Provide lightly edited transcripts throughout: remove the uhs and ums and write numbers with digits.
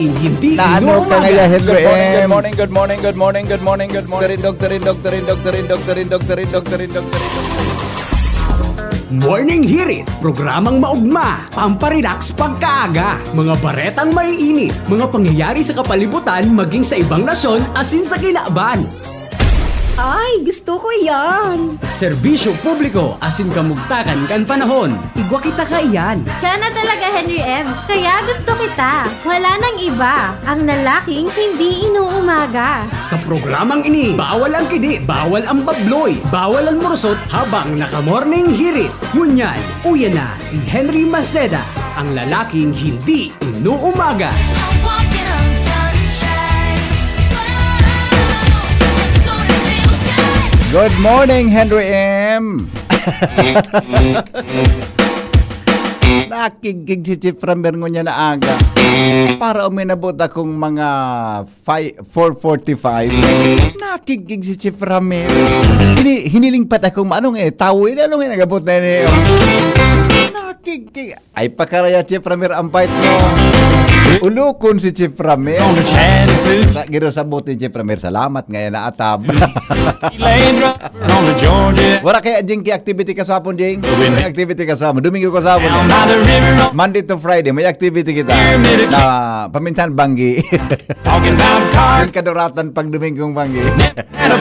Hindi Na ano ka ngayon, Henry M? Good morning, good morning, good morning, good morning, good morning. Doktorin. Morning Hirit, programang maugma, pamparelax pagkaaga, mga baretang maiinit, mga pangyayari sa kapalibutan maging sa ibang nasyon asin sa kinaban. Ay, gusto ko yan! Serbisyo publiko asin kamugtakan kan panahon. Igwa kita ka iyan. Kaya na talaga, Henry M. Kaya gusto kita. Wala nang iba. Ang lalaking hindi inuumaga. Sa programang ini, bawal ang kidi, bawal ang babloy, bawal ang morosot habang naka-morning hirit. Ngunyan, uya na si Henry Maceda, ang lalaking hindi inuumaga. Good morning, Henry M. Nakikig si Chief Ramber niya na aga. Para uminabot akong mga 4:45. Nakikig si Chief Ramber. Hiniling pat akong anong tawo inalong nagabot na niyo. Nakikig. Ay pakaraya Chief Ramber ang fight mo. Ulukon si Chief Ramber. Giro sa buti Chief Ramber. Salamat ngayon na atab. Wala kaya Jing activity ka sa hapon, Jing? May activity ka sa hapon. Domingo ka sa hapon. Monday to Friday, may activity kita. Na paminsan banggi. Yung kaduratan pag Domingong banggi.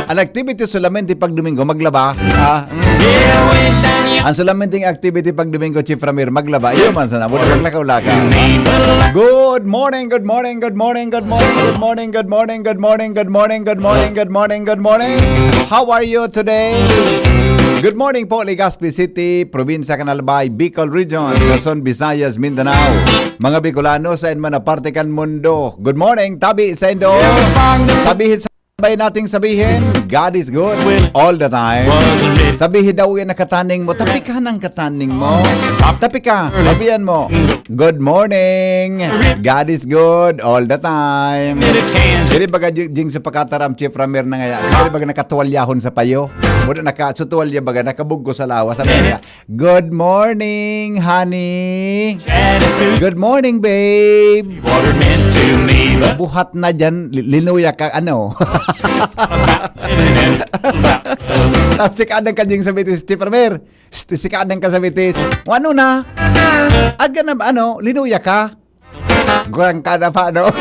Ang activity solamente pag Domingo, maglaba. Ang solamente activity pag Domingo, Chief Ramir, maglaba. Iyo man sana. Budak lakaw-laka. Good morning, good morning, good morning, good morning, good morning, good morning, good morning, good morning, good morning, good morning, good morning. How are you today? Good morning po, Legazpi City, Probinsya Canalbay, Bicol Region, Luzon, Visayas, Mindanao. Mga Bicolano sa inman na parte kan mundo. Good morning, tabi sa Indo. Sabihin sabay nating sabihin, God is good all the time. Sabihin daw yan na kataning mo, tapi ka ng kataning mo. Tapi ka, sabihan mo, good morning, God is good all the time. Jadi baga jing sa pagkataram Chief Ramir na ngaya, jadi baga nakatuwalyahon sa payo. Muna nakasutuwalya baga, nakabuggo sa lawas. Sabi niya, good morning, honey. Good morning, babe. Buhat na dyan, linuya ka, ano? Tapos sikadang ka ding sa bitis, Chief Ramir. Sikadang ka sa bitis. O ano na? Aga na ba, ano? Linuya ka? Gurang ka na pa, ano?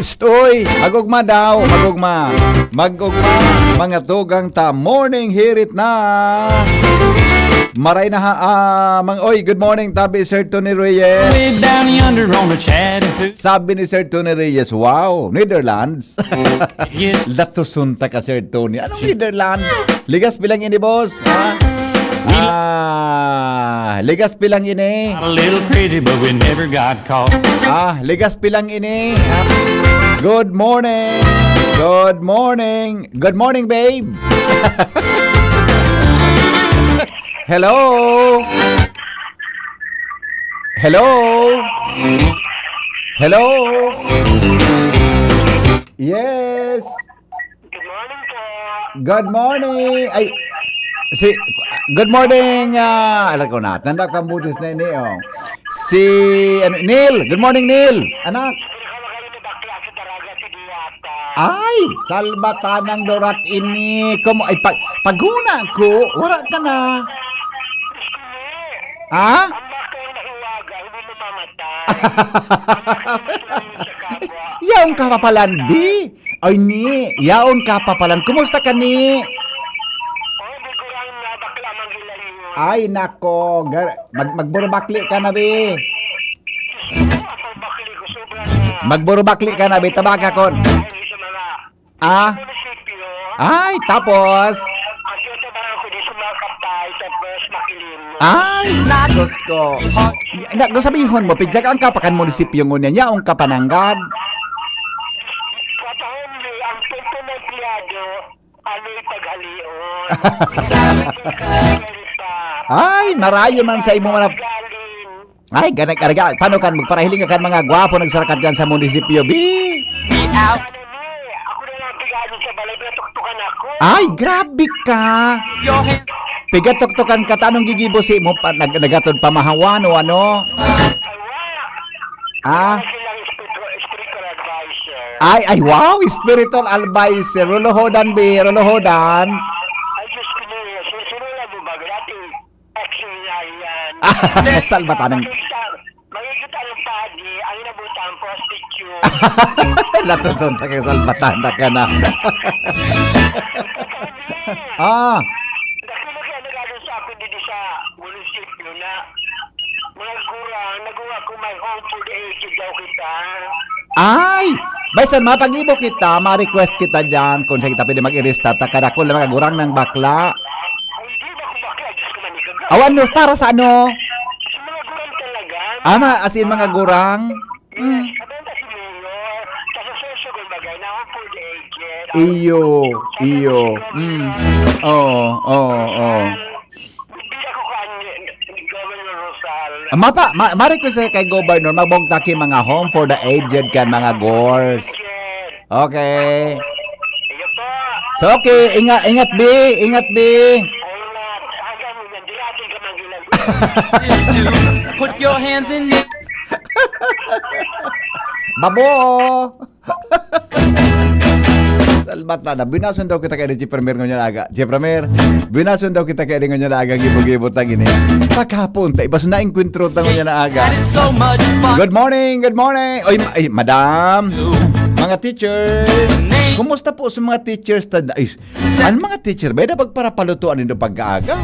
Stoy, magugma daw, magugma. Mga tugang ta, morning hirit na. Maray na oy, good morning, tabi Sir Tony Reyes. Sabi ni Sir Tony Reyes, wow, Netherlands. Latusunta ka, Sir Tony. Anong Netherlands? Ligas bilang ini, boss. Ligas bilang ini. A little crazy, but we never got caught. Ligas bilang ini. Good morning. Good morning. Good morning, babe. Hello. Hello. Hello. Yes. Good morning po. Good morning. Ay, good morning. Alam ko na. Tanda ka butis na ini. Oh. Si Neil. Good morning, Neil. Anak. Ay, salbatan ng dorat ini. Kumo ay paguna ko. Wala ka na. Ang baka yung nahiwaga, hindi lumamatay. Yaon ka papalan, di. Ay ni, yaon ka papalan. Kumusta ka ni? Di ko lang na bakla manghilaliyo. Ay nako, magburubakli ka na, bi. Bakli ko sobra na. Magburubakli ka na, bi. Tabaga kon. Sa mga munisipyo. Ay, tapos. Ang tiyatabaran ko di sumakapay tapos makilim. Ay, nagos ko. Sabihin mo, pidyagaan ka pakan munisipyo ngunyan. Yaon ka pananggad. Katahon ang punto ng empleyado, ano'y paghalion. Ay, marayo man sa imo man. Ay, ganag araga. Paano kan magparahiling ka kan mga gwapo nagsarakat dyan sa munisipyo, bi? Ako na lang tigado sa balay, tuktukan ako. Ay, grabe ka. Pigat tuktukan ka tanong gigibo si mo pa nagaton pamahawan o ano? Ay, Ah, Silang spiritual advisor. ay, wow, spiritual advisor. Rolohodan, be, rolohodan. Ay, Diyos ko niya. Sinula mo ba? Dati, actually na yan. Salbatan ng... Makikita ng pagi, ang inabutan, prostitute. Latuson ta kay salbatan na ka na. Ah, Nakilo kaya nagagawin sa akin dito sa munisipyo na mga gurang, nagawa ko may home for the aged daw kita. ay! Baysan, mapag-ibo kita, ma-request kita dyan kung sa kita pwede mag-i-restart ta kada ko lang mga gurang ng bakla. Ay, di ba ko bakla? Diyos ko manikaga. Awan mo, para sa ano? Sa mga gurang talaga. Ama, as in mga gurang? Yes, kabenta si Mayor. Kasi sosyo ko bagay na home for the aged. Iyo. Oo. Hindi ako Governor Rosal. Ma-request sa kay Governor, magbongtaki mga home for the aged kan mga gors. Aged. Okay. Iyo po. So, okay, ingat B. Ayun na, hanggang mo yan, di natin ka magilag. Put your hands in the Babo! Salbata na. Binason daw kita kay Chief Premier ng aga. Chief Premier, binason daw kita kay ng aga. Gibog-gibot ang ini. Pagkapon, ibas na inkwentro ng na aga. so much fun. Good morning! Oy, madam! Mga teachers! Kumusta po sa mga teachers? Ano mga teacher? Beda pagparapalutuan nito pagkaaga?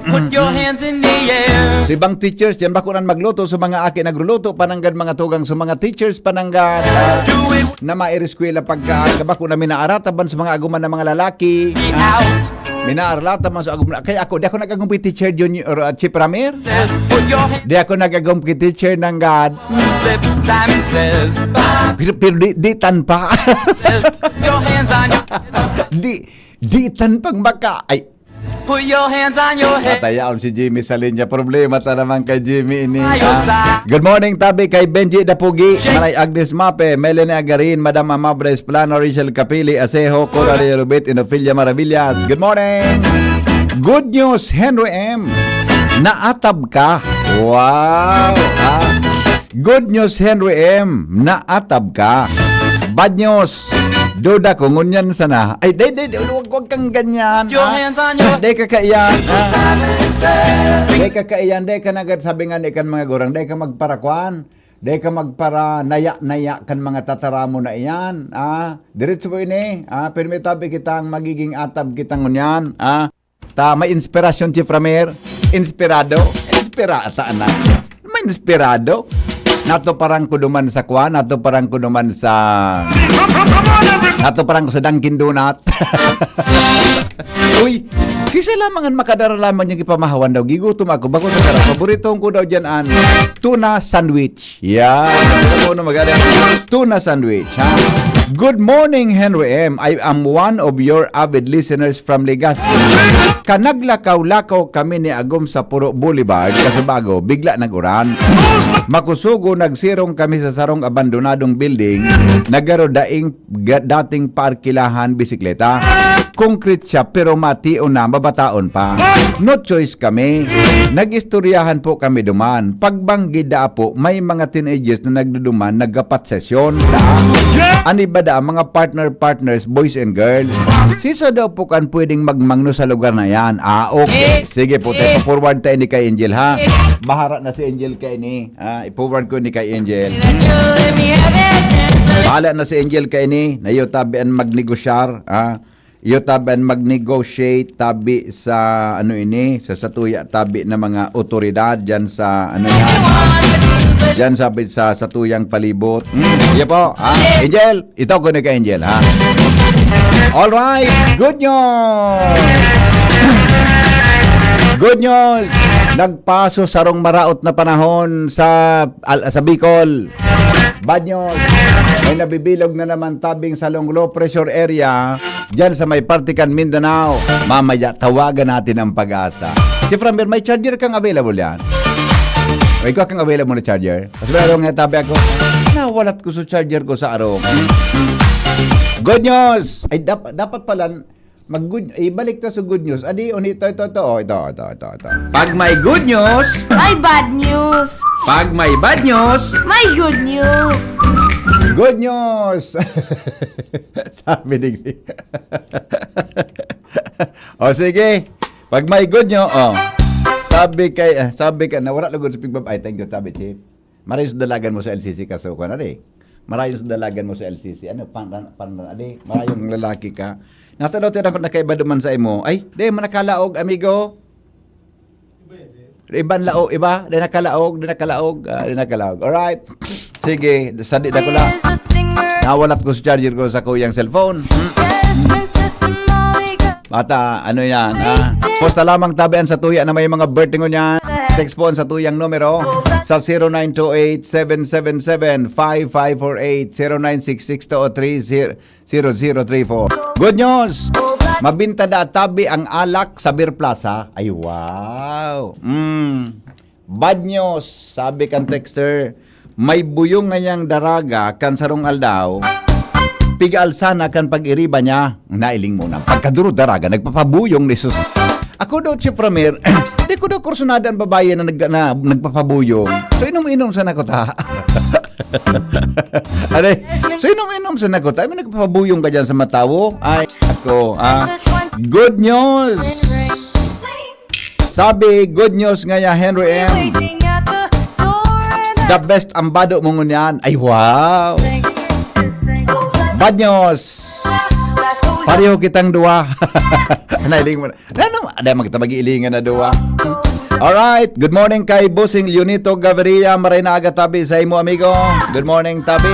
Put your hands in the air. Sa ibang teachers, yan bakunan magluto sa mga aki nagluluto, pananggan mga tugang sa mga teachers, pananggan Do it na maireskwela pagkaaga, bako na minaarataban sa mga aguman ng mga lalaki. out. Minaarataban sa aguman. Kaya ako, di ako nagagumpi teacher Junior Chief Ramir. Says, put your hands Di ako nagagumpi teacher ng God. flip. Simon says, Pero di tan pa. says, put your hands on your di tan pang baka. Ay, put your hands on your head. natayaon si Jimmy sa linya. Problema ta naman kay Jimmy ini. Ayos, Good morning, tabi kay Benji Dapugi, Manay Agnes Mape, Melanie Agarin, Madam Amabres Plano, Rachel Capili, Asejo, Cora de Rubit, Inofilia Maravillas. Good morning! Good news, Henry M. Naatab ka. Wow! Good news, Henry M. Naatab ka. Bad news. Duda ko, ngunyan sana. Ay, huwag kang ganyan. Put your hands on your Day ka kaiyan. Simon says, Day ka kaiyan. Day ka nagad sabi nga, day kan mga gurang. Day ka magparakwan. Day ka magpara naya-naya kan mga tataramo na iyan. Diretso po ini. Pero may tabi kitang magiging atab kitang ngunyan. May inspirasyon, Chief Ramir. Inspirado. Inspirata na. May inspirado. Nato parang kuduman sa kwan. Nato parang kuduman sa... Nato parang sa Dunkin Donut. Uy, sisa lamangan makadara lamang yung ipamahawan daw. Gigutom ako. Bago sa karang paborito ko daw dyan an tuna sandwich. Yeah. Tuna sandwich. Ha? Good morning, Henry M. I am one of your avid listeners from Legazpi. Kanaglakaw-lakaw kami ni Agom sa Puro Boulevard, Kasabago, bigla naguran. Makusugo nagsirong kami sa sarong abandonadong building, nagaro dating parkilahan bisikleta. Concrete siya pero matio na, mabataon pa. No choice kami. Nagistoryahan po kami duman. Pagbanggi da po, may mga teenagers na nagduduman, naggapat sesyon. Ani ba da, mga partners, boys and girls. Sisa daw po kan pwedeng magmangno sa lugar na yan. Okay. Sige po, forward tayo ni kay Angel, ha? Bahara na si Angel kay ni. I-forward ko ni kay Angel. Bahala na si Angel kay ni. Nayo tabian magnegosyar, iyo tabian mag-negotiate tabi sa ano ini, sa satuya tabi na mga otoridad diyan sa ano yan. Diyan sabi sa satuyang palibot. Iya po. Angel, ito ko ni kay Angel, ha. All right, good news. Good news. Nagpaso sarong maraot na panahon sa Bicol. Bad news. May nabibilog na naman tabing sa low pressure area dyan sa may Partikan, Mindanao. Mamaya, tawagan natin ang Pag-asa. Si Framber, may charger kang available yan? O ikaw kang available na charger? Kasi meron nga tabi ako, nawalat ko sa charger ko sa araw. Good news! Ay, dapat pala, ibalik to sa good news. Adi, ito. Pag may good news, May bad news! pag may bad news, May good news! good news! Sabi ni O sige, pag may good news, sabi ka, nawala lagod sa pigbab, ay thank you, sabi Chief. Maraming sudalagan mo sa LCC kasuko na di. Maraming sudalagan mo sa LCC. Ano, adi, maraming lalaki ka. Nasa daw tinang nakaiba duman sa imo. Ay, di, manakalaog, amigo. Iban laog, iba? Di nakalaog. Alright. Sige, sadi na ko lang. Nawalat ko sa charger ko sa kuyang cellphone. Bata, ano yan? Posta lamang tabian sa tuya na may mga birthday ko niyan. Text po sa tuyang numero sa 0928-777-5548 0966-203-0034. Good news! Mabinta na tabi ang alak sa Beer Plaza. Ay, wow! Bad news, sabi kan texter. May buyong ngayang daraga kan sarong aldaw. Pigaal sana kan pag-iriba niya. Nailing muna. Pagkaduro daraga, nagpapabuyong ni sus. Ako daw, Chief Ramir, di ko daw kursunada ang babae na nagpapabuyong. So, inom-inom sana ko ta. So, inom-inom sana ko ta. May nagpapabuyong ka dyan sa matawo. Ay, ako, good news! Sabi, good news nga ya, Henry M. The best ambado mo ngunyan. Ay, wow! Bad news! Pareho kitang duwa. Nailing mo na. Ada magta mag-iilingan na duwa. Alright, good morning kay Bossing Leonito Gaviria. Maray na aga tabi sa imo, amigo. Good morning, tabi.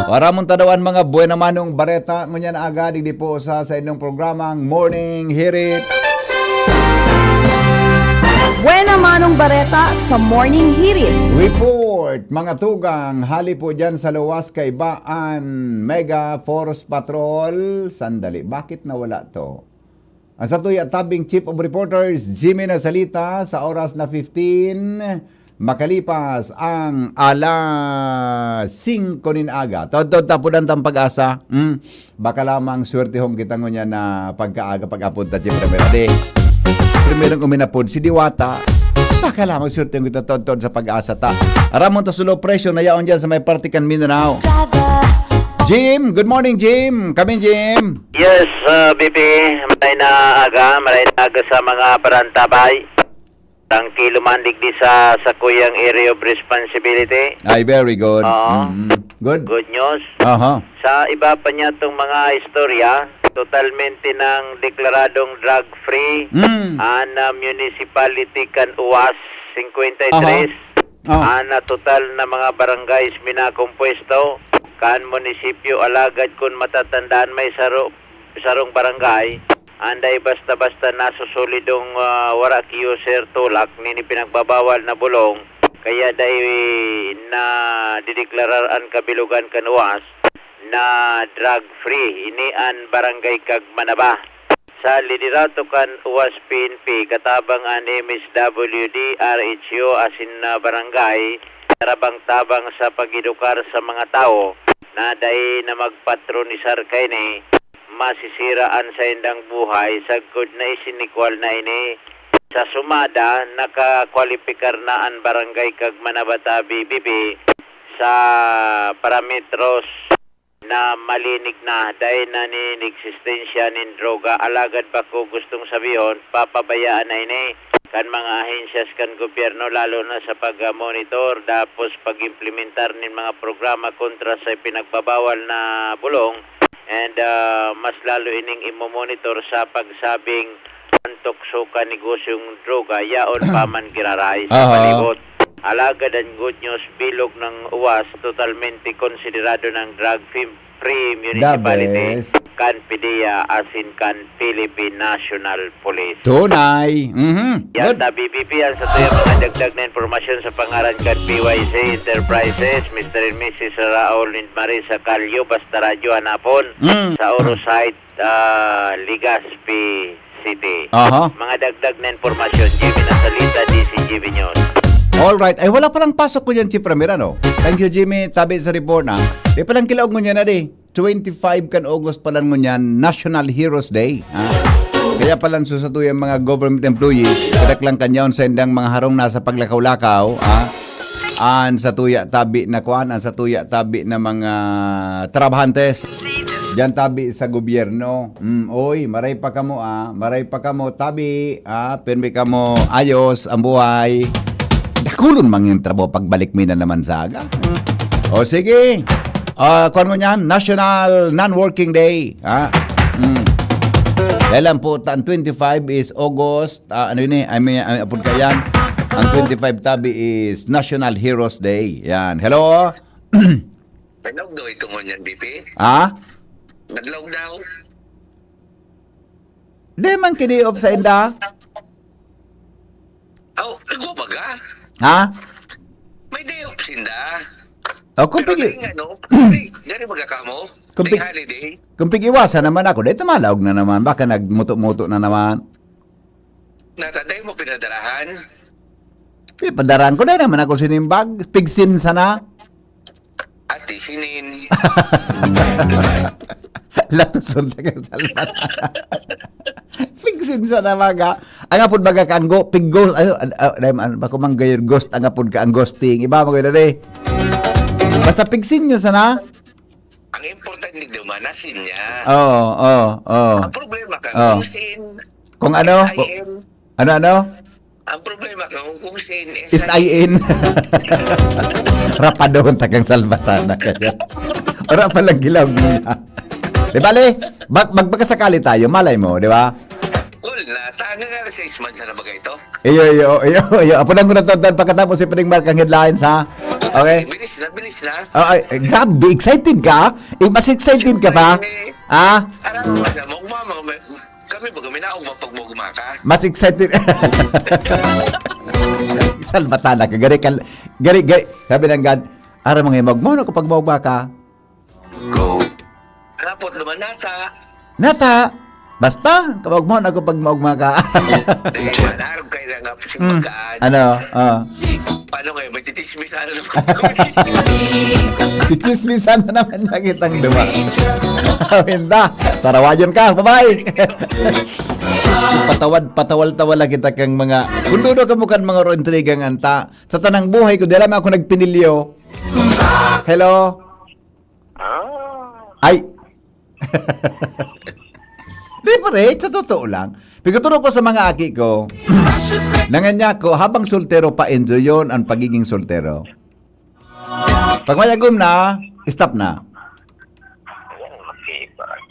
Para mong tadawan mga buwan naman ng bareta. Ngunyan na aga, digdi po sa inyong programang Morning Hirit. Buena manong bareta sa Morning Hirit. Report, mga tugang, hali po dyan sa luwas kay Baan Mega Force Patrol. Sandali, bakit nawala to? Ang sa tuya tabing Chief of Reporters, Jimmy Nasalita, sa oras na 15, makalipas ang alas 5 nin aga. Tod tapudan tang pag-asa. Baka lamang swertehong kita ngunya na pagkaaga pag-apod ta Chief Ramírez. Primerong uminapod si Diwata. Baka lamang surteng kita tod sa pag-asa ta. Aramon to sulo presyo na yaon dyan sa may partikan Mindanao. Jim, good morning Jim. Kami Jim. Yes, BP. Maray na aga sa mga parantabay. Tangkilo man digdi sa kuyang area of responsibility. Ay, very good. Good. Good news. Sa iba pa niya itong mga istorya, totalmente ng deklaradong drug-free ang municipality kan UAS 53. Na total na mga barangays minakompuesto kan munisipyo alagad kun matatandaan may sarong barangay anday basta-basta nasusulidong wara user tulak nini pinagbabawal na bulong kaya dahil na dideklaraan kabilugan kan UAS na drug-free ini an barangay kag Manaba. Sa liderato kan UAS PNP katabang an MSWD RHO asin na barangay tarabang-tabang sa pagidukar sa mga tao na dahil na magpatronisar kay ni masisiraan sa indang buhay sagkod na isinikwal na ini sa sumada nakakwalipikar na an barangay kag Manabata BBB sa parametros na malinig na dahil na eksistensya ng droga alagad pa ko gustong sabihin papabayaan na ini kan mga ahensyas kan gobyerno lalo na sa pag-monitor tapos pag-implementar ng mga programa kontra sa pinagbabawal na bulong and mas lalo ining imo-monitor sa pagsabing antokso ka negosyong droga yaon pa man giraray sa palibot. Alagad ang good news, bilog ng UAS, totalmente konsiderado ng drug-free municipality, kan PDEA, asin kan Philippine National Police. Tunay! Yan na BBP, yan sa tuya mga dagdag na informasyon sa pangalan kan PYC Enterprises, Mr. and Mrs. Raul and Marisa Calio, basta radyo hanapon, sa Orosite, Legazpi City. Mga dagdag na informasyon, Jimmy Nasalita, DCGV News. Alright. Ay, wala palang pasok ko dyan, Chief Ramírez, no? Thank you, Jimmy. Tabi sa report na. Di palang kilaog mo niya na, di. 25 kan August pa lang ngunyan, National Heroes Day. Kaya palang susatuyan mga government employees, kadak lang kanyaon sa indang mga harong nasa paglakaw-lakaw, an sa tuya tabi na kuan, an sa tuya tabi na mga trabahantes. Diyan tabi sa gobyerno. Oy, maray pa kamo tabi, pirmi kamo ayos ang buhay. Dakulon mang yung trabaho pagbalik mo na naman sa aga. O sige. Kuan mo niyan, National Non-Working Day. Kailan po, ang 25 is August, ano yun apod ka yan. Ang 25 tabi is National Heroes Day. Yan. Hello? Naglaog daw ito ngunyan, BP. Naglaog daw. Di man kini off sa inda. Ego baga. May day off sinda. Kung Pero pigi, gani baga ka mo? Kung Day pig- holiday. kung pigiwasan naman ako, dahil malawag na naman. Baka nagmuto-muto na naman. Nataday mo pinadarahan. Padaran ko na naman ako sinimbag. Pigsin sana. At isinin. Latuson na kang salman. Pigsin sana mga. Ang apod baga ka ang pig ghost. Bako mang gayon ghost. Ang apod ka ang ghosting. Iba mo kayo na basta pigsin nyo sana. Ang importante daw manasin niya. Oo. Ang problema ka, Oh. kung sin. Kung ano? SIN. Ano? Ang problema ka, kung sin. SIN. Rapadon tagang salbatana ka dyan. Ora palang gilaw niya. Di bale, magpagkasakali tayo, malay mo, di ba? Cool na. Tanga nga 6 months na ba ito? Iyo. Apo lang ko na tonton pagkatapos si Pring Mark ang headlines, ha? Okay? Bilis na. Grabe, excited ka? Mas excited ka pa? Aram mo sa mo, kami ba kami naog mapagmugma ka? Mas excited. Salbatana ka. Gari. Sabi ng God, ara mga imag mo na kapag maugma ka. Rapot lumanata. Nata, basta, kapag mo na kapag maugma ka. Manarap kayo na nga si pagkaan. Ano? Paano kayo? Magtitismisan na naman. Itismisan na naman na kitang duma. Hinda, sarawayon ka. Bye-bye. Patawal-tawal lang kita kang mga, kung dudo ka mukhang mga rointrigang anta, sa tanang buhay ko, di alam ako nagpinilyo. Hello? Ay. Di pa rin, sa totoo lang. Pagkaturo ko sa mga aki ko, nanganya ko, habang soltero pa enjoy yun ang pagiging soltero. Pag mayagom na, stop na.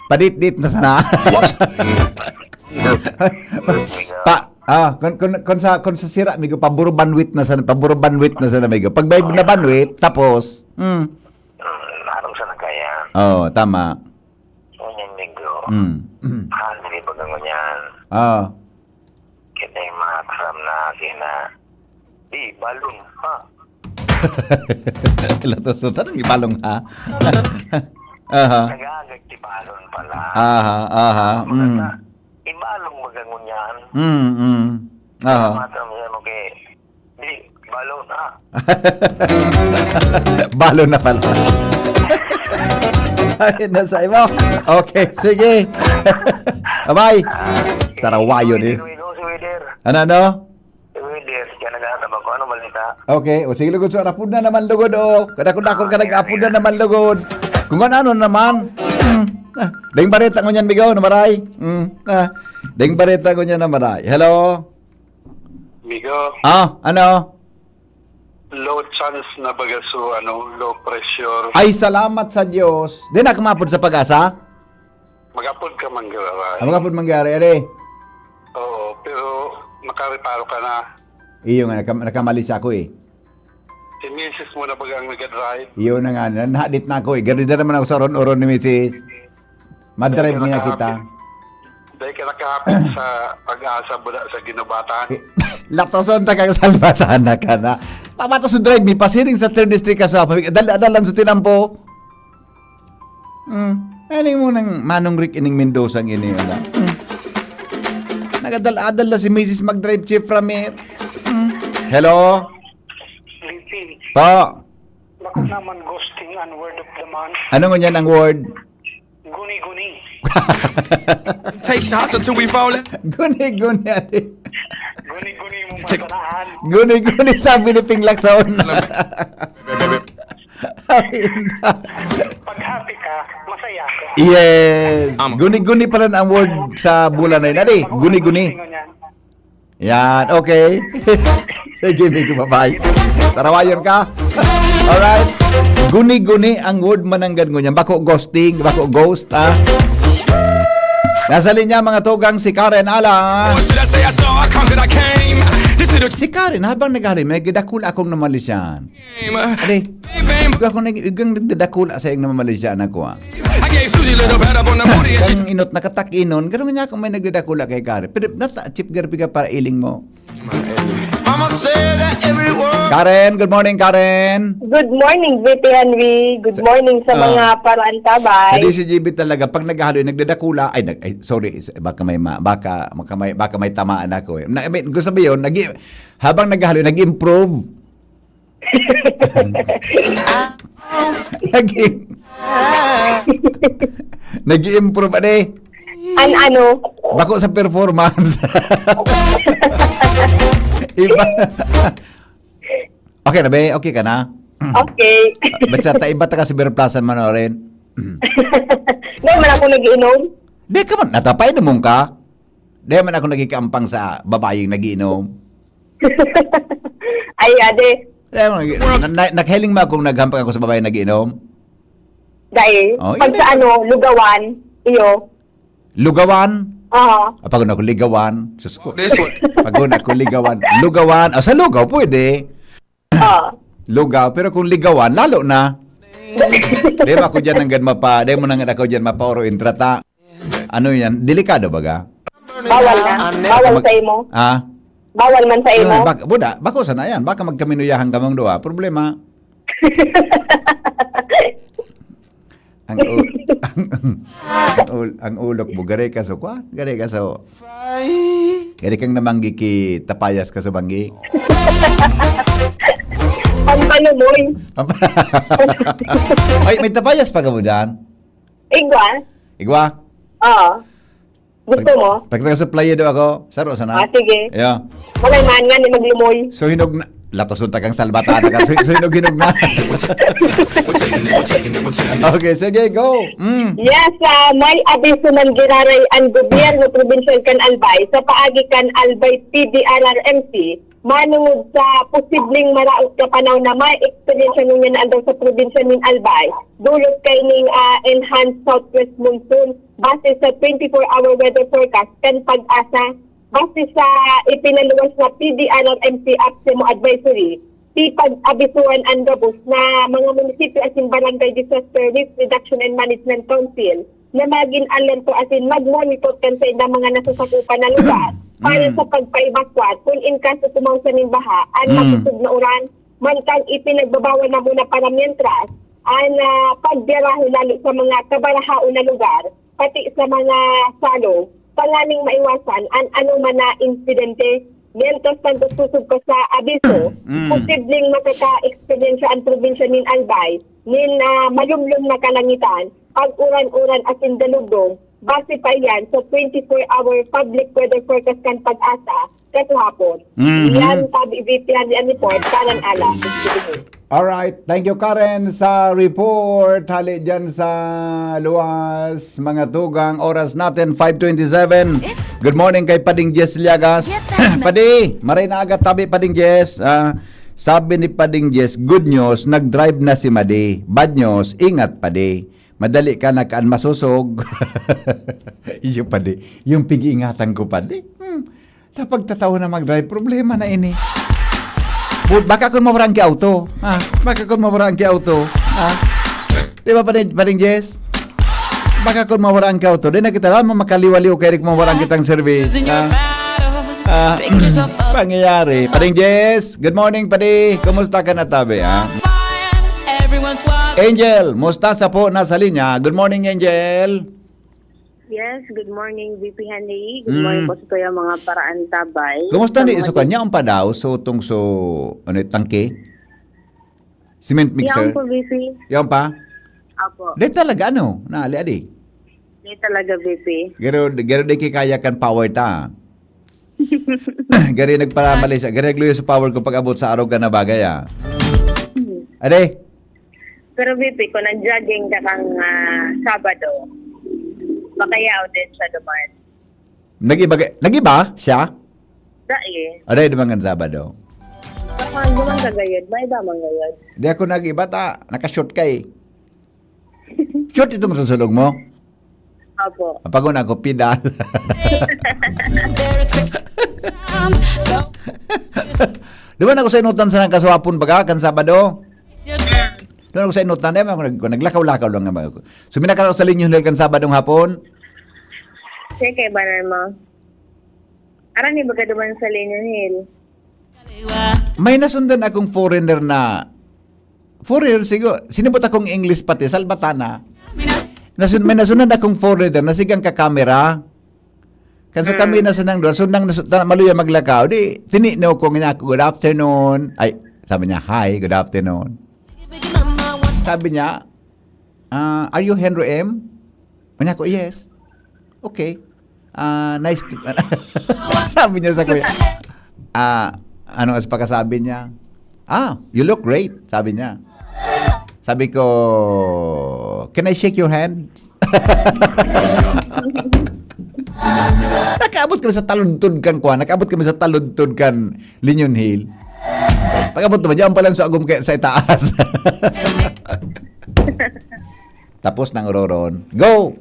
Padit-dit na sana. Kung sa sira, migo, paburo bandwidth na sana migo. Pag may na bandwidth, tapos, Narong sa nagkaya. tama. Ngunyan migo. Hindi ba ganyan? Kita yung mga kasam na kina. Di, balon pa. Latos na tanong, ibalong ha. Nagagag ti balon pala. Ibalong magangunyan. Matam yan mo kay. Di, balon ha. Balon na pala. Ayun na sa imo. Okay, sige. Bye. Sarawayo din. Ano? Si Wider, kaya naghahanap ako. Ano balita? Okay, o sige lugod so rapod na naman lugod o. Kadakon-dakon ka nag-apod na naman lugod. Kung ano naman. Daing bareta ko niyan bigaw na maray. Daing bareta ko niyan na maray. Hello? Migo, Ano? low chance na bagaso, low pressure. Ay, salamat sa Diyos. Di na kumapod sa pag-asa? Magapod ka manggararay. Magapod mangyari, ere. Oo, pero makareparo ka na. Iyo nga, nakamali siya ako eh. Si Mrs. mo na bagang nag-drive. Iyo na nga, nahadit na ako eh. Ganun na naman ako sa oron-oron ni Mrs. Madrive niya kita. Dahil ka nakahapit sa pag-asa mula sa ginubatan. Latoson ta kang salbatan na ka na. Pamatos sa drive, may pasiring sa 3rd district ka sa adalam sa tinampo. Ano mo nang Manong Rick ining Mendoza ang ini. Nagadal-adal na si Mrs. mag-drive chief from here. Hello? Lipi, Po? bako naman ghosting and word of the month. Ano nga yan ang word? Guni-guni. Take shots until we fall in. Guni-guni, adi. Guni-guni mo masanaan. Guni-guni, sabi ni Pinglak sa una. Pag happy ka, masaya ka. Yes. Guni-guni pala ang word sa bulan na yun. Adi, guni-guni. Yan, okay. Sige, Miko, bye-bye. Tarawayon ka. Alright. Guni-guni ang word mananggan ko niyan. Bako ghosting, bako ghost, ha? Nasa linya mga tugang si Karen Ala. What should I say? I saw, I conquered, I came. This little Si Karen, habang naghalim, may gidakula akong namalisyan. game. Adi, Bang, igang nagdadakula sa iyong namalisyan ako, ha? I gave Susie a little pat up on the booty and she Kang inot nakatakinon, ganun nga kung may nagdadakula kay Karen. Pero nasa chip garbiga para iling mo. Mama said that every word. Karen, good morning, Karen. Good morning, VP Henry. Good morning sa mga paraan tabay. Hindi si GB talaga pag naghahaloy nagdadakula sorry baka may tamaan ako eh. Gusto mo yun habang naghahaloy nag-improve. Nag-improve Ano? Bako sa performance. Iba. Okay na ba? Okay ka na? Okay. Basta iba ta ka sa Berplasan man rin. Ngayon man ako nagiinom. Di ka man, natapay na mong ka. Di man ako nagkikampang sa babayeng nagiinom. Ay, ade. Nagheling mo akong naghampang ako sa babayeng nagiinom. Dahil, Oh, pag yun sa lugawan, iyo. Lugawan. Pagod ako ligawan. Sus ko. This one. Pagod ako ligawan. Lugawan. Sa lugaw pwede. Lugaw. Pero kung ligawan, lalo na. Di ba ako dyan hanggang di mo nang ako dyan mapaoro intrata. Ano yan? Delikado baga? Bawal na. Bawal sa imo. Bawal man sa imo. Buda, bako sana yan. Baka magkaminuyahan kamang doa. Problema. ang ulok mo gare ka so kwa gare ka so gare kang namanggi ki tapayas ka so banggi Pampalumoy. Ay may tapayas pa ka mo dyan igwa Gusto mo? pag taga-supply do ako saro sana Sige. yeah. Malay man nga ni maglumoy. So hinog na latos unta kang salbatada ka so hinog na okay sige go Yes, may abiso man giraray ang gobyerno provincial kan Albay sa paagi kan Albay PDRRMC manungod sa posibleng maraot ka panaw na may experience nung yan andang sa probinsya ng Albay dulot kay ning enhanced southwest monsoon base sa 24-hour weather forecast kan Pag-asa base sa ipinaluwas na PDRRMC APSEMO advisory pag-abisuan ang gabos na mga munisipyo asin Barangay Disaster Risk Reduction and Management Council na maging alerto asin mag-monitor kan sa mga nasasakupan na lugar para sa pagpaibakwat kung in kaso tumawsa ng baha ang makusog na uran mantang ipinagbabawal na muna para mientras ang pagbirahe lalo sa mga kabarahao na lugar pati sa mga salong panganing maiwasan ang anong mana insidente mientras tanto susub ko sa abiso, posibleng makaka-experience ang probinsya ng Albay, nin malumlum na kalangitan, pag-uran-uran at indalugdong, base pa yan sa 24-hour public weather forecast kan Pag-asa, katuhapon. Yan, tabi VP ang report, Karen Ala. Alright, thank you Karen sa report. Hali dyan sa luwas, mga tugang. Oras natin, 5:27. Good morning kay Pading Jess Liagas. Padi, maray na agad tabi Pading Jess. Sabi ni Pading Jess, good news, nag-drive na si Madi. Bad news, ingat Padi. Madali ka nakaan masusog. Yung Padi, yung pig-iingatan ko Padi. Tapag tatawa na mag-drive, problema na ini. Baka kung mawarang ki auto. Baka kung mawarang ki auto. Di ba Pading Jess? Baka kung mawarang ki auto. Di na kita lang makaliwaliw kaya kung mawarang kitang service. Pangyayari. Pading Jess, good morning Padi. Kumusta ka na tabi? Angel, musta sa po nasa linya? Good morning Angel. Yes, good morning VP Henry. Good morning po sa kayo mga paraan tabay. Kumusta ni iso kanya ang padaw so tangke? Cement mixer? Yan po VP. Yan pa? Apo. Di talaga naali adi. Hindi talaga, VP. Garo di kaya kan power ta. Gari nagparamali siya. Gari nagluyo sa power ko pag abot sa araw ka na bagay Ade? Pero, VP, kung nag-jogging ka kang Sabado, makayaw din sa duman. Nagiba siya? Dahil, Ade, dumangan Sabado. parang duman ka gayod, may iba mang gayod. Di ako nagiba ta. Nakashoot kay. Shoot ito masusulog mo? Opo. Pagod ako, pidal. Diba na ako sa inutan sa kaswapon baga, kan Sabado? Doon ako sa inutan, ako naglakaw-lakaw lang naman ako. So, minakataw sa linyo nil kan Sabadong hapon? Sige, banan mo. Aran ni baga duman sa Lenin Hill. May nasundan akong foreigner na, foreigner siguro, sinibot akong English pati, Salbatana. May nasundan akong foreigner na sigang ka-camera. Kanso kami na sanang doon, so nang maluya maglakaw, di, tinino ko nga ako, good afternoon. Ay, sabi niya, hi, good afternoon. Sabi niya, are you Henry M? Manya ko, yes. Okay. Nice to... sabi niya sa kuya. Ano as pagkasabi niya? You look great, sabi niya. Sabi ko, can I shake your hand? Nakaabot kami sa taludtod kan kuha. Nakaabot kami sa taludtod kan Linyon Hill. Pag-abot naman, diyan pa lang sa agum sa itaas. Tapos nang roron. Go!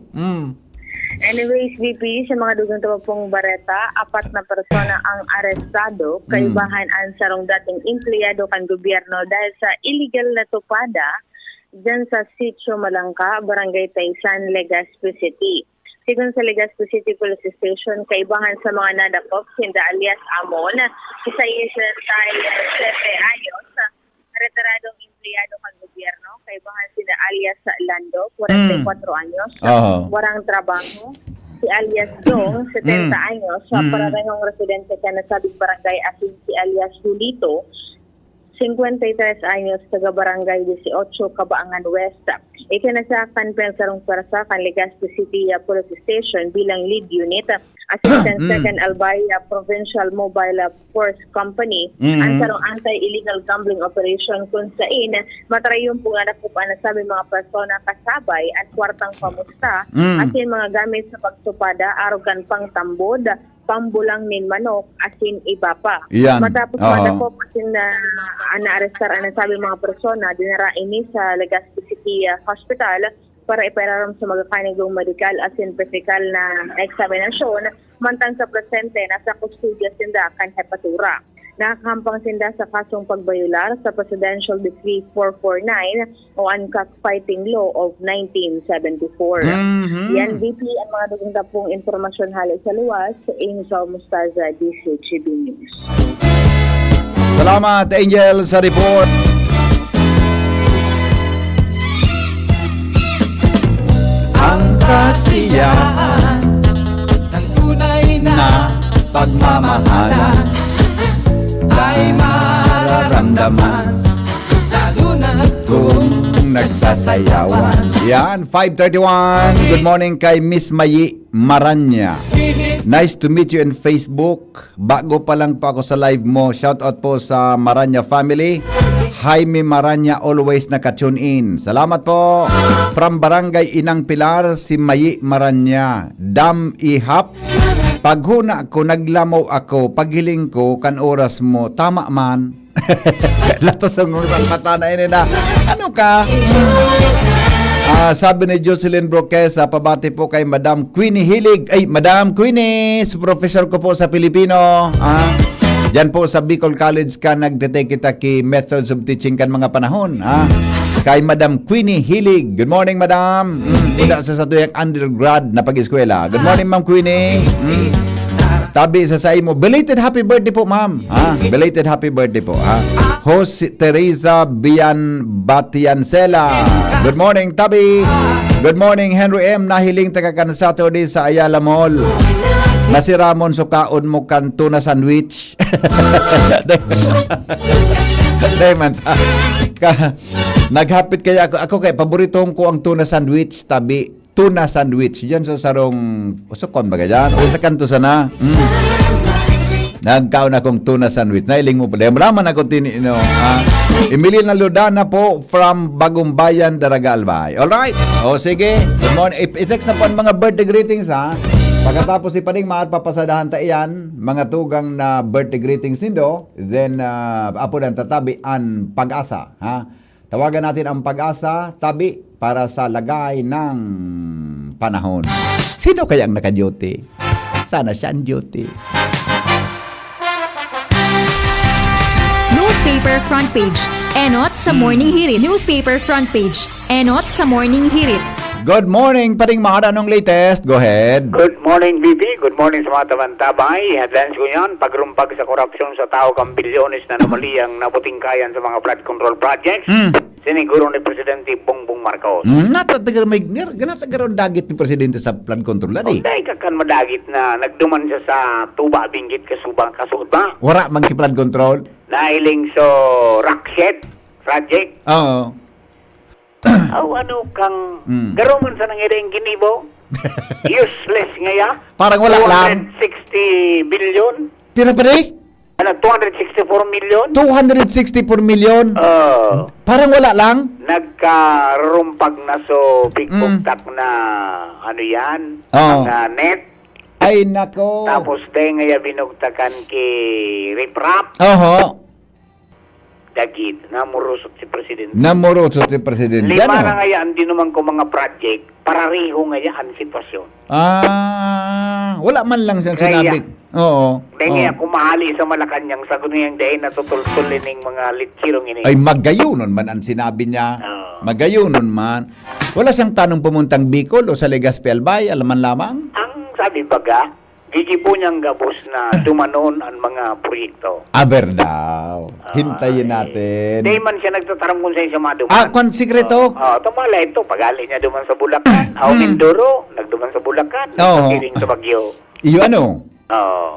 Anyways, VP, sa mga dugang pong bareta, 4 na persona ang arestado, kaibahan ang sarong dating empleyado kan gobyerno dahil sa illegal na tupada dyan sa Sitio Malangka, Barangay Taysan, Legazpi City. Sigon sa Legazpi City Police Station, kaibahan sa mga nadakop, sinda alias Amon, isa Israel tayo 7 anyos, retiradong empleyado kan gobyerno, kaibahan sila alias Lando, 44 anyos, warang trabaho, si alias Dong, 70 anyos, sa pararehong residente sa nasabing barangay asin si alias Julito, 53 anyos, taga barangay 18, Kabaangan West. Ikinasakan pensarong parasa kan Legazpi City Police Station bilang lead unit, Assistant Second Albaya Provincial Mobile Force Company, ang sarong anti-illegal gambling operation kung saan matrayon po nga nakupan na sabi mga persona kasabay at kwartang pamusta asin mga gamit sa pagsupada, arogan pang tambod, pambulang min manok, asin iba pa. Yan. Matapos madakop asin na naarestar ang nasabi mga persona, dinara ini sa Legazpi City Hospital para ipararam sa magakanigong medical asin physical na eksaminasyon, mantang sa presente nasa kustudya sinda kan hepatura. Nakakahampang sinda sa kasong pagbayular sa Presidential Decree 449 o Cockfighting Law of 1974. Yan, VP, ang mga dugang pong informasyon halos sa luwas sa Angel Mustaza, DCGB News. Salamat, Angel, sa report. Ang kasiyahan ng tunay na pagmamahalan ay mararamdaman lalo na kung nagsasayawan. Yan, 5:31. Good morning kay Miss Mayi Maranya. Nice to meet you in Facebook. Bago pa lang po ako sa live mo. Shout out po sa Maranya family. Jaime Maranya always naka-tune in. Salamat po. From Barangay Inang Pilar, si Mayi Maranya. Dam ihap. Paghuna ko, naglamaw ako, paghiling ko, kan oras mo, tama man. Latos ang mata na ini na. Ano ka? Sabi ni Jocelyn Broquesa, pabati po kay Madam Queenie Hilig. Ay, Madam Queenie, professor ko po sa Pilipino. Diyan po sa Bicol College ka, nagtitake kita ki methods of teaching kan mga panahon. Kay Madam Queenie Hilig. Good morning, Madam. Mula sa tuyang undergrad na pag-eskwela. Good morning, Ma'am Queenie. Tabi sa mo. Belated happy birthday po, ma'am. Belated happy birthday po. Host Teresa Bian Batiancela. Good morning, Tabi. Good morning, Henry M. Nahiling tagakan Saturday sa Ayala Mall. Nasi Ramon sukaon mo kan tuna sandwich. Diamond. Naghapit kaya ako kay paborito ko ang tuna sandwich, Tabi. tuna sandwich. Diyan sa sarong, usokon ba dyan? O sa kanto sana. Nagkaon akong tuna sandwich. Nailing mo pala. Maraman ako tinino. Emilina Lodana po from Bagong Bayan, Daraga Albay. Alright. O sige. Good morning. I-text na po ang mga birthday greetings ha. Pagkatapos ipaning maat papasadahan ta iyan, mga tugang na birthday greetings nindo, then apo dan tatabi ang pag-asa. Ha? Tawagan natin ang pag-asa, tabi, para sa lagay ng panahon. Sino kaya ang naka-duty? Sana siya ang duty. Newspaper front page. Enot sa morning hirit. Newspaper front page. Enot sa morning hirit. Good morning, paring mga anong latest? Go ahead. Good morning, BB. Good morning sa mga tabantabay. Headlines ko yan, pagrumpag sa korupsyon sa tao kang bilyones na namaliyang naputingkayan sa mga flood control projects. Siniguro ni Presidente Bongbong Marcos. Ganatagaron dagit ni Presidente sa flood control, adi? Dahil ka kan madagit na nagduman siya sa tuba, binggit kasubang kasudba. Wara man ki flood control? Nahiling so Rockshed project. Oo. Ano kang garuman sa nangyayang ginibo? Useless ngaya? Parang wala lang. 260 billion? Pira pa rin? 264 million? 264 million? Parang wala lang? Nagkarumpag na so bigpugtak na ano yan? Mga net. Ay, nako. Tapos tayo ngaya binugtakan kay Riprap. Oho. Dagit, namurusot si Presidente. Namurusot si Presidente. Lima na ngayaan din naman ko mga project, parariho ngayaan sitwasyon. Wala man lang siyang sinabi. Oo. Dahil nga kumahali sa Malacanang sa kuniyang dahil natutultulin ng mga litsirong ini. Ay, magayunon man ang sinabi niya. Magayunon man. Wala siyang tanong pumuntang Bicol o sa Legazpi Albay, alaman lamang? Ang sabi baga, gigipo niyang gabos na dumanon ang mga proyekto. Aber daw. Hintayin natin. Dahil man siya nagtataram kung sa'yo siya maduman. Kung sikreto? Tumala ito. Pagali niya duman sa Bulacan. Mindoro, nagduman sa Bulacan. Pagkiling sa Bagyo. Iyo ano?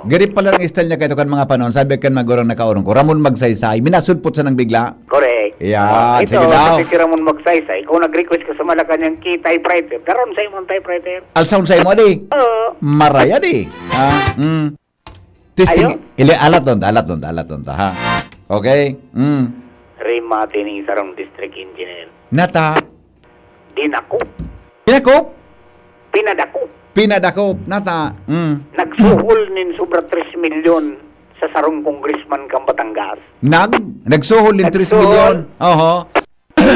Garip pala ng style niya kayo kan mga panon. Sabi kan magurang nakaurong ko. Ramon magsaysay. Minasulpot sa nang bigla. Correct. Yeah, ito, sige daw. kasi si Ramon magsaysay. Kung nag-request ka sa Malacanang key typewriter, karon sa imong typewriter. Alsound sa imo di? Maraya di. Testing. Alat doon ta ha. Okay? Rima tining sarong district engineer. Nata. Dinakop. Pinadakop. Nata. Nagsuhol nin sobra 3 milyon sa sarong congressman kang Batangas. Nagsuhol din 3 milyon. Oho.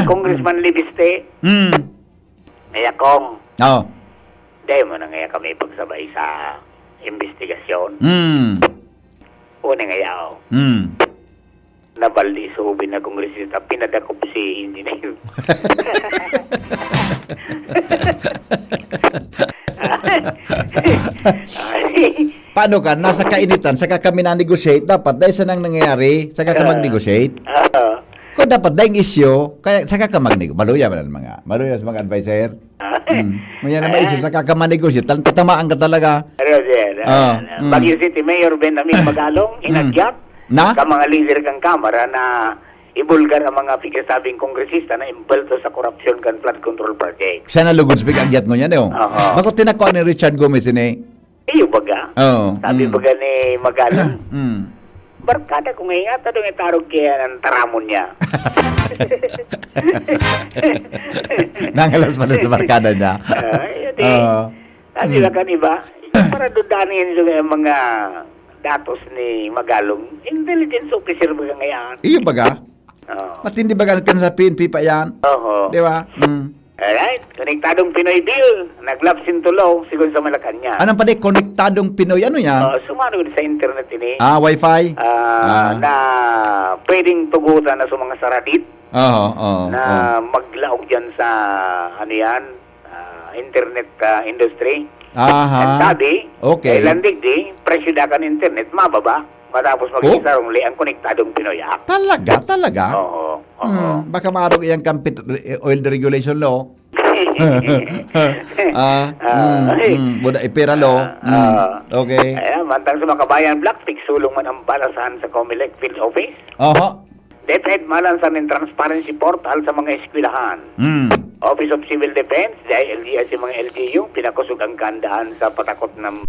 Congressman Libiste. Ngaya kong. Dahil mo na ngaya kami pagsabay sa investigasyon. Una ngaya nabaldi sa hubin na kongresista, pinadakop si engineer. Paano ka? Nasa kainitan, saka kami na-negotiate. Dapat, dahil sa nang nangyayari, saka ka mag-negotiate. Kung dapat, dahil issue, kaya saka ka mag-negotiate. Maluya sa mga advisor. Maya na ma-issue, saka ka mag-negotiate. Tatamaan ka talaga. Baguio City Mayor Benjamin Magalong, inagyat. Ka mga leader kang kamara na ibulgar ang mga pigasabing kongresista na imbelto sa korupsyon kan flood control project. Siya na lugod speak agyat mo niya, no? Bakit tinakuha ni Richard Gomez ini? Iyo baga. Sabi baga ni Magalong. Barkada kung ngayon nga, tanong itarog kaya ng taramon niya. Nangalas pa sa barkada niya. Sabi lang kan iba, para dudanin yung mga datos ni Magalong, intelligence officer baga ngayon. Iyo baga? Matindi baga kan sa PNP pa yan? Di ba? Alright, konektadong Pinoy Bill, naglapsin tulo, sigon sa Malacanang. Anong pa di, konektadong Pinoy, ano yan? Sumano sa internet ini. Wi-Fi? Na pwedeng tugutan na sa mga saradit. Na maglaog dyan sa, ano yan, internet industry. At sabi, landig di, presyo da kan internet, mababa. Matapos mag-isarong ang konektadong Pinoy Act. Talaga? Oo. Baka maarong iyang Campit Oil Deregulation Law. Buda ipera law. Okay. Mantang sa makabayan, Blackpick, sulong man ang balasahan sa Comelec Field Office. DepEd malansan ng transparency portal sa mga eskwelahan. Office of Civil Defense, DILG at sa mga LGU, pinakusog ang kandaan sa patakot ng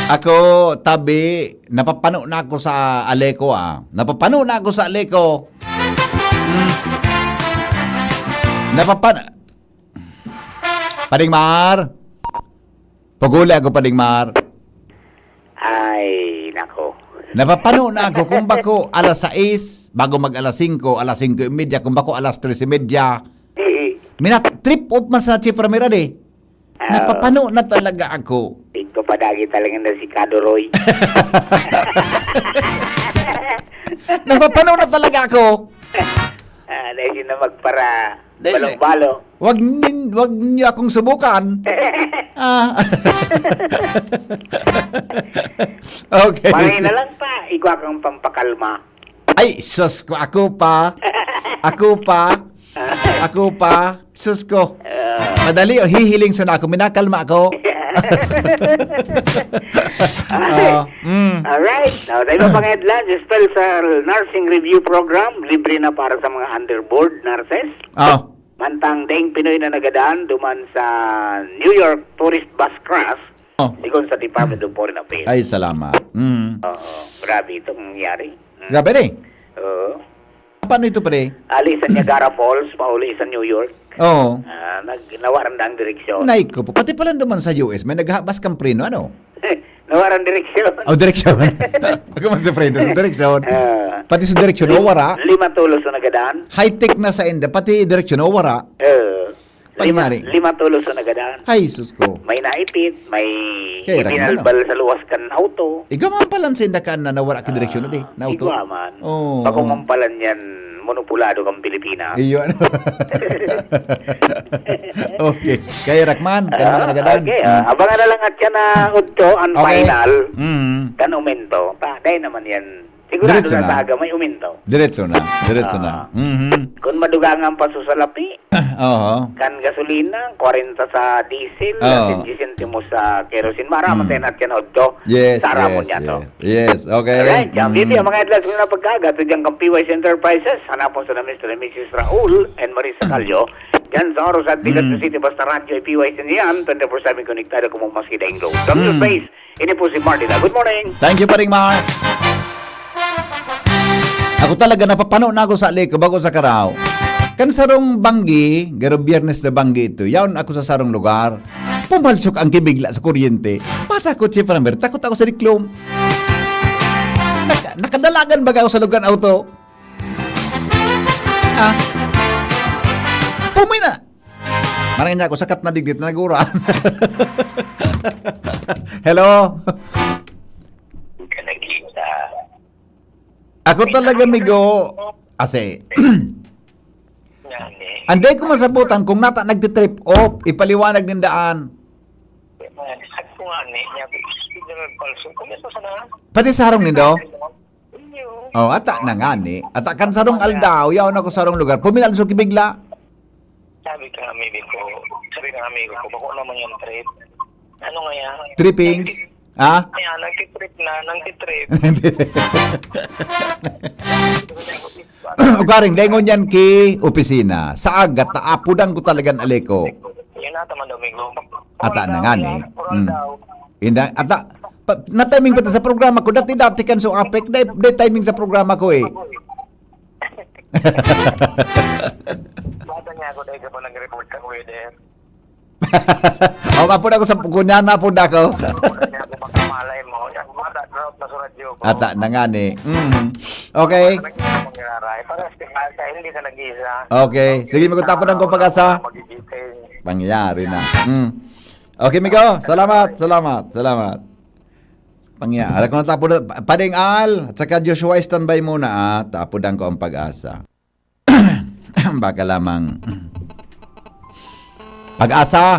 Ako, tabi, napapano na ako sa Aleco Napapano na ako sa Aleco. Pading Mar. Paguli ako, Pading Mar. ay, nako. Napapano na ako kung bako alas 6, bago mag alas 5, alas 5:30, kung bako alas 3:30. Trip off man sa Chief Ramira de. Napapano na talaga ako. Ito padagi talaga na si Kado Roy. Napapano na talaga ako. Dahil na magpara balong-balo. Wag niyo akong subukan. Okay. Paray na lang pa, ikaw kang pampakalma. Ay, sus ko, ako pa. Sus ko. Madali, hihiling sana ako, minakalma ako. Alright. Now, tayo pang headline, spell sa nursing review program, libre na para sa mga underboard nurses. Mantang daing Pinoy na nagadaan duman sa New York tourist bus crash, sigon sa Department of Foreign Affairs. Ay, salamat. Grabe itong nangyari. Grabe rin. Oo. Paano ito pa rin? Ali sa Niagara Falls, pauli sa New York. Oo. Nawaran ang direksyon. Naik ko po. Pati pala naman sa US, may naghabas kang preno, ano? Nawaran direksyon. Direksyon. Ako man sa preno, direksyon. Pati sa direksyon, wara. 5 tulos na nagadaan. High-tech na sa enda, pati direksyon, wara. 5 tulos na nagadaan. Ay, sus ko. May naipit, may Kaya, itinalbal sa luwas kan auto. Igaman pala sa enda ka na nawara ka direksyon na di, na auto. Igaman. Pakumampalan yan, monopulado kang Pilipinas. Iyo, ano? Okay. Kaya Rakman, kanina na nagadan. Okay, abangan na lang at yan na udto, ang final, kan umento. Dahil naman yan, sigurado Diretso na na. taga may uminto. Diretso na. Kung madugangan pa sa salapi, Oo. kan gasolina, 40 sa diesel, 10 centimos sa kerosene. Maraman tayo natin udto. Yes, Sara mo yes, niya to. yes. Okay. Alright, yung video, mga headlines mo na pagkagat, dyan kang PYS Enterprises, hanapon sa na Mr. and Mrs. Raul and Marisa Calio, dyan sa Oros at Bigat City, basta radyo, PYS yan, 24/7 konektado kung maski daing road. From your base, ini po si Martina. Good morning! Thank you, Paring Mar. Ako talaga, napapano na ako sa Aleco bago sa Karaw. Kan sarong banggi, garo biyernes na banggi ito, yaon ako sa sarong lugar. Pumalsok ang kibigla sa kuryente. Patakot siya pa naman, takot ako sa diklom. Nakadalagan baga ako sa lugar auto. Pumay na. Marang niya ako, sakat na digit na naguraan. Hello? Ako talaga, migo. Ase. Anday ko masabutan kung nata nagtitrip off, ipaliwanag ng daan. Ako nga ni, niya ko nagpalso. Kung ito sana. Pati sarong nindo? Oh, ata na nga ni. Ata kan sarong aldaw, yaw na ko sarong lugar. Puminal so kibigla. Sabi ka amigo ko, bako naman yung trip. Ano nga yan? Trippings? Ha? Ayan, nagtitrip. Ugaring, lengon yan ki opisina. Sa agat, taapudan ko talagang aliko. Yan ata man daw, amigo. Ata na nga ni. Ata, na-timing pa sa programa ko. Dati kan so apek. Dahil timing sa programa ko eh. Bata niya ako dahil ka po nag-report ka kuya there. O, mapun ako sa kunya na po ako. Kanya ako magkamalay mo. Yan, bata, drop na surat ko. Ata na nga ni. Okay. Para hindi ka nag-isa. Okay. Sige, magutapunan ko pag-asa. Pangyayari na. Okay, Migo. Salamat. Pangyayari. Kung natapon, Pading Al, at saka Joshua, standby muna. Tapudan ko ang pag-asa. Baka lamang. Pag-asa.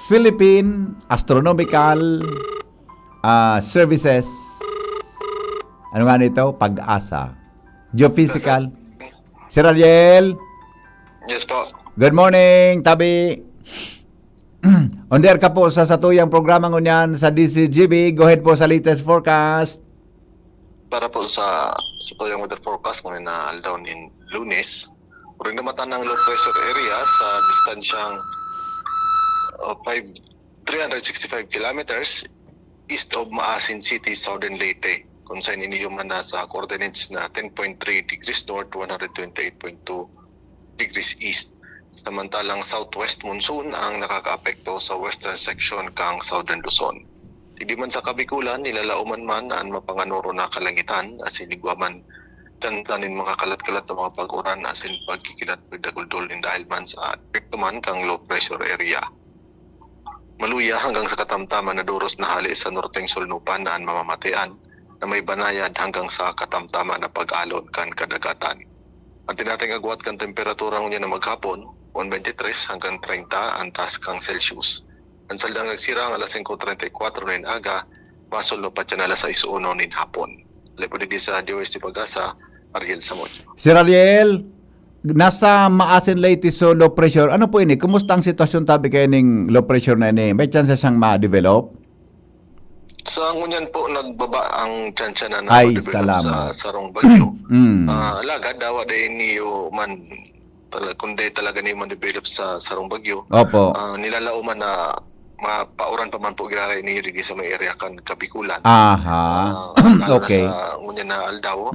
Philippine Astronomical Services. Ano nga nito? Pag-asa. Geophysical. Sir Ariel. Yes po. Good morning, Tabi. On there ka po sa satuyang programa ngunyan sa DCGB. Go ahead po sa latest forecast. Para po sa tuyong weather forecast ngayon na aldaw in Lunes, rin namatan ng low pressure area sa distansyang 365 kilometers east of Maasin City, Southern Leyte. Kung saan iniyo man na sa coordinates na 10.3 degrees north, 128.2 degrees east. Samantalang southwest monsoon ang nakaka-apekto sa western section kang Southern Luzon. Hindi man sa Kabikulan, nilalauman man ang mapanganoro na kalangitan as iligwaman tantanin mga kalat-kalat na mga pag-uran as in pagkikilat pagdaguldol dahil man sa apekto man kang low pressure area. Maluya hanggang sa katamtaman na duros na hali sa norteng sulnupan na mamamatian na may banayad hanggang sa katamtaman na pag-alon kan kadagatan. Ang tinating agwat kan temperatura niya na maghapon, 123 hanggang 30 ang taas kang Celsius. Ang saldang nagsira ang alas 5.34 ng aga, masol no pa siya na alas 6.1 ng hapon. Lepo di sa DOST Pag-asa, Ariel Samot. Sir Ariel, nasa Maasin Leyte so low pressure. Ano po ini? Kumusta ang sitwasyon tabi kayo ng low pressure na ini? May chance siyang ma-develop? Sa ngunyan po nagbaba ang tsansya na Ay, na-develop salamat. sa sarong bagyo. Alagad dawa day niyo man kundi talaga niyo man develop sa sarong bagyo. Opo. Nilalauman na mapauran pa man po giraray niyo digi sa may area kan Kabikulan. Aha. Okay. Sa ngunyan na aldaw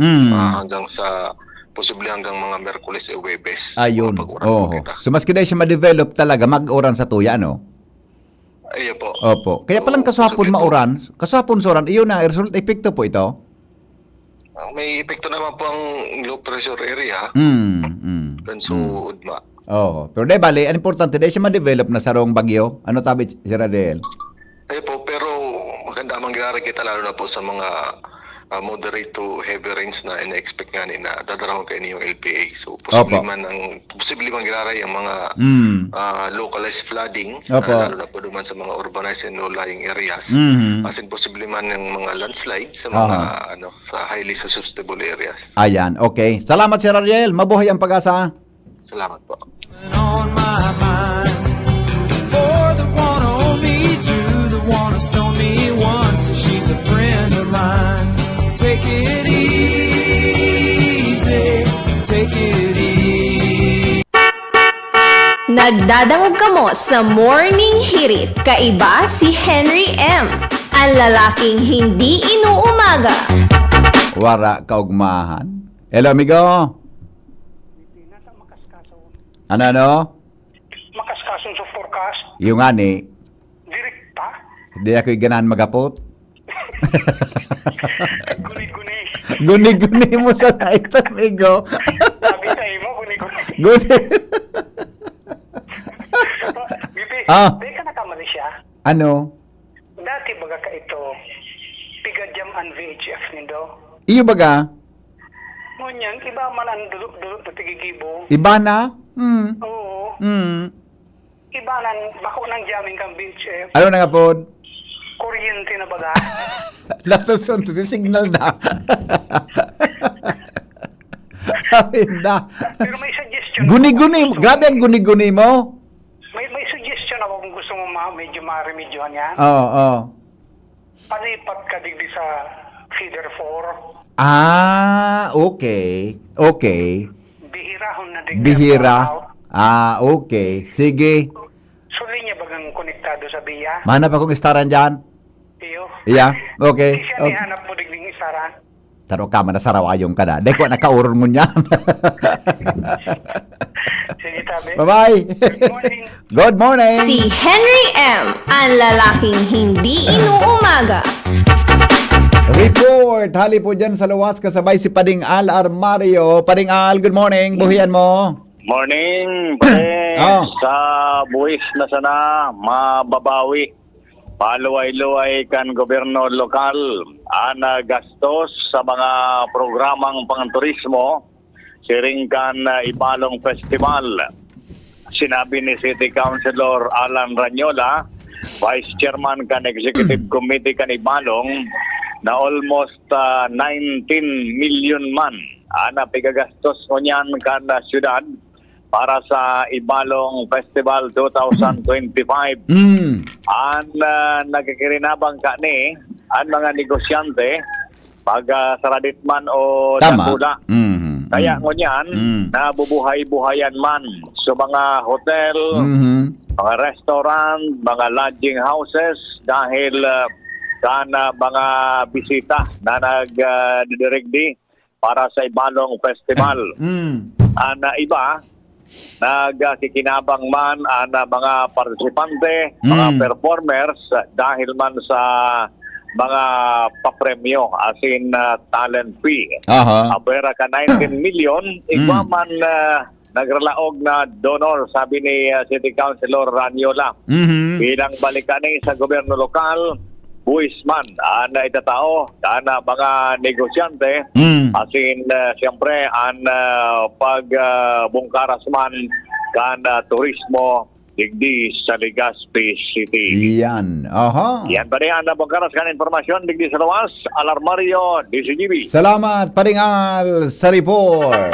hanggang sa posible hanggang mga Merkules o Webes. Ayun. So maski dahil siya ma-develop talaga, mag-uran sa tuya, no? Iyo po. Opo. Kaya palang kasapon mauran, kasapon soran, iyon na, result epekto po ito? May epekto naman po ang low pressure area. Kanso udma. Pero dahil bali, ang importante, dahil siya ma-develop na sarong bagyo. Ano tabi, Sir Adel? Iyo po, pero maganda ang mangyari kita lalo na po sa mga moderate to heavy rains na ina-expect nga na dadarahon kayo niyong LPA. So, posible man giraray ang mga localized flooding, lalo na po duman sa mga urbanized and low-lying areas. As in, posible man ng mga landslide sa mga sa highly susceptible areas. Ayan, okay. Salamat, Sir Ariel. Mabuhay ang Pag-asa. Salamat po. On my mind, for the one only Jew, the one who stoned me once, she's a friend of mine. Take it easy, take it easy. Nagdadangog kamo sa Morning Hirit. Kaiba si Henry M. Ang lalaking hindi inuumaga. Wara kaugmahan. Hello, amigo. Ano? Makaskasong sa forecast, Yung nga ni, direkta, hindi ako'y ganahan magapot. guni-guni. Guni-guni mo sa night, amigo. Sabi tayo mo, guni-guni. Guni. Bibi, di ka nakamali siya. Ano? Dati baga ka ito, Pigadyam and VHF nindo. Iyo baga? Ngunyan, iba man ang dulot-dulot na tigigibo. Iba na? Oo. ibanan bako ng jamming kang beach eh. Ano na nga po? Kuryente na baga. Latason to, signal na. Ayun na. Pero may suggestion. Guni-guni, grabe ang guni-guni mo. May suggestion ako kung gusto mo medyo ma-remedyohan yan. Oo. Palipat ka digdi sa feeder 4. Okay. Okay. Bihirahon na digdi. Bihira. Okay. Sige. Suli niya bagang konektado sa biya. Manap akong istaran dyan. Iyo. Yeah, okay. Di siya nihanap mo digding isaran. Taro ka, manasarawayon ka na. Deko, nakauron mo niyan. Sige, tabi. Bye-bye. Good morning. Good morning. Si Henry M. Ang lalaking hindi inuumaga. Report. Hali po dyan sa luwas kasabay si Pading Al Armario. Pading Al, good morning. Buhian mo. Morning, pre. Oh. Sa buwis na sana, mababawi. Paluway-luway kan gobyerno lokal ana gastos sa mga programang pangturismo siring kan Ibalong Festival. Sinabi ni City Councilor Alan Ranyola, Vice Chairman kan Executive Committee kan Ibalong, na almost 19 million man ana pigagastos mo niyan kan syudad para sa Ibalong Festival 2025. Ang nagkikirinabang ka ni ang mga negosyante pag saradit man o nakula. Kaya ngunyan, nabubuhay-buhayan man sa mga hotel, mga restaurant, mga lodging houses dahil kana mga bisita na nagdidirigdi para sa Ibalong Festival. Iba, nagkikinabang man ang mga partisipante, mga performers dahil man sa mga papremyo as in talent fee. Apera ka 19 million, igwa man nagralaog na donor, sabi ni City Councilor Ranyola. Bilang balikan sa gobyerno lokal, buwisman na itatao na mga negosyante as in siyempre ang pagbungkaras man kan turismo digdi sa Legazpi City. Yan. Yan pa rin ang bungkaras kan informasyon digdi sa luwas. Alarmario, DCGB. Salamat, Pading Al, sa report.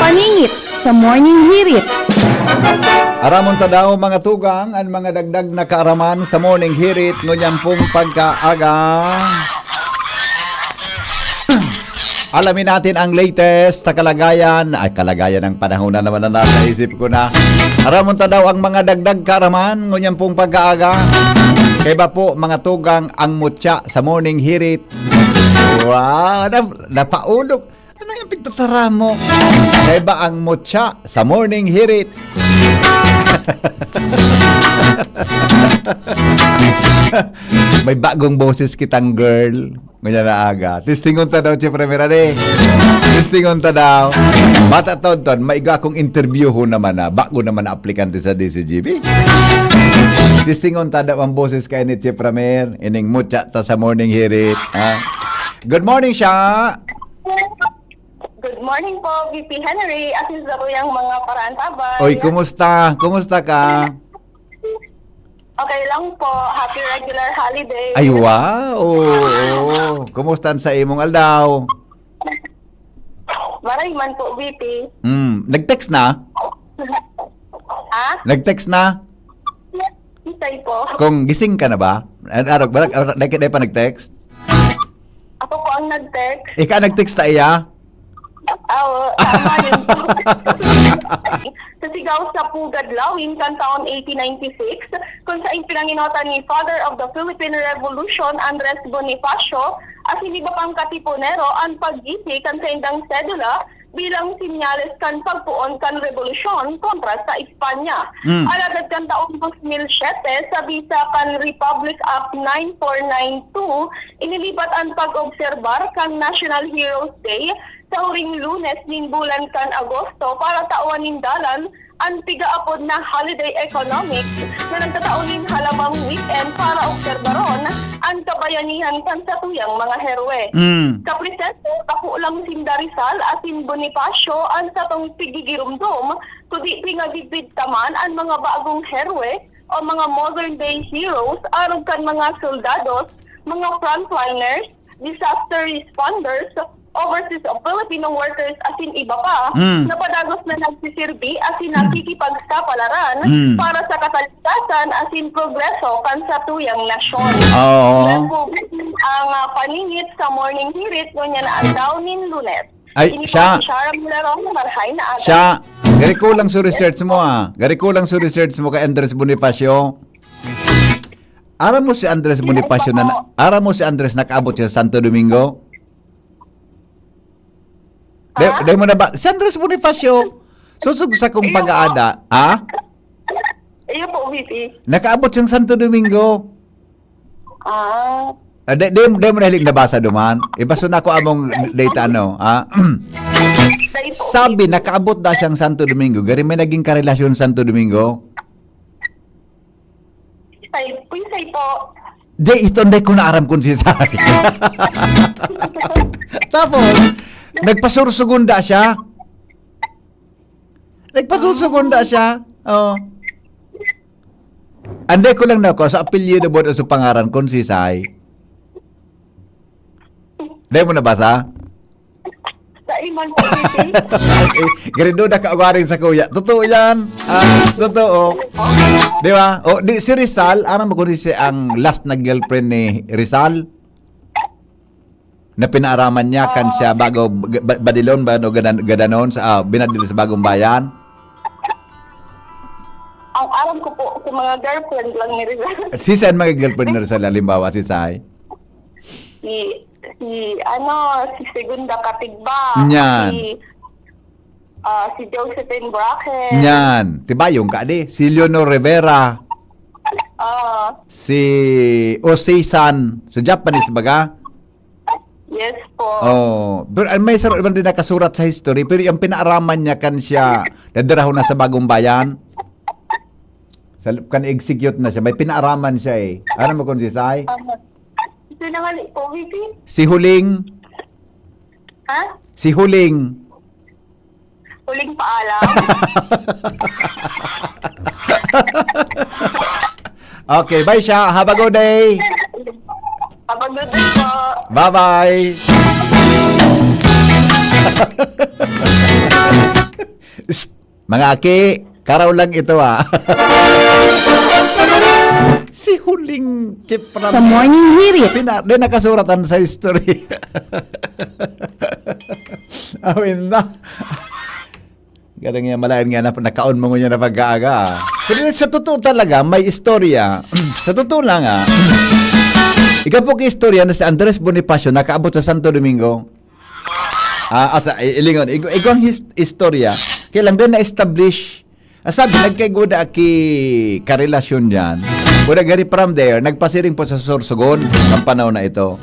Paningit sa Morning Hirit. Aramon ta daw mga tugang ang mga dagdag na kaaraman sa morning hirit ngunyan pong pagkaaga. Alamin natin ang latest na kalagayan ng panahon na naman na nasa isip ko na. Aramon ta daw ang mga dagdag kaaraman ngunyan pong pagkaaga. Kaya ba po mga tugang ang mutya sa morning hirit? Wow, napaulog. Ano yung pagtatara mo? Kaya ba ang mutya sa morning hirit? May bagong boses kitang girl. Ngayon na aga. Testingon ta daw, Chief Remirade. Testingon ta daw. Bata ton, maiga akong interview ho naman na. Bago naman na aplikante sa DCGB. Testingon ta daw ang boses kay ni Chief Ramir. Ining mutya ta sa morning hirit. Good morning, siya. Good morning po, VP Henry. Assist ako yung mga paraan tabay. Oy, kumusta? Kumusta ka? Okay lang po. Happy regular holiday. Ay, wow. Kumusta sa imong aldaw? Maray man po, VP. Nag-text na? Nag-text na? Isay po. Kung gising ka na ba? Arog, dahil pa nag-text? Ako po ang nag-text. Ika nag-text ta iya? Tama yun po. Sa sigaw sa Pugad Lawin, kan taon 1896, kung saan pinanginota ni Father of the Philippine Revolution, Andres Bonifacio, at hindi ba pang katipunero ang pag-isi kan sa indang sedula bilang sinyales kan pagpuon kan revolusyon kontra sa Espanya. Alagad kan taong 2007, sa bisa kan Republic Act 9492, inilipat ang pag-obserbar kan National Heroes Day sa huring Lunes nin bulan kan Agosto para tawan nindalan ang tigaapod na holiday economics na nagtataunin halamang weekend para obserbaron ang kabayanihan pansatuyang mga herwe. Kapresento, kapulang Sinda Rizal asin Bonifacio ang satong pigigirumdum, kundi pingagibid taman ang mga bagong herwe o mga modern day heroes aron kan mga soldados, mga frontliners, disaster responders, overseas Filipino workers asin iba pa na padagos na nagsisirbi asin nakikipagsapalaran para sa katalikasan asin progreso kan sa tuyang nasyon. Ang paningit sa morning hirit ngunya na adlaw nin Lunes. Ay, siya. Siya. Gari ko lang sa research mo Gari ko lang sa research mo kay Andres Bonifacio. Aram mo si Andres Bonifacio nakaabot siya sa Santo Domingo? Dahil mo na ba? Si Andres Bonifacio, susug sa kong pag-aada, Iyo po, VP. Nakaabot siyang Santo Domingo. Dahil mo nahilig nabasa duman. Ibaso na ko among data, Sabi, nakaabot na siyang Santo Domingo. Gari may naging karelasyon Santo Domingo? Puisay po. Ito hindi ko naaram kung sisay. Tapos, nagpasursugunda siya. Anday ko lang na ako sa apelyido mo sa pangaran kung sisay. Dahil mo nabasa? Sa iman po, VP. Garido na kaawarin sa kuya. Totoo yan. Totoo. Di ba? Si Rizal, aram mo kung siya ang last na girlfriend ni Rizal? Na pinaaraman niya kan siya bago badilon ba no gadanon sa binadil sa bagong bayan. Ang alam ko po sa mga girlfriend lang ni Rizal. Si saan mga girlfriend ni Rizal halimbawa si Sai? Si Segunda Katigba. Nyan. Si Josephine Bracken. Nyan. Tibayong ka di. Si Leonor Rivera. Si Osei-san. So Japanese baga? Yes po. Pero may sarap naman din nakasurat sa history, pero yung pinaaraman niya kan siya, dadaraho na sa bagong bayan. Kan execute na siya, may pinaaraman siya eh. Ano mo kung si Sai? Sinangali po, VP? Si Huling. Si Huling. Huling paalam. Okay, bye siya. Have a good day. Have a good day po. Bye-bye. Mga aki, karaw lang ito Si Huling Chipram. Sa morning hirit. Di nakasuratan sa history. Awin na. Ganang nga malayan nga na nakaon mo niya na pag-aaga. Pero sa totoo talaga, may istorya. Sa totoo lang ikaw po istorya na si Andres Bonifacio nakaabot sa Santo Domingo. Ilingon. Ikaw ang istorya. Kailang din na-establish. Sabi, nagkaigoda ki karelasyon dyan. Buda gari from there, nagpasiring po sa Sorsogon ang panahon na ito.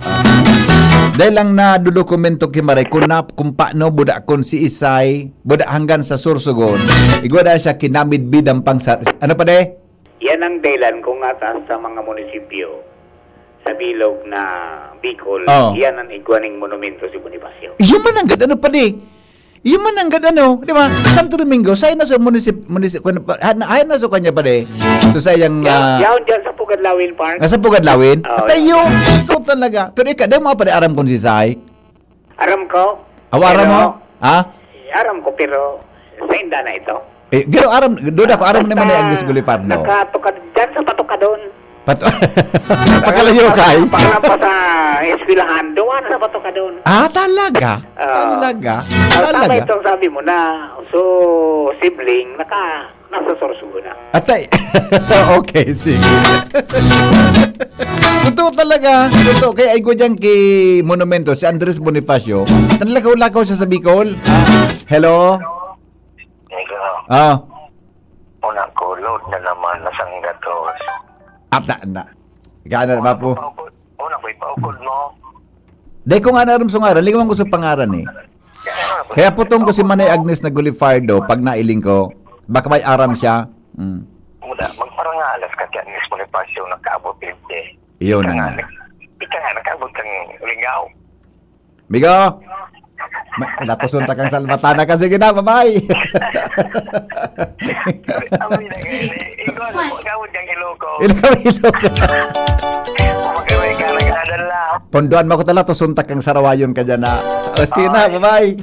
Dahil lang na dokumento kimaray kung paano buda kon si Isay, buda hanggang sa Sorsogon. Igwada siya kinamid-bid ang ano pa de? Yan ang dahilan kung atas sa mga munisipyo sa bilog na Bicol, yan ang igwaning monumento si Bonifacio. Yung man ang ganda pa di. Yung man ang ganda di ba? Santo Domingo, say na sa ay na sa kanya pa di. So sayang yaon dyan sa Pugadlawin Park. Sa Pugadlawin? Tayo, ito talaga. Pero ikaw, di mo pa di aram kung si Sai? Aram ko. Aram mo? Aram ko, pero sa inda na ito. Gino, doon ako, aram naman na Agnes Gulipardo. Nakatukad dyan sa Patukadon. Pagkalayo kay? Paglampas sa eskwelahan, doon sa Patukadon. Talaga? Talaga? Tama itong sabi mo na, so, sibling, nasa Sorsogon na. Atay. Okay, sige. Totoo talaga. Totoo. Kaya ay ko dyan kay monumento, si Andres Bonifacio. Tanlakaw-lakaw siya sa Bicol. Hello? Unang kulot na naman na sang gatos. Na. Gana ba po? Una ko ipaukod mo. Dahil ko nga naram sa ngaran, lingawan ko sa pangaran eh. Kaya putong ko si Manay Agnes na Gulifardo pag nailing ko. Baka may aram siya. Muda, magparangalas ka kaya ni Bonifacio nagkaabot 50. Iyon na nga. Ika nga, nagkaabot kang lingaw. Migo! Natusunta kang salbatana kasi gina, bye-bye! Amoy na ganyan. Ikaw, magkabot kang iloko. Iloko. Magkabot ka, nag-adala. Ponduan mo ko tala, tusuntak kang sarawayon ka dyan na. O, sige na, bye-bye!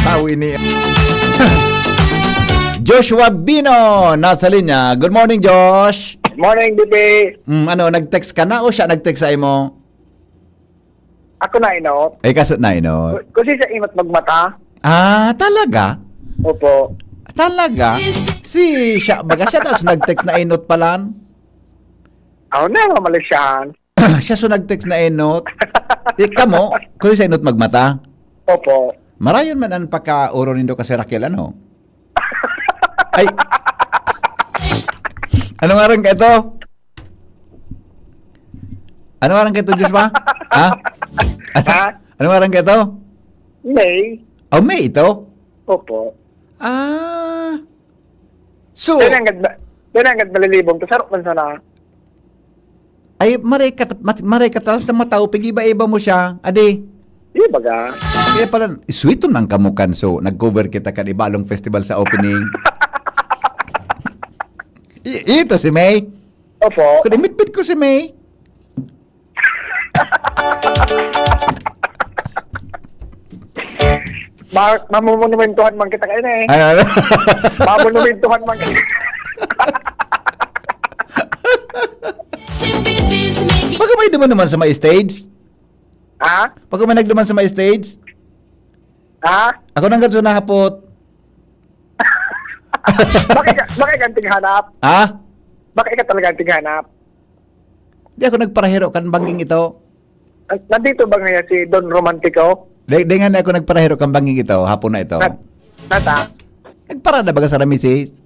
Tao ini. Joshua Bino, nasa linya. Good morning, Josh! Good morning, Bibi. Nag-text ka na o siya nag-text sa imo? Ako na inot. Kasot na ino. Kasi siya inot magmata. Talaga? Opo. Talaga? Si siya, baga siya tapos nag-text na inot palan? Ako na, mamalisyahan. Siya so nag-text na inot? Ika mo, kung siya inot magmata? Opo. Marayon man ang pagka-uro nindo kasi Raquel, ano? Ay, ano nga rin ka ito? Ano nga rin ka ito, Joshua? Ha? Ano nga rin ka ito? May. Oh, May ito? Opo. So, Tinanggad malilibong. Tasarok man sana. ay, maray ka sa mga tao, pigiba-iba mo siya. Adi. Di ba ga? Kaya pala, sweeto nang kamukan. So, nag-cover kita ka Ibalong Festival sa opening. Ito si May. Opo. Kung imit-bit ko si May. Mamonumentuhan man kita kayo na eh. Mamonumentuhan man kita. Pagka may duman sa may stage? Ha? Pagka may nagduman sa may stage? Ha? Ako nang ganso nahapot. Bakit ganting hanap? Ha? Bakit ka talaga ganting hanap? Di ako nagparahero kan banging ito. Nandito ba ngayon si Don Romantico? Di nga na ako nagparahero kan banging ito, hapon na ito. Nata? Nagparada ba ka sa ramisis?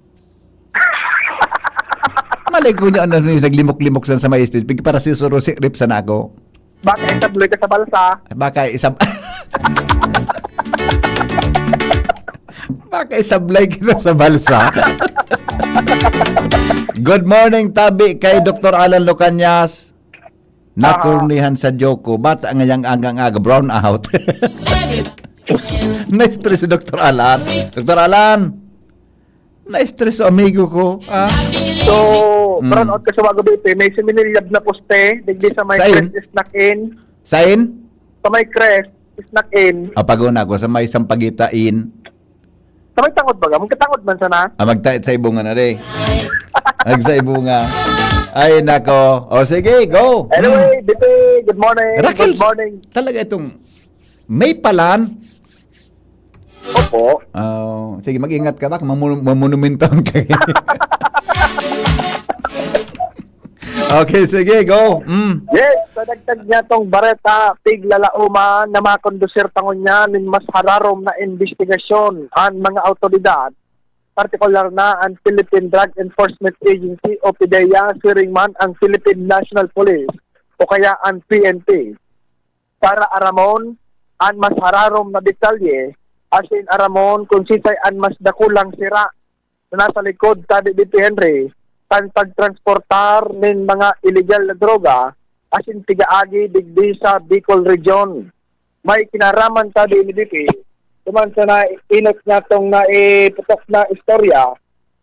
Malay ko niya ano naglimok-limok sa may stage. Pigi para si Suro si Rip sana ako. Baka isabloy ka sa balsa? Baka isablay kita sa balsa. Good morning, tabi kay Dr. Alan Lucanyas. Nakurnihan sa Joko. Bata ngayang agang-aga. Brown out. Na-stress si Dr. Alan. Dr. Alan. Na-stress amigo ko. So, brown out ka sa Wagabite. May siminilyab na poste. Digdi sa may crest snack in. Sain? Sa may crest snack in. Paguna ko sa may sampagita in. Sa may tangod ba? Magkatangod man sana? Magtait sa ibunga na rin. Sa ibunga. Ay, nako. O, sige, go. Anyway, Bibi, good morning. Raquel, good morning. Talaga itong may palan. Opo. Sige, mag-ingat ka ba? Mamonumentohan ka. Okay, sige, go. Yes, sa dagdag niya tong Bareta, Tiglalauman na makondusir tangon niya nin mas hararom na investigasyon ang mga autoridad, partikular na ang Philippine Drug Enforcement Agency o PDEA, siringman ang Philippine National Police o kaya ang PNP. Para aramon ang mas hararom na detalye, as in aramon kung sisay ang mas dakulang sira na nasa likod tabi BP Henry, tan pagtransportar ng mga illegal na droga as in tigaagi digdi sa Bicol Region. May kinaraman tabi ni BP, tuman sa na inot nga itong naiputok na istorya,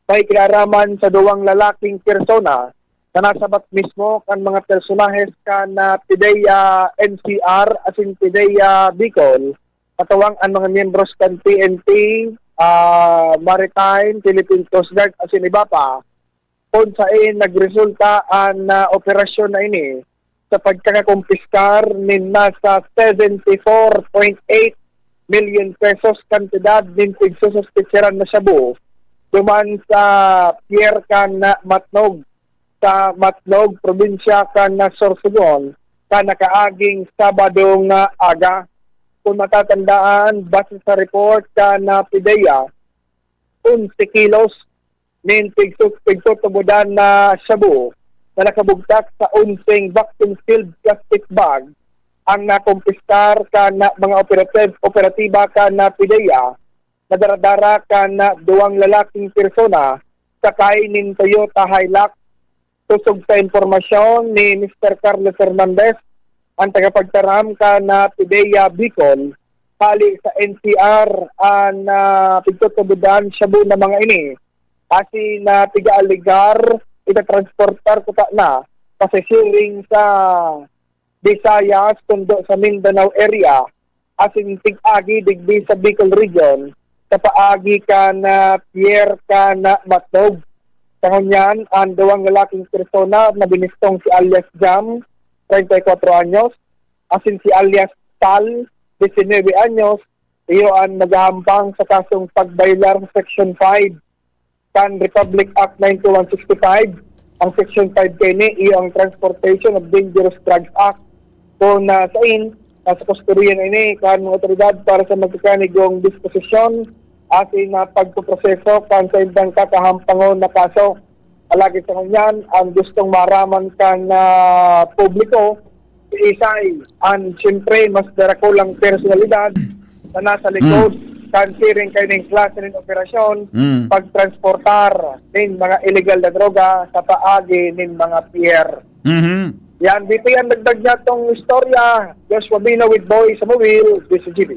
may kinaraman sa duwang lalaking persona na nasabat mismo kan mga personahes ka na PDEA NCR as in PDEA Bicol, katawang ang mga miyembros kan PNP, Maritime, Philippine Coast Guard as in iba pa, kung saan nagresulta ang operasyon na ini sa pagkakakumpiskar ng nasa 74.8 million pesos kantidad ng pagsususpitseran na shabu duman sa Pierre kan Matnog sa Matnog, probinsya kan Sorsogon ka nakaaging Sabadong aga. Kung matatandaan, base sa report ka na PDEA, 11 kilos nin pigtutubudan na shabu na nakabugtak sa 11 vacuum-filled plastic bag ang nakumpiskar ka na mga operatiba ka na PIDEA na daradara ka na duwang lalaking persona sakay nin Toyota Hilux. Tusog sa informasyon ni Mr. Carlos Fernandez, ang tagapagtaram ka na PIDEA Bicol, hali sa NCR ang pagtutubudan shabu na mga ini. Kasi na tiga-aligar, itatransportar ko na pasisiring sa Visayas, kundo sa Mindanao area, asin tig-agi digdi sa Bicol region, sa paagi ka na Pierre ka na Matnog. Sa ngunyan, ang duwang lalaking persona na binistong si alias Jam, 34 anyos, asin si alias Tal, 19 anyos, iyo ang naghahampang sa kasong pagbaylar sa Section 5 kan Republic Act 9165. Ang Section 5 kini iyo ang Transportation of Dangerous Drugs Act. Kung sa kusturyan ini kan mga otoridad para sa magkakanigong disposisyon asin na pagpuproseso kan sa indang kakahampangon na kaso. Alagi sa kanyan, ang gustong maraman kan publiko, isay, ang siyempre mas darakulang personalidad na nasa likod, kansiring kayo ng klase ng operasyon, pagtransportar ng mga illegal na droga sa paagi ng mga pier. Yan, dito yan nagdag niya tong istorya. Joshua Bino with Boy sa Mobile, DCGB.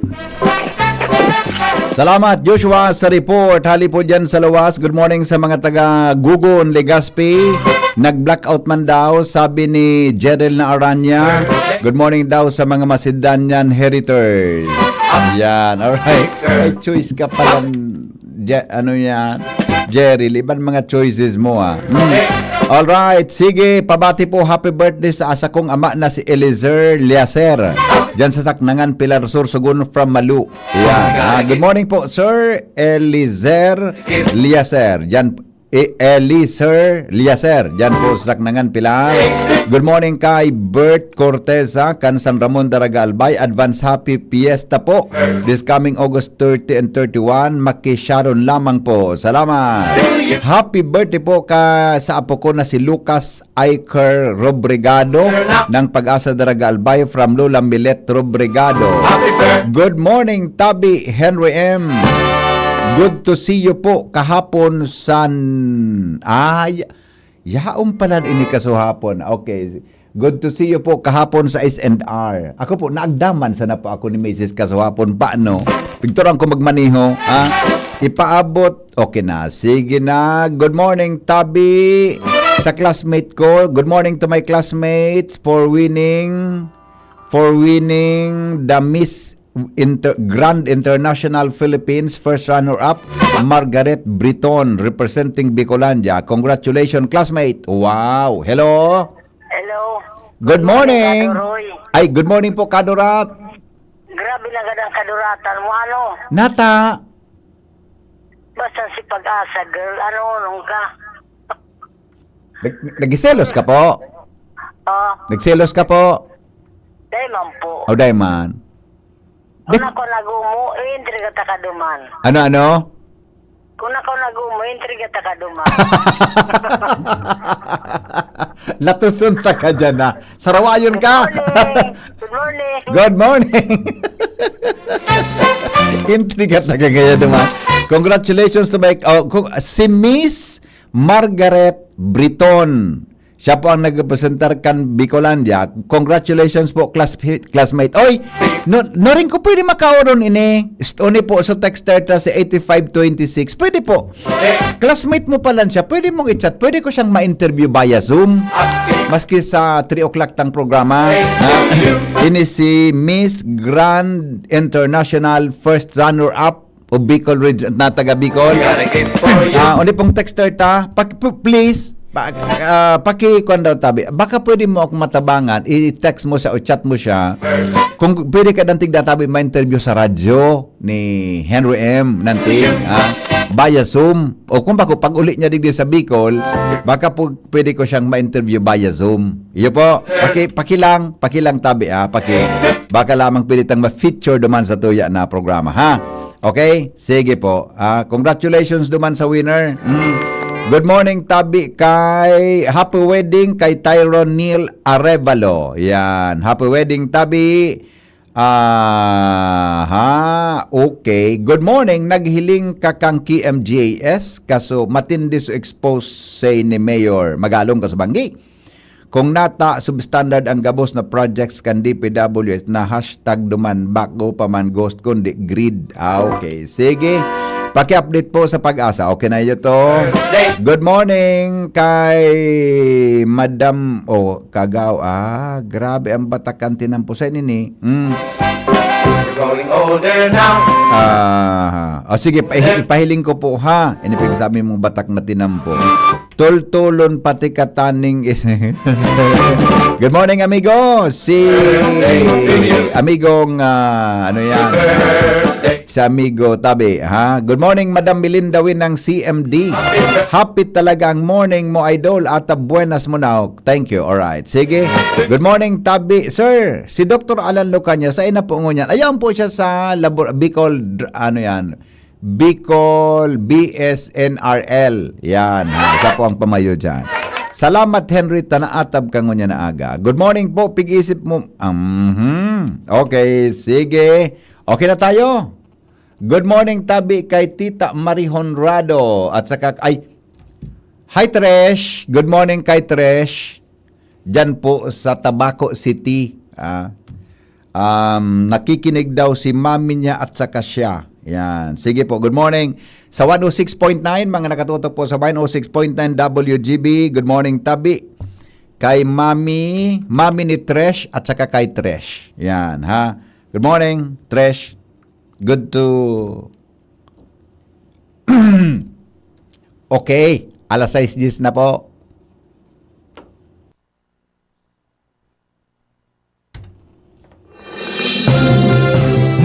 Salamat Joshua sa report. Hali po dyan sa Lawas. Good morning sa mga taga Gugon, Legazpi. Nag-blackout man daw, sabi ni Jedel na Aranya. Good morning daw sa mga Macedonian Heritage. Yan, alright. May choice ka pala. Ano yan? Jerry, iban mga choices mo Alright, sige, pabati po happy birthday sa asa kong ama na si Elizer Liaser. Diyan sa Saknangan, Pilar Sur, Sugun from Malu. Yan. Good morning po, Sir Elizer Liaser. Diyan Elizer Liaser. Diyan po sa Saknangan, Pilar. Good morning kay Bert Corteza, kan San Ramon Daraga Albay. Advance happy fiesta po. This coming August 30 and 31, makisharon lamang po. Salamat. Happy birthday po sa apo ko na si Lucas Iker Robregado ng Pag-asa Daraga Albay from Lola Milet Robregado. Good morning Tabi Henry M. Good to see you po kahapon yaong pala ini kasuhapon. Okay. Good to see you po kahapon sa S&R. Ako po, naagdaman sana po ako ni Mrs. kasuhapon. Paano? Picturean ko magmaniho. Ipaabot. Okay na. Sige na. Good morning, Tabi. Sa classmate ko. Good morning to my classmates for winning the Miss Grand International Philippines first runner-up, Margaret Briton, representing Bicolandia. Congratulations, classmate. Wow. Hello. Hello. Good morning. Ay, good morning po, Kadurat. Grabe na gadang kaduratan mo, ano? Nata. Basta si Pag-asa, girl. Nung ka? Nagsiselos ka po? Nagselos ka po? Dayman po. Dayman. Kung ako nagumo, entry ka takaduman. Ano? Kung ako nagumo, entry ka takaduman. Latusun ta ka dyan na. Sarawayon ka. Good morning. Good morning. Entry ka tagagaya naman. Congratulations to si Miss Margaret Briton. Siya po ang nagrepresentar kan Bicolandia. Congratulations po, classmate. Oy, no rin ko pwede makaoron ini. Oni po sa texter ta si 8526. Pwede po. Classmate mo pa lang siya. Pwede mong i-chat. Pwede ko siyang ma-interview via Zoom. Maski sa 3 o'clock tang programa. Ini si Miss Grand International First Runner-Up o Bicol Region na taga Bicol. Oni pong texter ta. Please, paki-kuan daw Tabi. Baka pwede mo akong matabangan, i-text mo siya o chat mo siya. Kung pwede ka dantig Tabi ma-interview sa radyo ni Henry M. Nanting, via Zoom. O kung bako pag-uli niya digdi sa Bicol, baka pwede ko siyang ma-interview via Zoom. Iyo po, pakilang Tabi, baka lamang pwede tang ma-feature duman sa tuya na programa, ha? Okay? Sige po. Congratulations duman sa winner. Good morning, Tabi, kay happy wedding kay Tyron Neil Arevalo. Yan, happy wedding, Tabi. Okay. Good morning, naghiling ka kang KMJS kaso matindi so expose say ni Mayor Magalong Kasubanggi. Kung nata substandard ang gabos na projects kan DPWS na hashtag duman bako pa man ghost kundi grid. Okay, sige. Paki-update po sa Pag-asa. Okay na yun to. Good morning kay Madam Kagaw. Grabe ang batakan tinampusan ini. Growing older now. Sige, ipahiling ko po ha. Inipig sabi mong batak na tinampo. Tultulon pati kataning Good morning, amigo. Si amigong ano yan? Si amigo Tabi, ha? Good morning, Madam Melinda Win ng CMD. Happy talaga ang morning mo, idol. At buenas mo na. Thank you. Alright. Sige. Good morning, Tabi. Sir, si Dr. Alan Lucania, sa ina po niyan. Ayan po siya sa Bicol, ano yan? Bicol BSNRL. Yan. Isa po ang pamayo dyan. Salamat, Henry. Tanaatab ka ngunya na aga. Good morning po. Pig-isip mo. Okay. Sige. Okay na tayo. Good morning, Tabi, kay Tita Marie Honrado. At saka, hi, Tresh. Good morning kay Tresh. Diyan po sa Tabaco City. Nakikinig daw si mami niya at saka siya. Yan. Sige po, good morning. Sa 106.9, mga nakatutok po sa 106.9 WGB. Good morning, Tabi. Kay mami ni Tresh at saka kay Tresh. Yan, ha. Good morning, Tresh. Good to... Okay. Alas 6:10 na po.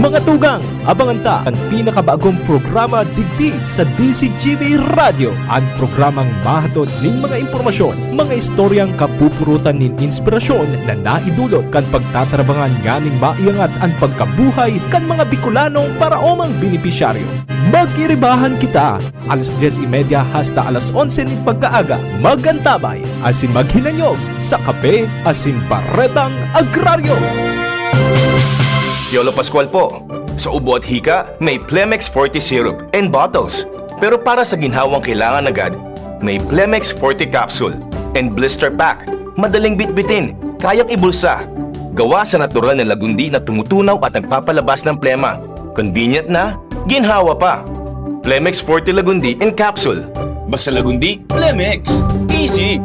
Mga tugang, abangan ta ang pinakabagong programa digdi sa DCGB Radio. Ang programang mahatod ning mga impormasyon, mga istoryang kapupurutan nin inspirasyon na naidulot kan pagtatrabangan nganing maiangat ang pagkabuhay kan mga Bicolanong paraomang benepisyaryo. Magkiribahan kita, alas 10:30 hasta alas 11 ning pagkaaga. Magantabay, asin maghinanyog sa kape, asin paretang agraryo. Yolo Pascual po. Sa ubo at hika, may Plemex Forte Syrup and bottles. Pero para sa ginhawang kailangan agad, may Plemex Forte Capsule and Blister Pack. Madaling bitbitin, kayang ibulsa. Gawa sa natural na lagundi na tumutunaw at nagpapalabas ng plema. Convenient na, ginhawa pa. Plemex Forte Lagundi and Capsule. Basta lagundi, Plemex. Easy!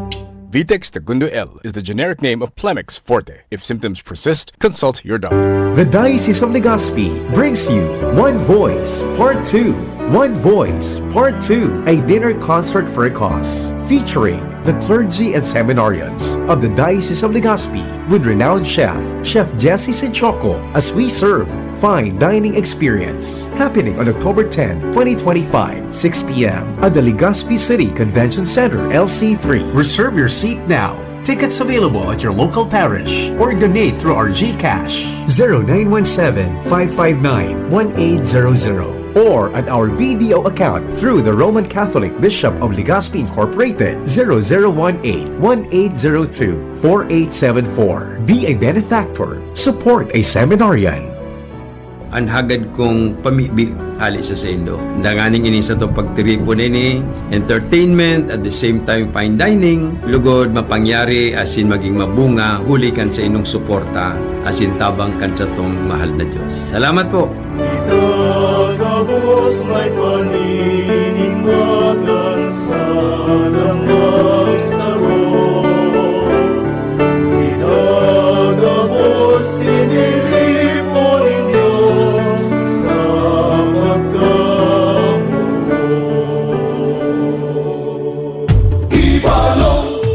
Vitex Segundo L is the generic name of Plemex Forte. If symptoms persist, consult your doctor. The Diocese of Legazpi brings you One Voice Part 2. One Voice Part 2, a dinner concert for a cause, featuring the clergy and seminarians of the Diocese of Legazpi with renowned chef Jesse Senchoco, as we serve fine dining experience, happening on October 10, 2025, 6 p.m. at the Legazpi City Convention Center, LC3. Reserve your seat now. Tickets available at your local parish or donate through our GCash 0917-559-1800 or at our BDO account through the Roman Catholic Bishop of Legazpi Incorporated 0018-1802-4874. Be a benefactor. Support a seminarian. Ang hagad kong pamibi ali sa sendo. Danganing ini sa itong pagtiripo nini, entertainment, at the same time fine dining, lugod mapangyari asin maging mabunga, huli kan sa inong suporta, asin tabang kan sa itong mahal na Diyos. Salamat po! Itagabos may paninimagan sa namagsaro. Itagabos tiniripo ninyo sa pagkamo.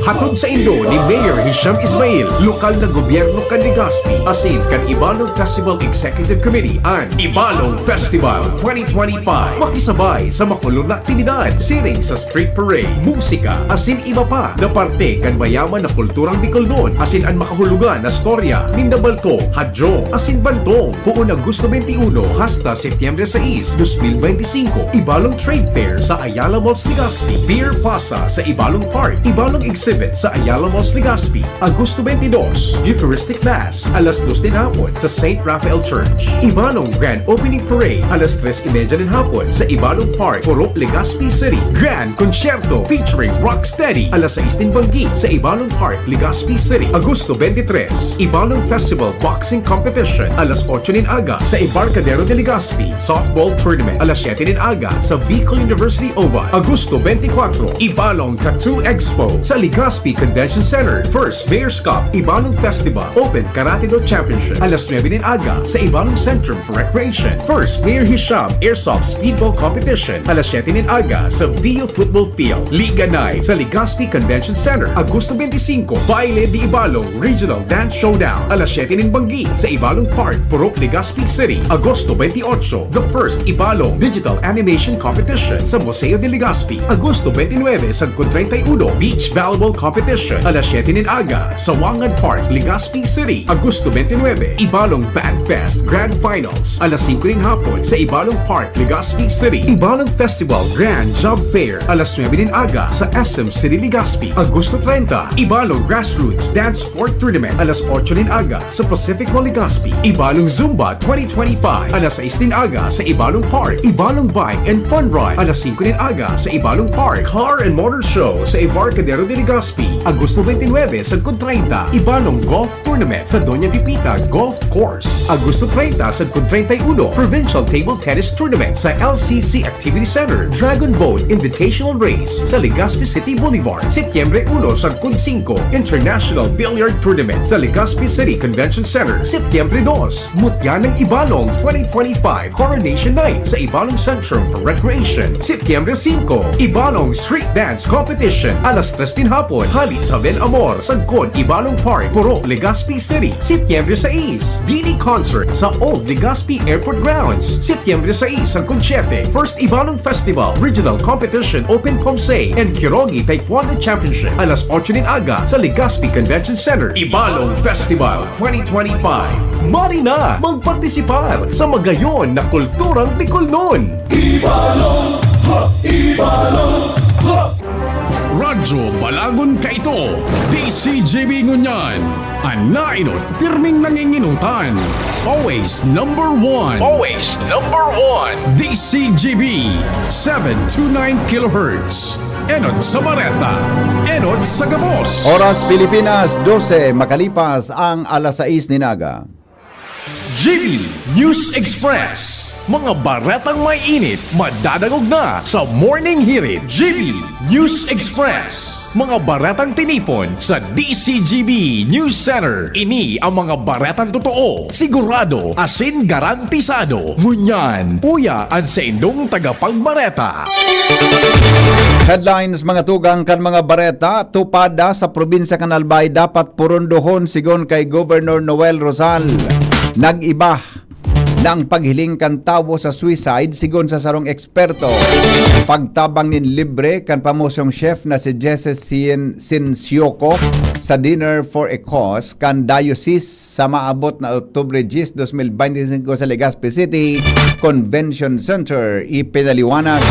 Hatod Sulod sa Indo ni Mayor Hisham Ismail, lokal na gobyerno kan Legazpi, asin kan Ibalong Festival Executive Committee an Ibalong Festival 2025. Makisabay sa makulong na aktibidad, siring sa street parade, musika, asin iba pa na parte kan mayaman na kulturang Bicolnon, asin ang makahulugan na storya ni Nabaltong, Hadjong, asin Bantong, puon Agosto 21 hasta Setyembre 6, 2025. Ibalong Trade Fair sa Ayala Malls Legazpi, Beer Plaza sa Ibalong Park, Ibalong Exhibit sa Ayala Malls Legazpi, Agosto 22, Eucharistic Mass, alas 2 din hapon sa St. Raphael Church. Ibalong Grand Opening Parade, alas 3:30 din hapon sa Ibalong Park, Purok, Legazpi City. Grand Concerto featuring Rocksteady, alas 6 din Banggi sa Ibalong Park, Legazpi City. Agosto 23, Ibalong Festival Boxing Competition, alas 8 din aga sa Embarcadero de Legazpi. Softball Tournament, alas 7 din aga sa Bicol University Oval. Agosto 24, Ibalong Tattoo Expo sa Legazpi Convention Center. First Mayor's Cup Ibalong Festival Open Karate Do Championship, alas 9 din aga sa Ibalong Centrum for Recreation. First Mayor Hisham Airsoft Speedball Competition, alas 7 din aga sa Bio Football Field. Liga Night sa Legazpi Convention Center. Agosto 25, Baile de Ibalong Regional Dance Showdown, alas 7 din Banggi sa Ibalong Park, Purok, Legazpi City. Agosto 28, the first Ibalong Digital Animation Competition sa Museo de Legazpi. Agosto 29, sa 31, Beach Volleyball Competition, alas 7 din aga sa Wangad Park, Legazpi City. Agosto 29, Ibalong Band Fest Grand Finals, alas 5 din hapon sa Ibalong Park, Legazpi City. Ibalong Festival Grand Job Fair, alas 9 din aga sa SM City, Legazpi. Agosto 30, Ibalong Grassroots Dance Sport Tournament, alas 8 din aga sa Pacific Mall, Legazpi. Ibalong Zumba 2025, alas 6 din aga sa Ibalong Park. Ibalong Bike and Fun Ride, alas 5 din aga sa Ibalong Park. Car and Motor Show sa Embarcadero de Legazpi. Agosto 29, sa 30, Ibalong Golf Tournament sa Doña Pipita Golf Course. Agosto 30, sa 31, Provincial Table Tennis Tournament sa LCC Activity Center. Dragon Boat Invitational Race sa Legazpi City Boulevard. Setyembre 1, sa 5, International Billiard Tournament sa Legazpi City Convention Center. Setyembre 2, Mutya ng Ibalong 2025 Coronation Night sa Ibalong Centrum for Recreation. Setyembre 5, Ibalong Street Dance Competition, alas 3 din hapon, hali sa Bel Amor, Sagkod, Ibalong Park, Purok, Legazpi City. Setyembre 6, Bini Concert sa Old Legazpi Airport Grounds. Setyembre 6, sa 7, First Ibalong Festival Regional Competition Open Pomsay and Kirogi Taekwondo Championship, alas 8 din aga sa Legazpi Convention Center. Ibalong Festival 2025. Mari na magpartisipar sa magayon na kulturang Bicolnon. Ibalong Ha! Ibalong Ha! Radyo Balagon Kaito, DCGB Ngunyan, Anainot, pirming nanginginutan. Always number one. Always number one. DCGB, 729 kHz. Enod sa Bareta, Enod sa Gabos. Oras Pilipinas, 12, makalipas ang alas 6 ni Naga. GB News Express. Mga baretang may init, madadagog na sa Morning Hirit. GB News Express. Mga baretang tinipon sa DCGB News Center. Ini ang mga baretang totoo, sigurado, asin garantisado. Ngunyan, puya ang sa indong tagapagbareta. Headlines mga tugang kan mga bareta, tupada sa probinsya kan Albay dapat purundohon sigon kay Governor Noel Rosal. Nag-iba na ang paghiling kan tawo sa suicide sigon sa sarong eksperto. Pagtabang nin libre kan pamosong chef na si Jesse Sinsioko sa Dinner for a Cause kan Diocese sa maabot na Oktubre 10, 2025 sa Legazpi City Convention Center. Ipinaliwanag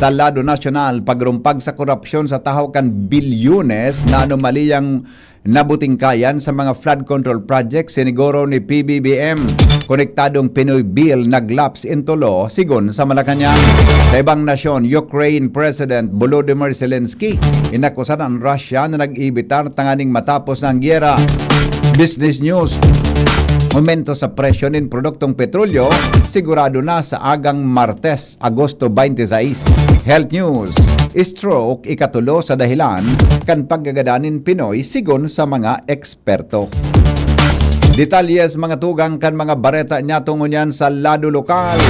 sa Lado Nacional pagrumpag sa korupsyon sa tahaw kan bilyones na anomaliyang nabutingkayan sa mga flood control projects siniguro ni PBBM. Konektadong Pinoy Bill naglaps into law sigon sa Malacanang. Sa ibang nasyon, Ukraine President Volodymyr Zelensky inakusan ang Russia na nag-ibitar tanganing matapos ng gyera. Business News. Momento sa presyo ng produktong petrolyo sigurado na sa agang Martes, Agosto 26. Health News. Stroke ikatulo sa dahilan kan paggagadanin Pinoy sigon sa mga eksperto. Detalyes mga tugang kan mga bareta niya tungo niyan sa lado lokal.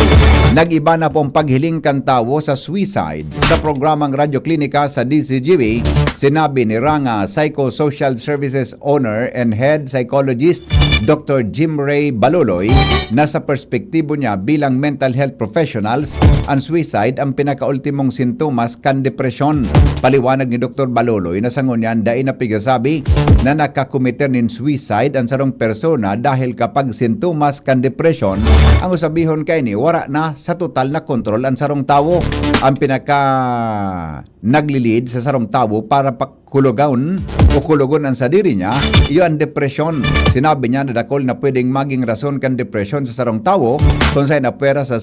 Nag-iba na pong paghiling kan tawo sa suicide. Sa programang Radyo Klinika sa DCGB, sinabi ni Ranga Psychosocial Services Owner and Head Psychologist Dr. Jim Ray Baloloy na sa perspektibo niya bilang mental health professionals, ang suicide ang pinakaultimong sintomas kan depresyon. Paliwanag ni Dr. Baloloy na sa ngunyan dahil napigasabi na nakakomiter nin suicide ang sarong persona dahil kapag sintomas kan depresyon, ang usabihon kay ni wara na sa total na kontrol ang sarong tawo. Ang pinaka naglilid sa sarong tawo para kulugon ang sa diri niya, iyo ang depresyon. Sinabi niya na dakol na pwedeng maging rason kan depresyon sa sarong tawo kung sa'y napwera sa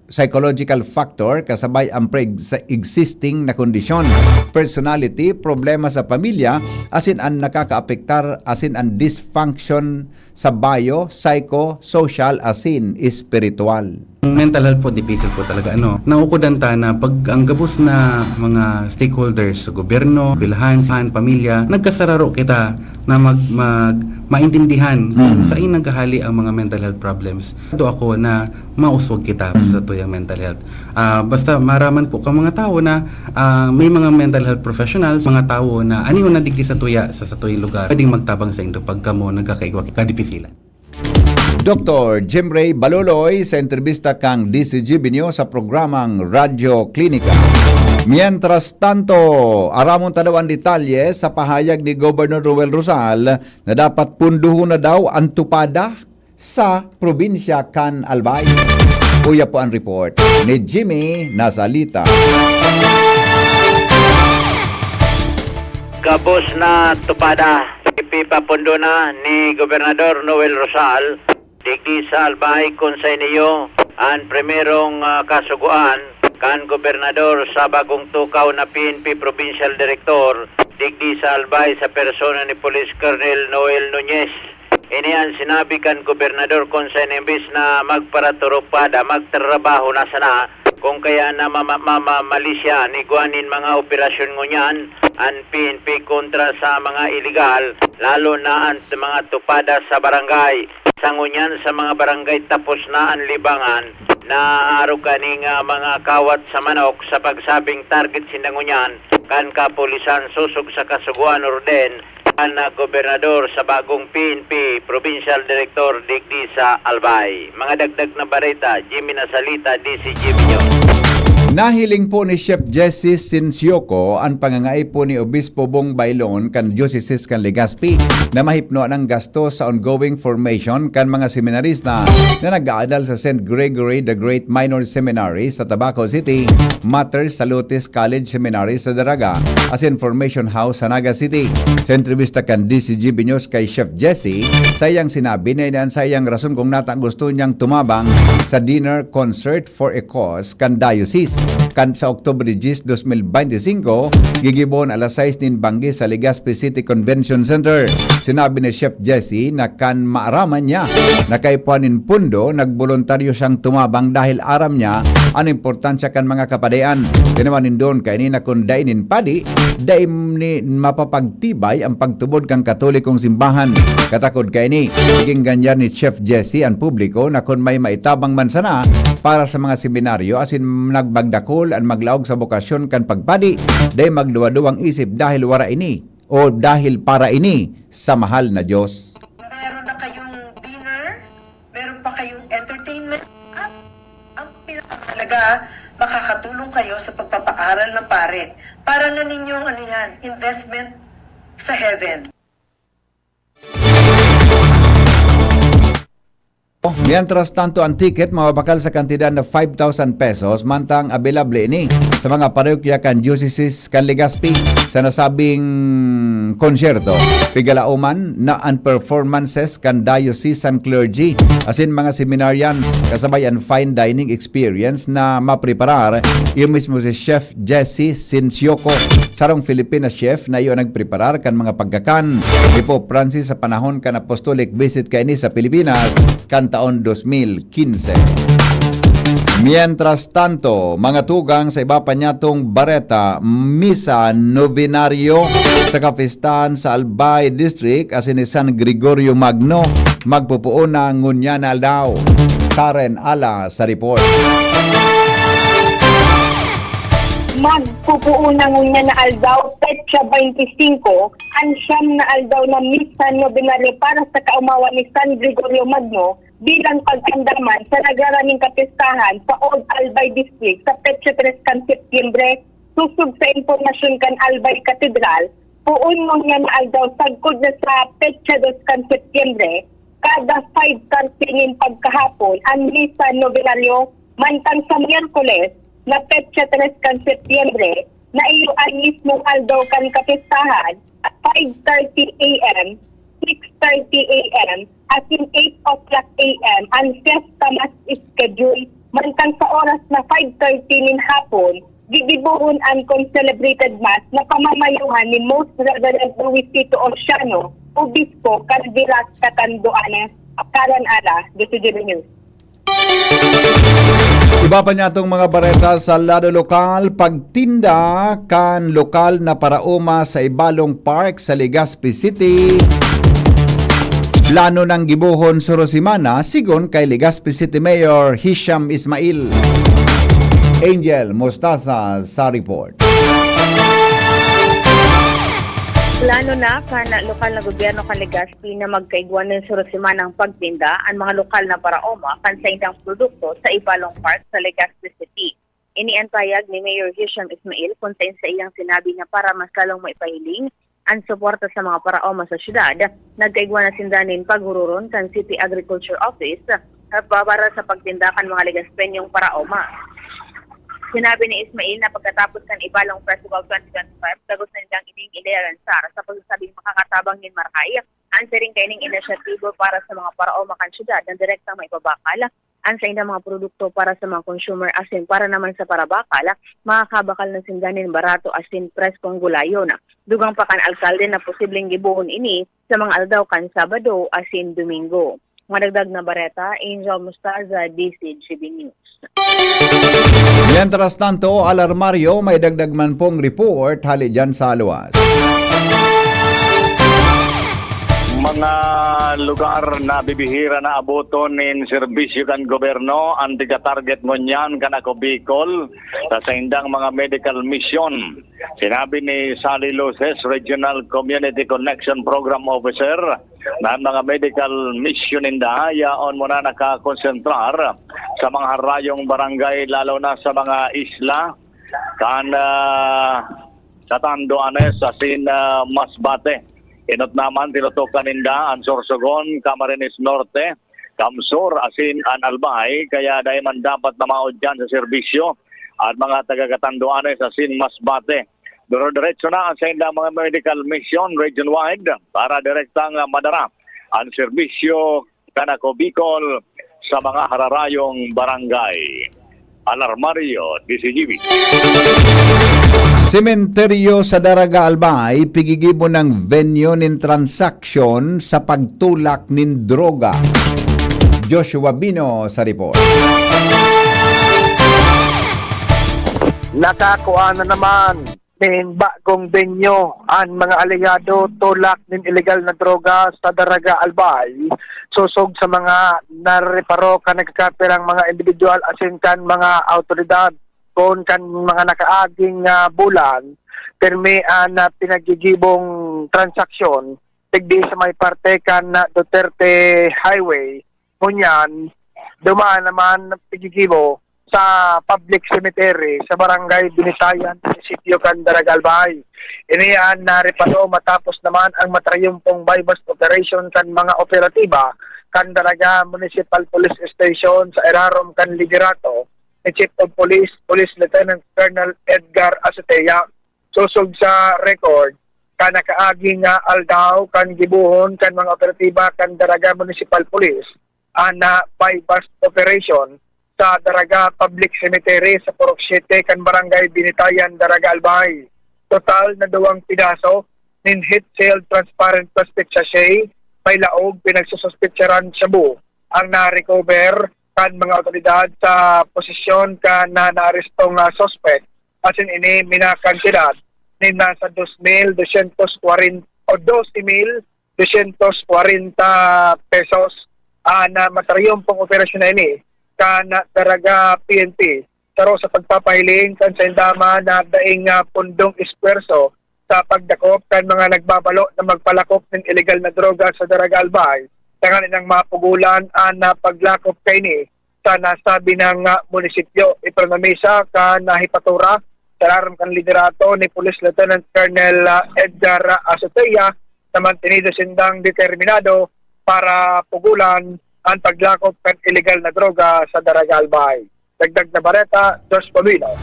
psychological factor kasabay ang pre-existing na kondisyon, personality, problema sa pamilya, asin ang nakakaapektar, asin ang dysfunction sa bio, psycho, social, asin spiritual. Ang mental health po, difficile po talaga. Naukudan ta na pag ang gabos na mga stakeholders sa gobyerno, bilahan, pamilya, nagkasararo kita na maintindihan sa inang kahali ang mga mental health problems. Ito ako na mauswag kita sa tuyang mental health. Basta maraman po ka mga tao na may mga mental health professionals, mga tao na aniho na digdi sa tuyang lugar, pwedeng magtabang sa inyo pagka mo nagkakaigwa kadipisilan. Dr. Jim Ray Baloloy sa entrevista kang DCGB News sa programang Radyo Klinika. Mientras tanto, aramon tadaw ang detalye sa pahayag ni Governor Roel Rosal na dapat punduhon na daw ang tupada sa probinsya kan Albay. Kuya po ang report ni Jimmy Nazalita. Gabos na tupada, ipipapundo na ni Gobernador Noel Rosal digdi sa Albay kung sa inyo ang primerong kasuguan kan Gobernador sa bagong tukaw na PNP Provincial Director digdi sa Albay sa persona ni Police Colonel Noel Nunez. Ini ang sinabi kan Gobernador kung sa imbis na magparaturupada, magtrabaho na sana kung kaya na mamalisya ni guanin mga operasyon ngunyan ang PNP kontra sa mga illegal, lalo na ang mga tupada sa barangay. Sa ngunyan sa mga barangay tapos na ang libangan na araw kaning mga kawat sa manok sa pagsabing target sinangunyan kan kapulisan susog sa kasuguan orden kan Gobernador sa bagong PNP Provincial Director digdi sa Albay. Mga dagdag na bareta, Jimmy Nazalita, DCGB News. Nahiling po ni Chef Jesse Sinsioco ang pangangay po ni Obispo Bong Bailon kan Diocese kan Legazpi na mahipno ng gasto sa ongoing formation kan mga seminarista na nag-aadal sa St. Gregory the Great Minor Seminary sa Tabaco City, Mater Salutis College Seminary sa Daraga, as Information House sa Naga City. Sa entrevista kan DCGB News kay Chef Jesse, sayang sinabi na inaan sayang rason kung nata gusto niyang tumabang sa dinner concert for a cause kan Diocese. Kan sa October 10, 2025, gigibon alas 6 nin Banggi sa Legazpi City Convention Center. Sinabi ni Chef Jesse na kan maaraman niya na kay Puanin Pundo, nagboluntaryo siyang tumabang dahil aram niya ang importansya kan mga kapadean. Tinawanin doon kay ni na kung dainin padi, daim ni mapapagtibay ang pagtubod kang katolikong simbahan. Katakod kay ni, naging ganyan ni Chef Jesse ang publiko na kung may maitabang man sana para sa mga seminaryo asin nagbagdakol ang maglaog sa bokasyon kan pagpadi, day magduwa-duwang isip dahil wara ini o dahil para ini sa mahal na Diyos. Meron na kayong dinner, meron pa kayong entertainment, at ang pinakahalaga, makakatulong kayo sa pagpapaaral ng pare. Para na ninyong investment sa heaven. Mientras tanto, ang ticket mababakal sa kantidad na 5,000 pesos mantang available ini sa mga parokya kan Diocese kan Legazpi sa nasabing konsyerto. Pigalauman na ang performances kan diocesan clergy asin mga seminarians kasabay ang fine dining experience na mapreparar yung mismo si Chef Jesse Sinsioco, sarong Filipina chef na iyo nagpreparar kan mga pagkakan ni Pope Francis sa panahon kan apostolic visit kay ni sa Pilipinas kan taon 2015. Mientras tanto, mga tugang sa iba pa niyatong bareta, misa novenaryo sa kapistahan sa Albay District as in San Gregorio Magno, magpupuuna ngunya na daw. Karen Ala sa report. Magpupuuna ngunya na aldaw, petsa 25, ang siyam na aldaw na misa novenaryo para sa kaumawan ni San Gregorio Magno bilang pagkandaman sa nagaraning kapistahan sa Old Albay District sa petsa 3 kan Setyembre. Susog sa impormasyon kan Albay Cathedral, puun ngunya na aldaw sagkod na sa petsa 2 kan Setyembre, kada 5:30 pagkahapon ang misa novenaryo, mantang sa Miyerkules na petsa 3 kan Setyembre na iyuan mismong aldaw kan kapistahan at 5:30 a.m., 6:30 a.m. at in 8 o'clock a.m. ang fiesta mas schedule, mantang sa oras na 5:30 nin hapon gigibuhon ang celebrated mass na pamamayuhan ni Most Reverend Luis Tito Orsiano, Obispo Cardilas Catanduanes, Karen Ala, DCGB News. Iba pa niya itong mga bareta sa lado lokal, pagtinda kan lokal na paraoma sa Ibalong Park sa Legazpi City. Plano ng gibuhon Sorosimana, sigon kay Legazpi City Mayor Hisham Ismail. Angel Mostaza sa report. Plano na kana lokal na gobyerno kan Legazpi na magkaigwan ng Sorosimana ang pagtinda ang mga lokal na paraoma kan sa indang produkto sa Ibalong Park sa Legazpi City. Ini ang payag ni Mayor Hisham Ismail kung sa iyang sinabi na para mas lalong maipahiling ang suporta sa mga paraoma sa syudad. Nagkaigwan na sindanin paghururon kan City Agriculture Office para sa pagtinda kan mga Legazpenyong paraoma. Sinabi ni Ismail na pagkatapos kan Ibalong Festival 2025, tagos na nilang ining ileransar sa pagsasabing makakatabang nin Markay, answering kaining inisyatibo para sa mga paraoma kan syudad na direktang maipabakal, ang sa mga produkto para sa mga consumer asin para naman sa parabakal, makakabakal ng sindanin barato asin preskong gulayon. Dugang pa kan alkalde na posibleng gibuhon ini sa mga aldaw kan Sabado asin Domingo. Madagdag na bareta, Angel Mustaza, DCGB News. Mientras tanto, alarmaryo, may dagdag man pong report hali dyan sa Aluas. Mga lugar na bibihira na abuton nin serbisyo kan gobyerno, ang tiga-target mo niyan kan ako Bicol sa indang mga medical mission. Sinabi ni Sally Luces, Regional Community Connection Program Officer, na mga medical mission in Dahaya on muna nakakonsentrar sa mga harayong barangay, lalo na sa mga isla kan Catanduanes asin Masbate. Inot naman tinutukan ninda ang Sorsogon, Camarines Norte, Camsor asin an Albay, kaya dahil man dapat na maod dyan sa serbisyo at mga taga-Catanduanes asin Masbate. Diretso na sa indang mga medical mission region-wide para direktang madara ang serbisyo kanako Bicol sa mga hararayong barangay. Alarmaryo, DCGB. Sementeryo sa Daraga Albay, pigigibo ng venue nin transaksyon sa pagtulak nin droga. Joshua Bino sa report. Nakakuha na naman nin bagong venue ang mga aligado tulak nin illegal na droga sa Daraga Albay. Susog sa mga nareparo ka nagkapirang mga individual asin kan mga autoridad kon kan mga nakaaging bulan permean na pinagigibong transaksyon tigdi sa may parte kan Duterte Highway kunyan dumaan naman pigigibo sa public cemetery sa barangay Binitayan, munisipyo kan Daraga Albay. Iniyan na reparo matapos naman ang matrayumpong bypass operation kan mga operatiba kan Daraga Municipal Police Station sa Erarom kan Liderato ni Chief of Police, Police Lieutenant Colonel Edgar Azutea. Susog sa record kan nakaaging aldaw kan gibuhon kan mga operatiba kan Daraga Municipal Police na bypass operation sa Daraga Public Cemetery sa Purok 7 kan Barangay Binitayan, Daraga Albay. Total na 2 pidaso nin heat sealed transparent plastic sachet may laog pinagsususpitsaran shabu ang na-recover kan mga otoridad sa posisyon kan na naarestong suspect asin ini minakantidad ni nasa 2,240 o 12,240 pesos na materiyong pong operasyon na ini kan daraga PNP saro sa pagpapahiling kan sa indama na daing pundong espuerso sa pagdakop kan mga nagbabalo na magpalakop ng illegal na droga sa Daraga Albay. Tangan ng mapugulan na paglakop kay ni sa nasabi ng munisipyo. Ipronamisa ka na hipatura sa laram kan liderato ni Police Lieutenant Colonel Edgar Azotea na mantinido sindang determinado para pugulan ang paglakop kan illegal na droga sa Daraga Albay. Dagdag na bareta, Dos Pamino.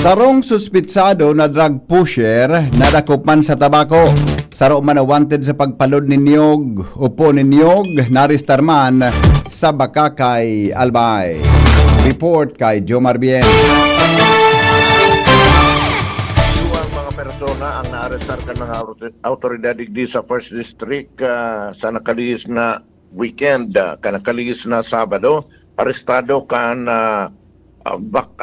Sarong suspitsado na drug pusher nadakop man sa tabako. Saro man na wanted sa pagpalod ni Niyog, upo ni Niyog, naristar man sa Bakakay, Albay. Report kay Jomar Bien. Ang mga persona ang naarestar ka ng autoridad digdi sa First District sa nakalihis na weekend, nakalihis na Sabado. Arestado kan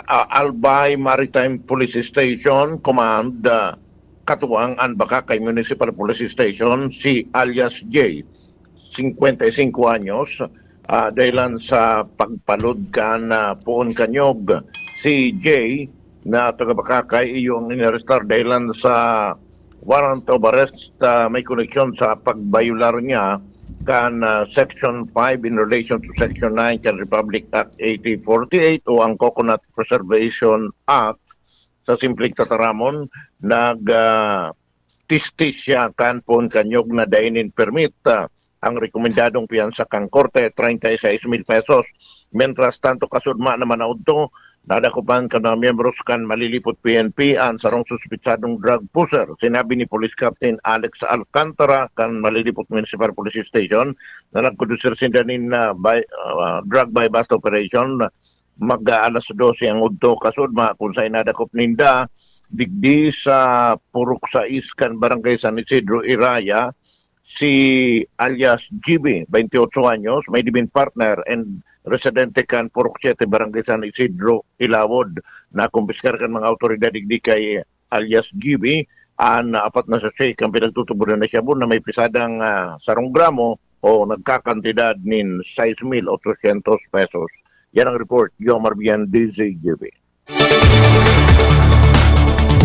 Albay Maritime Police Station Command katuwang ang Bakakay Municipal Police Station si alias J, 55 anyos, dahilan sa pagpalod kan Puon Kanyog. Si J na taga Bakakay iyong inarestar dahilan sa warrant of arrest may koneksyon sa pagbayular niya kan Section 5 in relation to Section 9 kan Republic Act 8048 o ang Coconut Preservation Act. Sa simpleng tataramon, nag-tistis siya kan Puon Kanyog na dainin permit. Ang rekomendadong piyansa kang korte, 36,000 pesos. Mientras tanto kasudma naman na udto, nadakupan ka na miyembros kan malilipot PNP ang sarong suspitsadong drug pusher. Sinabi ni Police Captain Alex Alcantara kan malilipot Municipal Police Station na nagkudusir sindanin na drug by bust operation mag-alas 12 ang udto kasudma kung sa inadakop ninda digdi sa Purok 6 kan Barangay San Isidro Iraya si alias GB, 28 anyos, may dibin partner and residente kan Purok 7 Barangay San Isidro Ilawod na kumpiskar kan mga autoridad digdi kay alias GB apat na sa shake ang pinagtutuburan na siya na may pisadang sarong gramo o nagkakantidad nin 6,800 pesos. Yan ang report, Yomar Bien, DZGB.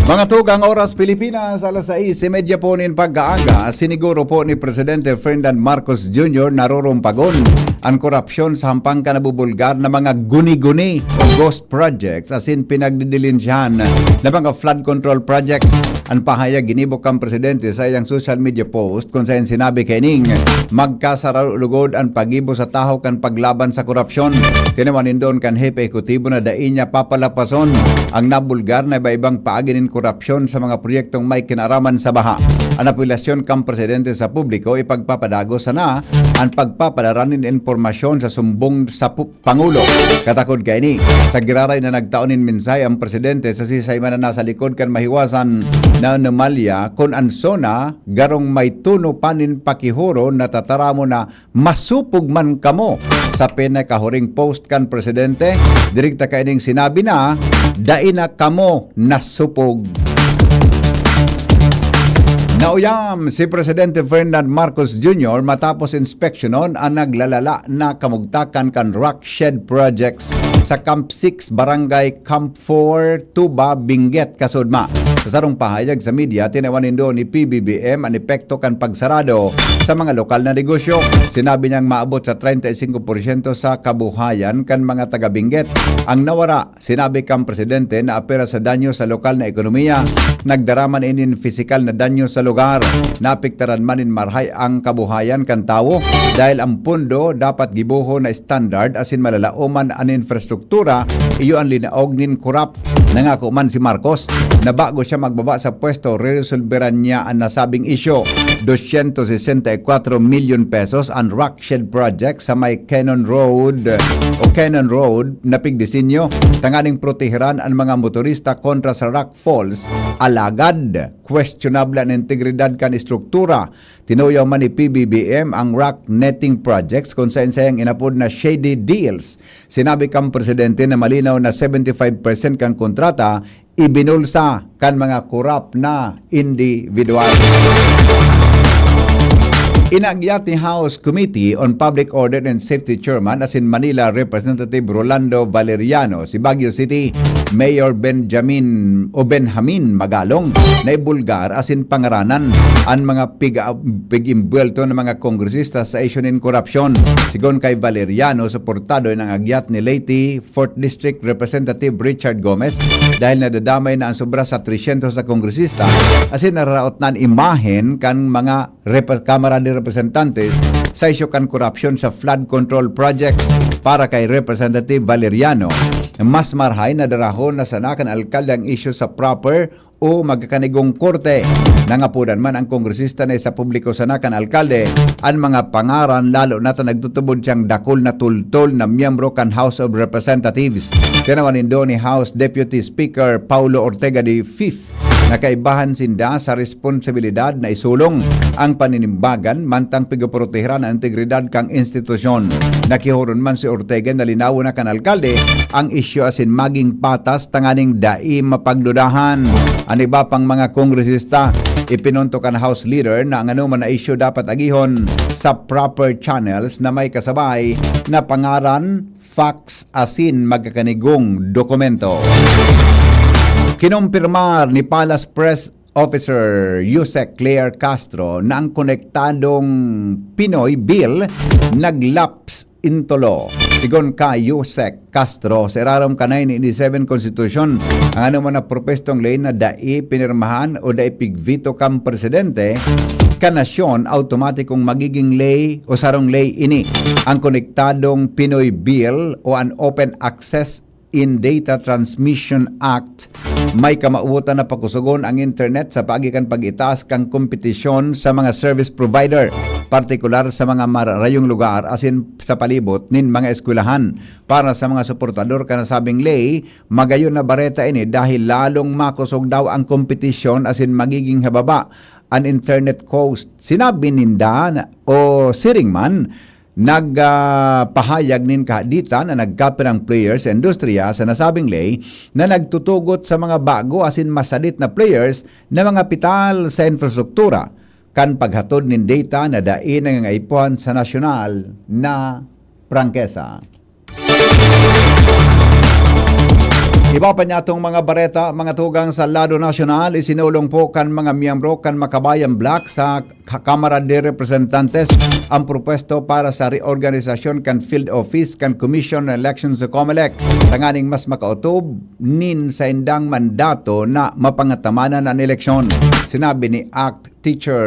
Mga tugang oras Pilipinas, alas 6:30 po nin pag-aaga, siniguro po ni Presidente Ferdinand Marcos Jr. narurumpagon ang korupsyon sa hampang kanabubulgar na mga guni-guni o ghost projects as in pinagdidilinsyahan na mga flood control projects. Ang pahayag ginibok ang Presidente sa iyang social media post kung saan sinabi kay ning magkasaralugod ang pagibo sa tahaw kan paglaban sa korupsyon. Tinawanin doon kan hepe ekutibo na dain niya papalapason ang nabulgar na iba-ibang paaginin korupsyon sa mga proyektong may kinaraman sa baha. Ang apelasyon kang Presidente sa publiko ipagpapadago sana ang pagpapadaranin informasyon sa sumbong sa Pangulo. Katakod kay ni sa giraray na nagtaonin minsay ang Presidente sa sisay man na nasa likod kan mahiwasan na anomalya kung ansona garong may tuno panin pakihuro na tataramo na masupog man kamo sa pinakahuring post kan Presidente. Direkta kaining sinabi na daina kamo nasupog. Nauyam si Presidente Ferdinand Marcos Jr. matapos inspeksyonon ang naglalala na kamugtakan kan rock shed projects sa Camp 6, Barangay Camp 4, Tuba, Benguet, Kasudma. Sa sarong pahayag sa media, tinawanin doon ni PBBM ang epekto kan pagsarado sa mga lokal na negosyo. Sinabi niyang maabot sa 35% sa kabuhayan kan mga taga Benguet ang nawara. Sinabi kang Presidente na apera sa danyo sa lokal na ekonomiya. Nagdaraman inin pisikal na danyo sa lugar. Napiktaran manin marhay ang kabuhayan kan tawo dahil ang pundo dapat gibuho na standard asin malalauman ang infrastruktura iyo ang linaog nin kurap. Nangako man si Marcos na bago siya magbaba sa pwesto, resolveran niya ang nasabing isyo. 264 milyon pesos ang rock shed project sa may Cannon Road na pigdisenyo tanganing proteheran ang mga motorista kontra sa rock falls alagad questionable ang integridad kan istruktura. Tinuyaw man ni PBBM ang rock netting projects kung saan sayang inapod na shady deals. Sinabi kang presidente na malinaw na 75% kan kontrata ibinulsa kan mga korap na individual. Inagyat ni House Committee on Public Order and Safety Chairman as in Manila Representative Rolando Valeriano si Baguio City Mayor Benjamin Magalong na ibulgar as in pangaranan ang mga pig-imbwelto ng mga kongresista sa issue in corruption. Sigon kay Valeriano, suportado ng agyat ni Leyte 4th District Representative Richard Gomez dahil nadadamay na ang sobra sa 300 sa kongresista as in nararaot na imahen kan mga Kamara de Representantes sa issue kan corruption sa flood control projects. Para kay Representative Valeriano, mas marhay na darahon na sanakan alkalde ang issue sa proper o magkakanigong korte. Nangapudan man ang kongresista na sa publiko sanakan alkalde ang mga pangaran lalo na ta nagtutubod siyang dakol na tultol na miyembro kan House of Representatives. Tinawanin do ni House Deputy Speaker Paulo Ortega de Fifth nakaibahan sinda sa responsibilidad na isulong ang paninimbagan mantang pigaproteheran ang integridad kang institusyon. Nakihuron man si Ortega na linaw na kan alkalde ang isyu asin maging patas tanganing dai mapagdudahan. Ang iba pang mga kongresista ipinunto kan House Leader na ang anuman na isyu dapat agihon sa proper channels na may kasabay na pangaran, facts asin magkakanigong dokumento. Kinumpirmar ni Palace Press Officer Yusek Claire Castro na ang konektadong Pinoy Bill naglaps into law. Sigon ka Yusek Castro, sa irarom ka 1987 Constitution, ang anuman na propestong lay na dai pinirmahan o dai pigvito kang presidente, kanasyon automatikong magiging lay o sarong lay ini. Ang konektadong Pinoy Bill o an Open Access in Data Transmission Act may kamauutan na pakusugon ang internet sa pagikan pag-itaas kang kompetisyon sa mga service provider, partikular sa mga mararayong lugar asin sa palibot nin mga eskwelahan. Para sa mga suportador kanasabing lay, magayon na bareta ini dahil lalong makusog daw ang kompetisyon asin magiging hababa ang internet cost. Sinabi ninda o siring man nagpahayag nin kahaditan na nagkapirang players sa industriya sa nasabing lay na nagtutugot sa mga bago asin masalit na players na mga pital sa infrastruktura kan paghatod nin data na dain nangangaipuan sa nasyonal na prangkesa. Iba pa niya itong mga bareta, mga tugang sa Lado Nacional, isinulong po kan mga miyembro kan Makabayan Black sa Kamara de Representantes ang propuesto para sa reorganisasyon kan field office kan Commission on Elections sa COMELEC. Tanganing mas makautob nin sa indang mandato na mapangatamanan ang eleksyon. Sinabi ni ACT Teacher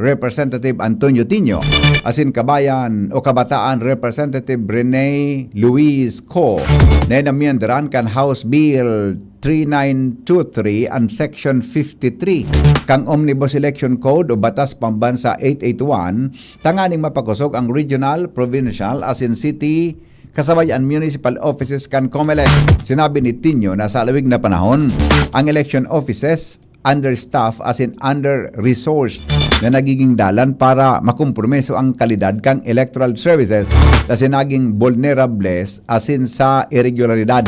Representative Antonio Tino, asin Kabayan o Kabataan Representative Rene Luis Co, na namyenderan kan House Bill 3923 and Section 53 kang Omnibus Election Code o Batas Pambansa 881 tanganing mapakusog ang regional, provincial asin city kasabayan municipal offices kan COMELEC. Sinabi ni Tino na sa lawig na panahon ang election offices understaffed as in under-resourced na nagiging dalan para makompromiso ang kalidad kang electoral services kasi naging vulnerables as in sa irregularidad.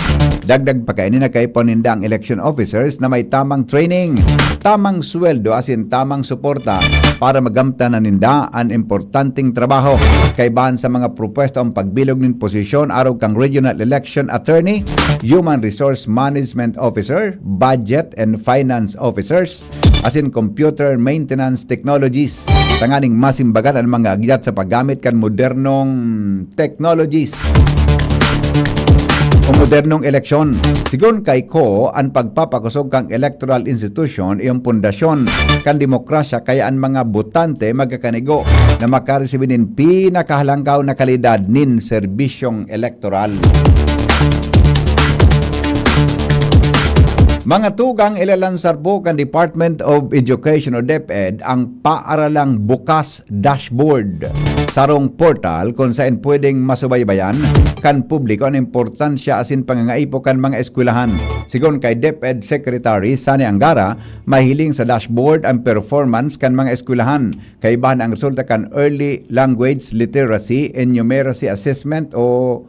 Dagdag pa kainin na kay paninda ang election officers na may tamang training, tamang sweldo as in tamang suporta para magamta na ninda ang importanteng trabaho. Kaibahan sa mga propuesto ang pagbilog ng posisyon araw kang regional election attorney, human resource management officer, budget and finance officer, as in computer maintenance technologies. Tanganing masimbagan ang mga agyat sa paggamit kan modernong technologies o modernong eleksyon. Sigon kay Ko, ang pagpapakusog kang electoral institution iyong pundasyon kan demokrasya kaya ang mga botante magkakanigo na makaresibinin pinakahalangkaw na kalidad nin serbisyong elektoral. Mga tugang ilalansar po kan Department of Education o DepEd ang paaralang bukas dashboard sarong portal kung saan pwedeng masubaybayan kan publiko ang importansya asin pangangaipo kan mga eskwelahan. Sigon kay DepEd Secretary Sani Angara, mahiling sa dashboard ang performance kan mga eskwelahan. Kaibahan ang resulta kan Early Language Literacy and Numeracy Assessment o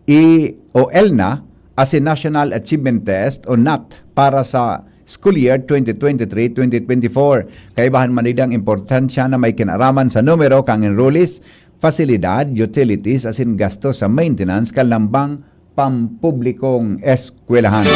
ELNA asin National Achievement Test o NAT para sa school year 2023-2024. Kaibahan manidang importansya na may kinaraman sa numero kang enrollees, fasilidad, utilities asin gasto sa maintenance kalambang pampublikong eskwelahan.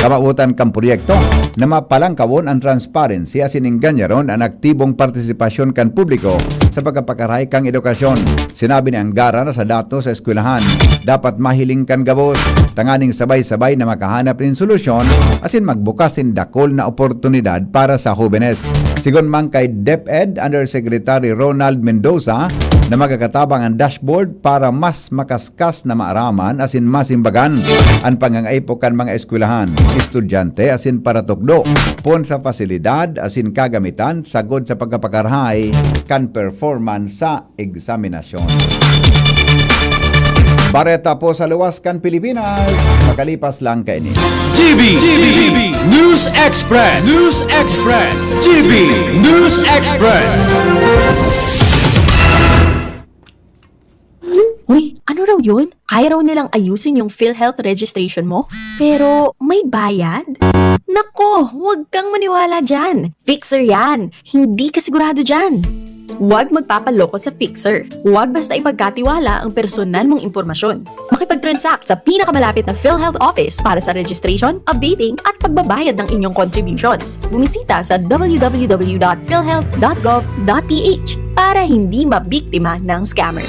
Kamautan kang proyekto na mapalangkawon ang transparency asin ingganyaron ang aktibong partisipasyon kan publiko sa pagkapakaray kang edukasyon. Sinabi ni Angara na sa datos sa eskwelahan dapat mahiling kan gabos, tanganing sabay-sabay na makahanap ng solusyon asin magbukasin dakol na oportunidad para sa jóvenes. Sigon man kay DepEd Undersecretary Ronald Mendoza na magkakatabang ang dashboard para mas makaskas na maaraman asin masimbagan ang pangangaipo kan mga eskwelahan, estudyante asin para tukdo pon sa fasilidad asin kagamitan sagod sa pagkapakarhay kan performance sa eksaminasyon. Bareta po sa luwas kan Pilipinas, makalipas lang kay ini. GB News Express. GB News Express. Uy, ano raw yun? Kaya raw nilang ayusin yung PhilHealth registration mo? Pero may bayad? Nako, huwag kang maniwala dyan. Fixer yan. Hindi ka sigurado dyan. Huwag magpapaloko sa Fixer. Huwag basta ipagkatiwala ang personal mong impormasyon. Makipag-transact sa pinakamalapit na PhilHealth office para sa registration, updating at pagbabayad ng inyong contributions. Bumisita sa www.philhealth.gov.ph para hindi mabiktima ng scammer.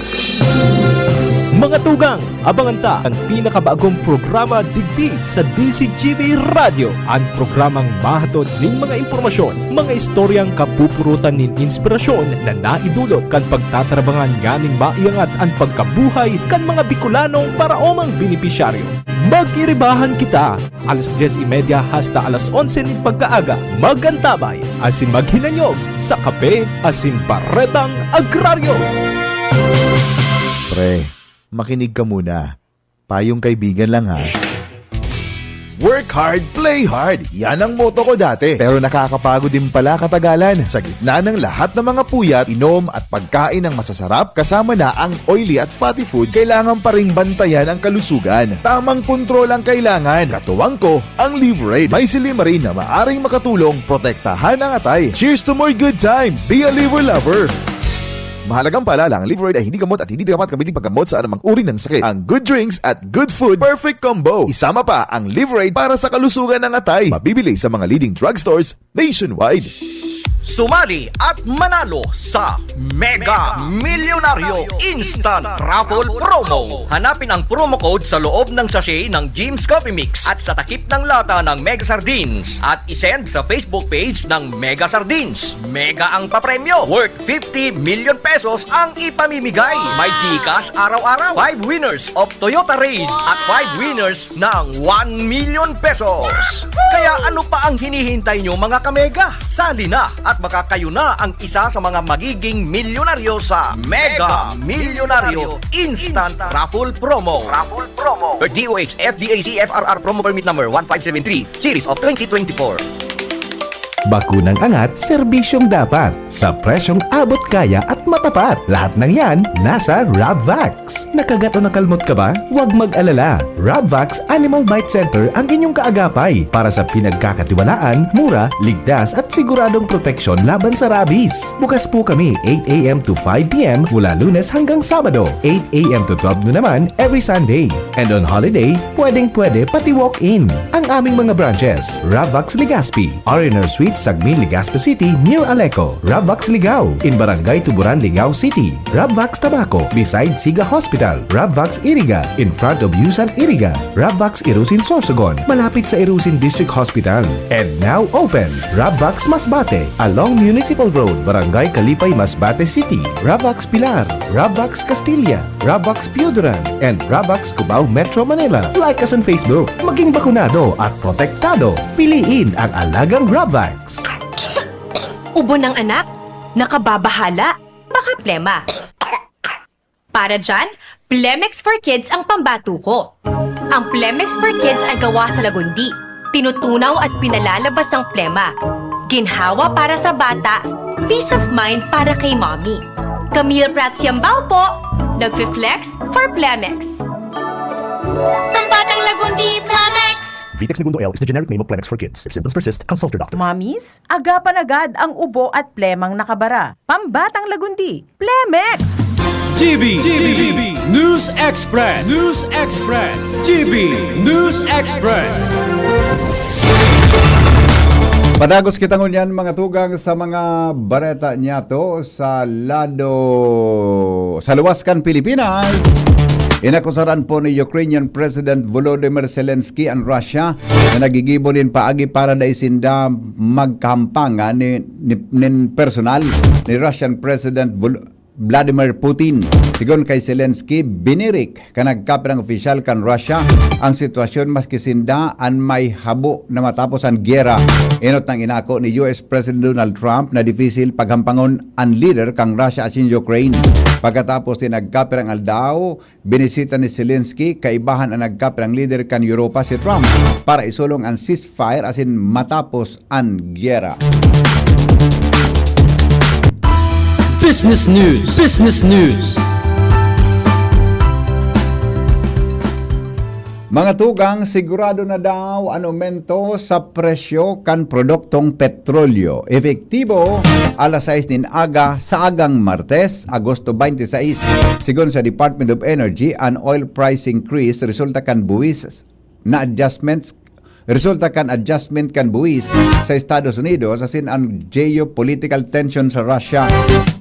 Mga tugang, abangan ta ang pinakabagong programa digdi sa DCGB Radio. Ang programang mahatod ning mga impormasyon, mga istoryang kapupurutan nin inspirasyon na naidulot kan pagtatrabangan ganing maiangat ang pagkabuhay kan mga Bicolanong paraomang benepisyaryo. Mag-iribahan kita, alas 10:30 hasta alas 11 ning pagkaaga, magantabay, asin maghinanyog sa kape, asin paretang agraryo. Pre, makinig ka muna. Payong kaibigan lang ha. Work hard, play hard. Yan ang motto ko dati. Pero nakakapagod din pala katagalan. Sa gitna ng lahat ng mga puyat, inom at pagkain ng masasarap, kasama na ang oily at fatty foods, kailangan pa ring bantayan ang kalusugan. Tamang kontrol ang kailangan. Katuwang ko, ang Liverade. May silimarin na maaring makatulong protektahan ang atay. Cheers to more good times. Be a liver lover. Mahalagang paalala, ang Liverade ay hindi gamot at hindi dapat gamitin paggamot sa anumang uri ng sakit. Ang good drinks at good food, perfect combo. Isama pa ang Liverade para sa kalusugan ng atay. Mabibili sa mga leading drugstores nationwide. Sumali at manalo sa Mega Milyonaryo Instant Raffle Promo. Hanapin ang promo code sa loob ng sachet ng Jim's Coffee Mix at sa takip ng lata ng Mega Sardines at isend sa Facebook page ng Mega Sardines. Mega ang papremyo, worth 50 million pesos ang ipamimigay. May Gcash araw-araw, 5 winners of Toyota Race at 5 winners ng 1 million pesos. Kaya ano pa ang hinihintay nyo mga kamega? Sali na at baka kayo na ang isa sa mga magiging milyonaryo sa Mega Milyonaryo Instant Raffle Promo. Per DOH FDAC FRR Promo Permit Number 1573 Series of 2024. Bakunang angat, serbisyong dapat. Sa presyong abot kaya at matapat. Lahat ng yan, nasa Rabvax. Nakagat o nakalmot ka ba? Huwag mag-alala. Rabvax Animal Bite Center ang inyong kaagapay para sa pinagkakatiwalaan, mura, ligtas at siguradong proteksyon laban sa rabies. Bukas po kami 8 a.m. to 5 p.m. mula Lunes hanggang Sabado. 8 a.m. to 12 noon naman every Sunday. And on holiday, pwedeng-pwede pati walk-in. Ang aming mga branches, Rabvax Legazpi, RNR Suite Malapit sa Sagmin, Legazpi City, near Aleco. Rabvax Ligao, in Barangay Tuburan, Ligao City. Rabvax Tabaco, beside Siga Hospital. Rabvax Iriga, in front of Yusan Iriga. Rabvax Irusin Sorsogon, malapit sa Irusin District Hospital. And now open, Rabvax Masbate, along Municipal Road, Barangay Kalipay, Masbate City. Rabvax Pilar, Rabvax Castilla, Rabvax Pioduran, and Rabvax Cubao Metro Manila. Like us on Facebook. Maging bakunado at protektado. Piliin ang alagang Rabvax. Ubo ng anak? Nakababahala? Baka plema. Para dyan, Plemex for Kids ang pambato ko. Ang Plemex for Kids ay gawa sa lagundi. Tinutunaw at pinalalabas ang plema. Ginhawa para sa bata, peace of mind para kay mommy. Camille Pratsiambao po, nagfi-flex for Plemex. Pambatang lagundi, Plemex! Vitex Segundo L is the generic name of Plemex for kids. If symptoms persist, consult your doctor. Mamis, agapan agad ang ubo at plemang nakabara. Pambatang lagundi, Plemex! GB News Express. News Express. GB News Express. Padagos kita ngunyan mga tugang sa mga bareta niya to sa luwaskan Pilipinas. Inakusaran po ni Ukrainian President Volodymyr Zelensky ang Russia na nagigibo din paagi para na isinda magkampangan ni personal ni Russian President Vladimir Putin. Sigon kay Zelensky, binirik ka nagkapit ng opisyal kan Russia ang sitwasyon maski sinda an may habo na matapos ang gyera. Inot ng inako ni US President Donald Trump na dipisil paghampangon ang leader kang Russia asin Ukraine. Pagkatapos din nagkapit ang aldaw, binisita ni Zelensky kaibahan ang nagkapit ang leader kan Europa si Trump para isulong ang ceasefire asin matapos ang gyera. Business News. Business News. Mga tugang, sigurado na daw ang aumento sa presyo kan produktong petrolyo. Epektibo alas 6 din aga sa agang Martes, Agosto 26. Sigon sa Department of Energy, an oil price increase resulta kan buwis na adjustment kan buwis sa Estados Unidos asin ang geopolitical tension sa Russia.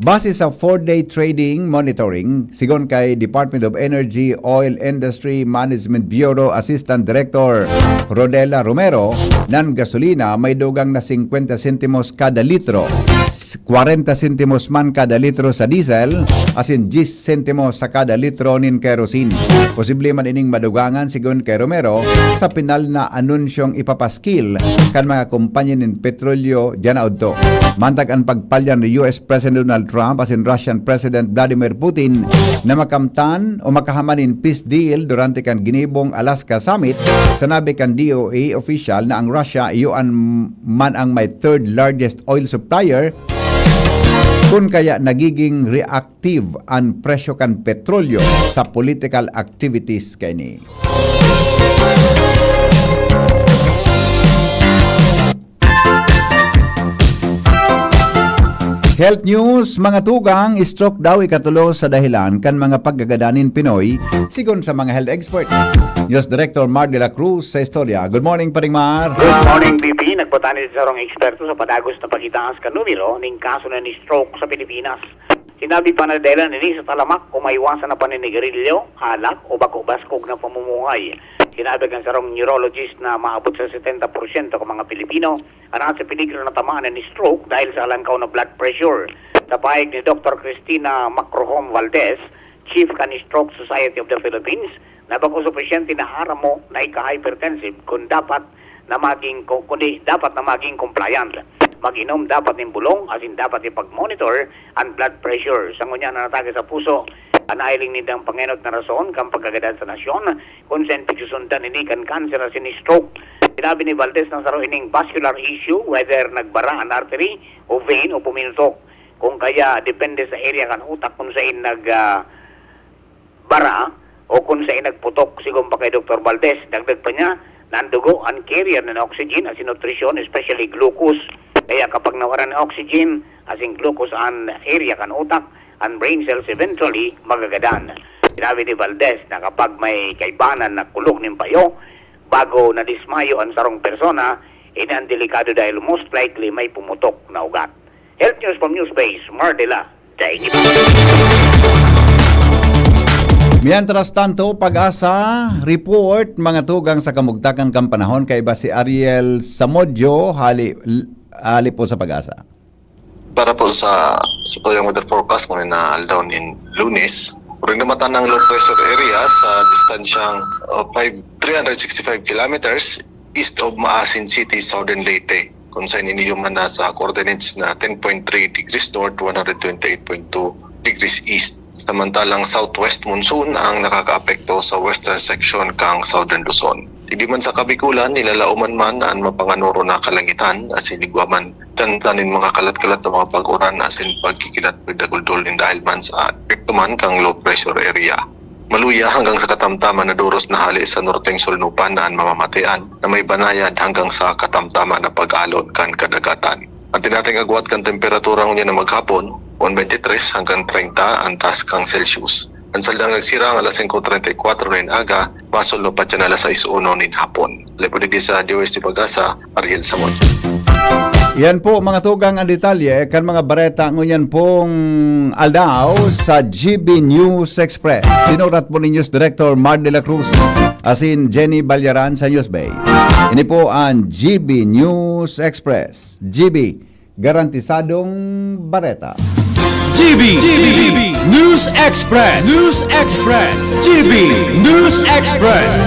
Base sa 4-day trading monitoring, sigon kay Department of Energy Oil Industry Management Bureau Assistant Director Rodela Romero, ng gasolina may dugang na 50 sentimos kada litro, 40 sentimos man kada litro sa diesel, asin 10 sentimos sa kada litro nin kerosene. Posible man ining madugangan sigon kay Romero sa pinal na anunsyong ipapaskil kan mga kumpanya nin petrolyo dyan audto. Mantag ang pagpalyan ni US President Donald Trump asin Russian President Vladimir Putin na makamtan o makahamanin peace deal durante kan ginibong Alaska Summit, sanabi kan DOA official na ang Russia iyon man ang may third largest oil supplier kung kaya nagiging reactive ang presyo kan petrolyo sa political activities kani. Health news, mga tugang, stroke daw ikatulo sa dahilan kan mga paggagadanin Pinoy, sigon sa mga health experts. News Director Mar de la Cruz sa istorya. Good morning, Paring Mar. Good morning, BP. Nagpatani sa sarong eksperto sa padagos na pagitaas kan numero ning kaso na ni stroke sa Pilipinas. Sinabi pa na dahil nini sa talamak kung maiwasan na paninigarilyo, halak o bako-baskog na pamumuhay. Sinabi ng sarong neurologist na maabot sa 70% ng mga Pilipino ang nasa peligro na tamaan ni stroke dahil sa alangkaw na blood pressure. Napahig ni Dr. Cristina Macrohom Valdez, Chief kan Stroke Society of the Philippines, na bako sa pasyente na haramo na ika-hypertensive kung dapat na maging compliant. Mag-inom dapat ng bulong asin dapat ipag-monitor ang blood pressure. Sa ngunya na natagay sa puso, anailing nidang pangenot na rason kang pagkagadan sa nasyon kung saan pigsusundan ini kan cancer asin stroke. Sinabi ni Valdez na saro ining vascular issue whether nagbara ang artery o vein o pumintok. Kung kaya depende sa area kan utak kung saan nagbara o kung saan nagputok sigon pa kay Dr. Valdez. Dagdag pa niya, nandugo ang carrier ng oxygen asin nutrition, especially glucose. Kaya kapag nawaran ng oxygen asin glucose ang area kan utak, ang brain cells eventually magagadan. Sinabi ni Valdez na kapag may kaibanan na kulog ng payo, bago na dismayo ang sarong persona, Ini ang delikado dahil most likely may pumutok na ugat. Health News from Newsbase, Mardela, Daigit. Mientras tanto, Pag-asa report mga tugang sa kamugtakan kang panahon kay ba si Ariel Samodyo hali po sa Pag-asa. Para po sa tuyong weather forecast ngayon na aldaw in Lunes, rin namatan ng low pressure area sa distansyang 365 kilometers east of Maasin City, Southern Leyte. Kung saan iniyuman na sa coordinates na 10.3 degrees north, 128.2 degrees east. Samantalang southwest monsoon ang nakakaapekto sa western section kang Southern Luzon. Hindi man sa Kabikulan, nilalauman man ang mapanganuro na kalangitan asin igwaman tantanin mga kalat-kalat na mga pag-uran asin pagkikilat pagdaguldol dahil man sa epekto man kang low pressure area. Maluya hanggang sa katamtaman na duros na hali sa norteng Solnupan na mamamatian na may banayad hanggang sa katamtaman na pag-alon kan kadagatan. Ang tinating agwat kan temperatura niya na maghapon, 123 hanggang 30 ang taas kang Celsius. Ang saldang nagsira ang alas 5.34 rin aga, masol no pa dyan alas 6.1 nin hapon. Lepo sa DOST Pag-asa, Ariel Samodyo. Yan po mga tugang ang detalye kan mga bareta ngunyan pong aldaw sa GB News Express. Sinurat po ni News Director Mar de la Cruz asin Jenny Balyaran sa News Bay. Ini po ang GB News Express. GB, garantisadong bareta. GB News Express. News Express. GB News Express.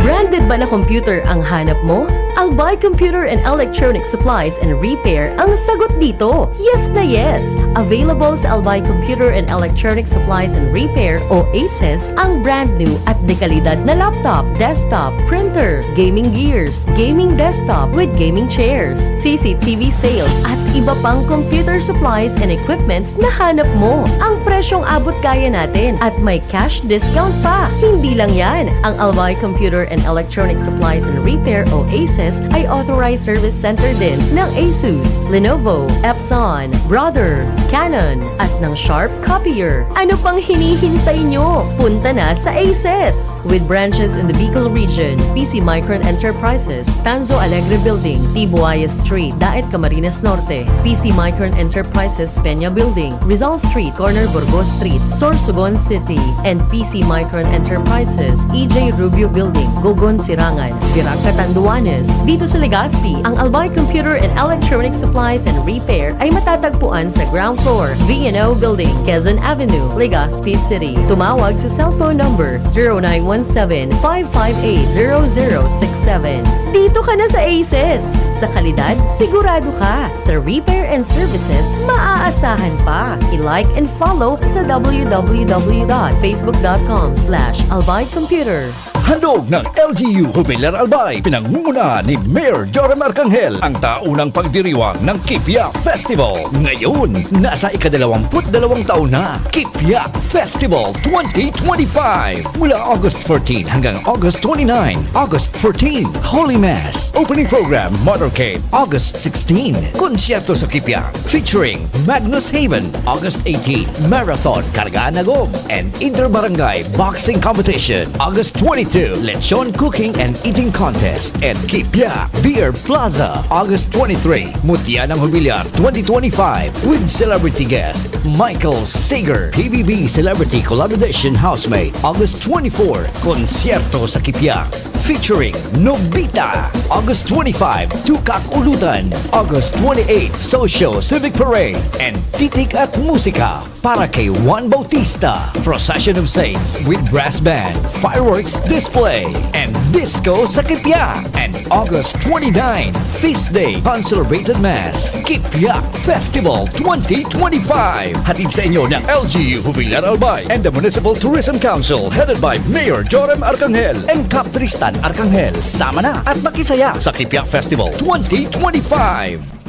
Branded ba na computer ang hanap mo? Albay Computer and Electronic Supplies and Repair ang sagot dito. Yes na yes! Available sa Albay Computer and Electronic Supplies and Repair o ACES ang brand new at dekalidad na laptop, desktop, printer, gaming gears, gaming desktop with gaming chairs, CCTV sales at iba pang computer supplies and equipments na hanap mo. Ang presyong abot kaya natin at may cash discount pa. Hindi lang yan, ang Albay Computer and Electronic Supplies and Repair o ACES ay authorized service center din ng ASUS, Lenovo, Epson, Brother, Canon at ng Sharp Copier. Ano pang hinihintay nyo? Punta na sa ASUS! With branches in the Bicol region, PC Micron Enterprises, Tanzo Alegre Building, Tibuaya Street, Daet Camarines Norte, PC Micron Enterprises, Peña Building, Rizal Street, Corner Burgos Street, Sorsogon City, and PC Micron Enterprises, EJ Rubio Building, Gogon Sirangan, Virac Catanduanes. Dito sa Legazpi, ang Albay Computer and Electronic Supplies and Repair ay matatagpuan sa ground floor, V&O Building, Quezon Avenue, Legazpi City. Tumawag sa cellphone number 0917-558-0067. Dito ka na sa ACES. Sa kalidad, sigurado ka. Sa repair and services, maaasahan pa. I-like and follow sa www.facebook.com/albaycomputer. Handog ng LGU Jubilar Albay, pinangunguna ni Mayor Joram Arcangel ang taunang pagdiriwang ng Kipya Festival. Ngayon, nasa ika-22 taon na, Kipya Festival 2025. Mula August 14 hanggang August 29. August 14, Holy Mass. Opening program, Motorcade. August 16, konsyerto sa Kipya featuring Magnus Haven. August 18, Marathon Kargaan Agom and Interbarangay Boxing Competition. August 22, Lechon Cooking and Eating Contest and Kipya Beer Plaza. August 23, Mutya ng Jubilar 2025 with celebrity guest Michael Sager, PBB Celebrity Collaboration Housemate. August 24, konsyerto sa Kipya featuring Nobita. August 25, Tukak Ulutan. August 28, Social Civic Parade and Titik at Musika para kay Juan Bautista. Procession of Saints with brass band, fireworks display, and disco sa Kipya. And August 29, Feast Day, Uncelebrated Mass. Kipya Festival 2025. Hatid sa inyo ng LGU Jubilar Albay and the Municipal Tourism Council headed by Mayor Joram Arcangel and Cap Tristan Arcangel. Sama na at makisaya sa Kipya Festival 2025.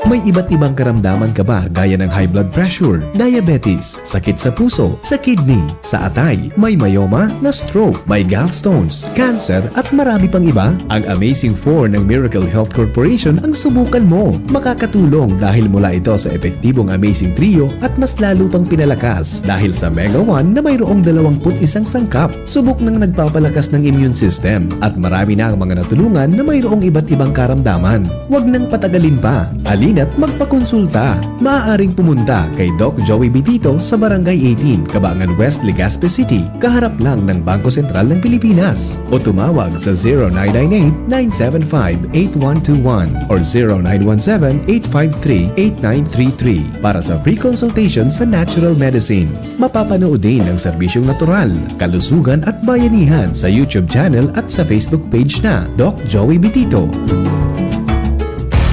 May iba't ibang karamdaman ka ba gaya ng high blood pressure, diabetes, sakit sa puso, sa kidney, sa atay, may myoma, na stroke, may gallstones, cancer at marami pang iba? Ang Amazing 4 ng Miracle Health Corporation ang subukan mo. Makakatulong dahil mula ito sa epektibong Amazing Trio at mas lalo pang pinalakas dahil sa Mega 1 na mayroong 21 sangkap. Subok ng nagpapalakas ng immune system at marami na ang mga natulungan na mayroong iba't ibang karamdaman. Huwag nang patagalin pa. Halina't magpakonsulta. Maaaring pumunta kay Doc Joey Bitito sa Barangay 18, Cabangan West, Legazpi City, kaharap lang ng Bangko Sentral ng Pilipinas. O tumawag sa 0998-975-8121 or 0917-853-8933 para sa free consultation sa natural medicine. Mapapanood din ang serbisyong natural, kalusugan at bayanihan sa YouTube channel at sa Facebook page na Doc Joey Bitito.